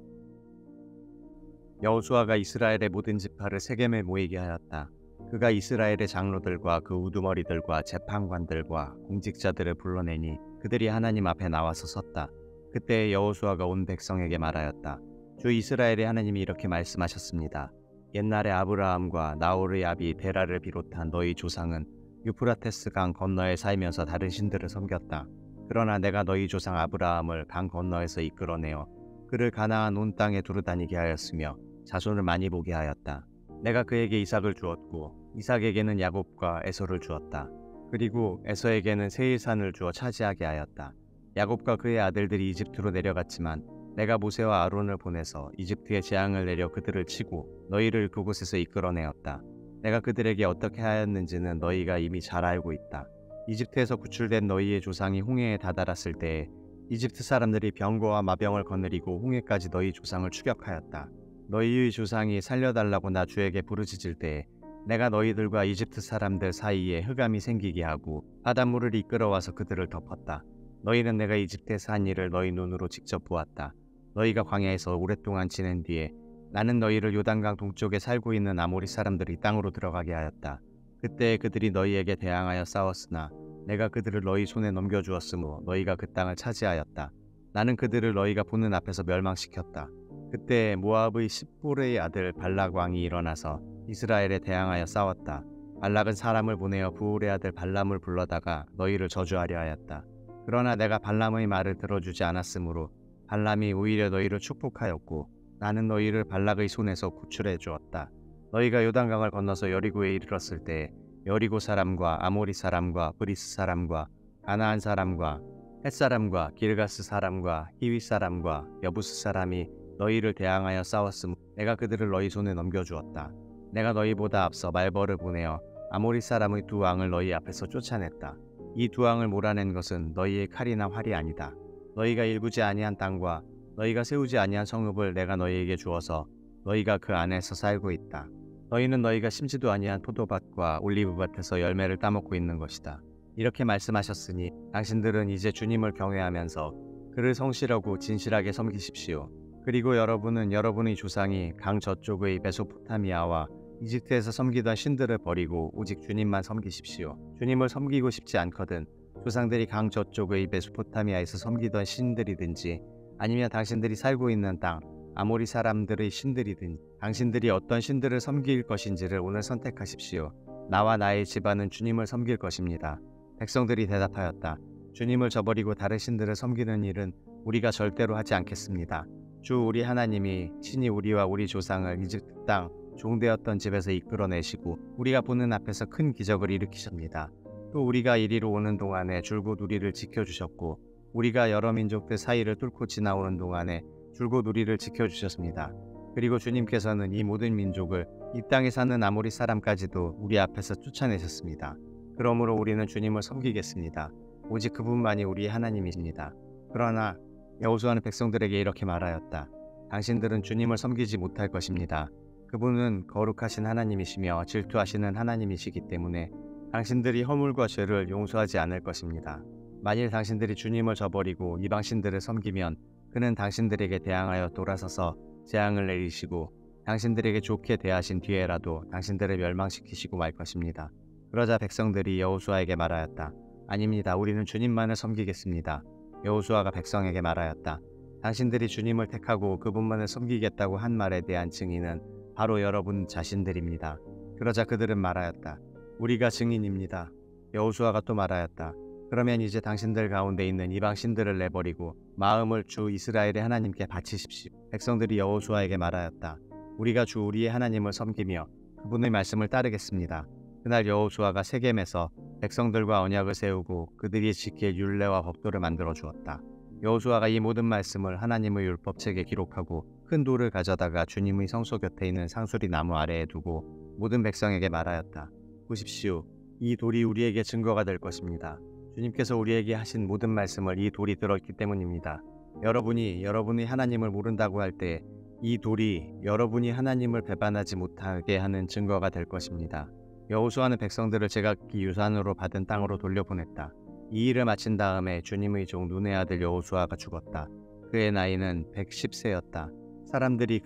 여호수아가 이스라엘의 모든 지파를 세겜에 모이게 하였다. 그가 이스라엘의 장로들과 그 우두머리들과 재판관들과 공직자들을 불러내니 그들이 하나님 앞에 나와서 섰다. 그때 여호수아가 온 백성에게 말하였다. 이스라엘의 하나님이 이렇게 말씀하셨습니다. 옛날에 아브라함과 나홀의 아비 데라를 비롯한 너희 조상은 유프라테스 강 건너에 살면서 다른 신들을 섬겼다. 그러나 내가 너희 조상 아브라함을 강 건너에서 이끌어내어 그를 가나안 온 땅에 두루다니게 하였으며 자손을 많이 보게 하였다. 내가 그에게 이삭을 주었고 이삭에게는 야곱과 에서를 주었다. 그리고 에서에게는 세일산을 주어 차지하게 하였다. 야곱과 그의 아들들이 이집트로 내려갔지만 내가 모세와 아론을 보내서 이집트에 재앙을 내려 그들을 치고 너희를 그곳에서 이끌어내었다. 내가 그들에게 어떻게 하였는지는 너희가 이미 잘 알고 있다. 이집트에서 구출된 너희의 조상이 홍해에 다다랐을 때에 이집트 사람들이 병거와 마병을 거느리고 홍해까지 너희 조상을 추격하였다. 너희의 조상이 살려달라고 나 주에게 부르짖을 때에 내가 너희들과 이집트 사람들 사이에 흑암이 생기게 하고 바닷물을 이끌어와서 그들을 덮었다. 너희는 내가 이집트에서 한 일을 너희 눈으로 직접 보았다. 너희가 광야에서 오랫동안 지낸 뒤에 나는 너희를 요단강 동쪽에 살고 있는 아모리 사람들이 땅으로 들어가게 하였다. 그때 그들이 너희에게 대항하여 싸웠으나 내가 그들을 너희 손에 넘겨주었으므로 너희가 그 땅을 차지하였다. 나는 그들을 너희가 보는 앞에서 멸망시켰다. 그때 모압의 십볼의 아들 발락 왕이 일어나서 이스라엘에 대항하여 싸웠다. 발락은 사람을 보내어 부올의 아들 발람을 불러다가 너희를 저주하려 하였다. 그러나 내가 발람의 말을 들어주지 않았으므로 발람이 오히려 너희를 축복하였고 나는 너희를 발락의 손에서 구출해 주었다. 너희가 요단강을 건너서 여리고에 이르렀을 때 여리고 사람과 아모리 사람과 브리스 사람과 가나안 사람과 헷 사람과 길가스 사람과 히위 사람과 여부스 사람이 너희를 대항하여 싸웠으므로 내가 그들을 너희 손에 넘겨주었다. 내가 너희보다 앞서 말벌을 보내어 아모리 사람의 두 왕을 너희 앞에서 쫓아냈다. 이 두 왕을 몰아낸 것은 너희의 칼이나 활이 아니다. 너희가 일구지 아니한 땅과 너희가 세우지 아니한 성읍을 내가 너희에게 주어서 너희가 그 안에서 살고 있다. 너희는 너희가 심지도 아니한 포도밭과 올리브밭에서 열매를 따먹고 있는 것이다. 이렇게 말씀하셨으니 당신들은 이제 주님을 경외하면서 그를 성실하고 진실하게 섬기십시오. 그리고 여러분은 여러분의 조상이 강 저쪽의 메소포타미아와 이집트에서 섬기던 신들을 버리고 오직 주님만 섬기십시오. 주님을 섬기고 싶지 않거든 조상들이 강 저쪽의 메소포타미아에서 섬기던 신들이든지 아니면 당신들이 살고 있는 땅 아모리 사람들의 신들이든 당신들이 어떤 신들을 섬길 것인지를 오늘 선택하십시오. 나와 나의 집안은 주님을 섬길 것입니다. 백성들이 대답하였다. 주님을 저버리고 다른 신들을 섬기는 일은 우리가 절대로 하지 않겠습니다. 주 우리 하나님이 친히 우리와 우리 조상을 이집트 땅 종되었던 집에서 이끌어내시고 우리가 보는 앞에서 큰 기적을 일으키십니다. 또 우리가 이리로 오는 동안에 줄곧 우리를 지켜주셨고 우리가 여러 민족들 사이를 뚫고 지나오는 동안에 줄곧 우리를 지켜주셨습니다. 그리고 주님께서는 이 모든 민족을 이 땅에 사는 아모리 사람까지도 우리 앞에서 쫓아내셨습니다. 그러므로 우리는 주님을 섬기겠습니다. 오직 그분만이 우리 하나님이십니다. 그러나 여호수아는 백성들에게 이렇게 말하였다. 당신들은 주님을 섬기지 못할 것입니다. 그분은 거룩하신 하나님이시며 질투하시는 하나님이시기 때문에 당신들이 허물과 죄를 용서하지 않을 것입니다. 만일 당신들이 주님을 저버리고 이방신들을 섬기면 그는 당신들에게 대항하여 돌아서서 재앙을 내리시고 당신들에게 좋게 대하신 뒤에라도 당신들을 멸망시키시고 말 것입니다. 그러자 백성들이 여호수아에게 말하였다. 아닙니다. 우리는 주님만을 섬기겠습니다. 여호수아가 백성에게 말하였다. 당신들이 주님을 택하고 그분만을 섬기겠다고 한 말에 대한 증인은 바로 여러분 자신들입니다. 그러자 그들은 말하였다. 우리가 증인입니다. 여호수아가 또 말하였다. 그러면 이제 당신들 가운데 있는 이방 신들을 내버리고 마음을 주 이스라엘의 하나님께 바치십시오. 백성들이 여호수아에게 말하였다. 우리가 주 우리의 하나님을 섬기며 그분의 말씀을 따르겠습니다. 그날 여호수아가 세겜에서 백성들과 언약을 세우고 그들이 지킬 율례와 법도를 만들어 주었다. 여호수아가 이 모든 말씀을 하나님의 율법책에 기록하고 큰 돌을 가져다가 주님의 성소 곁에 있는 상수리 나무 아래에 두고 모든 백성에게 말하였다. 보십시오. 이 돌이 우리에게 증거가 될 것입니다. 주님께서 우리에게 하신 모든 말씀을 이 돌이 들었기 때문입니다. 여러분이 여러분의 하나님을 모른다고 할 때 이 돌이 여러분이 하나님을 배반하지 못하게 하는 증거가 될 것입니다. 여호수아는 백성들을 제각기 유산으로 받은 땅으로 돌려보냈다. 이 일을 마친 다음에 주님의 종 눈의 아들 여호수아가 죽었다. 그의 나이는 110세였다. 사람들이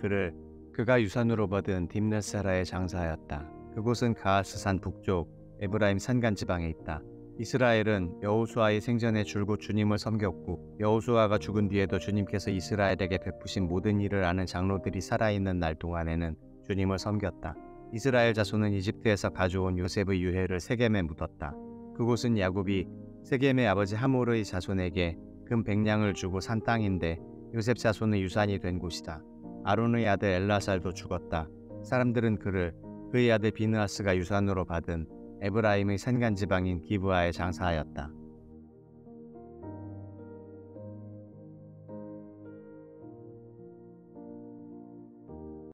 그가 유산으로 받은 딥느사라에 장사하였다. 그곳은 가하스산 북쪽 에브라임 산간 지방에 있다. 이스라엘은 여호수아의 생전에 줄곧 주님을 섬겼고 여호수아가 죽은 뒤에도 주님께서 이스라엘에게 베푸신 모든 일을 아는 장로들이 살아있는 날 동안에는 주님을 섬겼다. 이스라엘 자손은 이집트에서 가져온 요셉의 유해를 세겜에 묻었다. 그곳은 야곱이 세겜의 아버지 하몰의 자손에게 금 100냥을 주고 산 땅인데 요셉 자손의 유산이 된 곳이다. 아론의 아들 엘라살도 죽었다. 사람들은 그의 아들 비느하스가 유산으로 받은 에브라임의 산간 지방인 기브아에 장사하였다.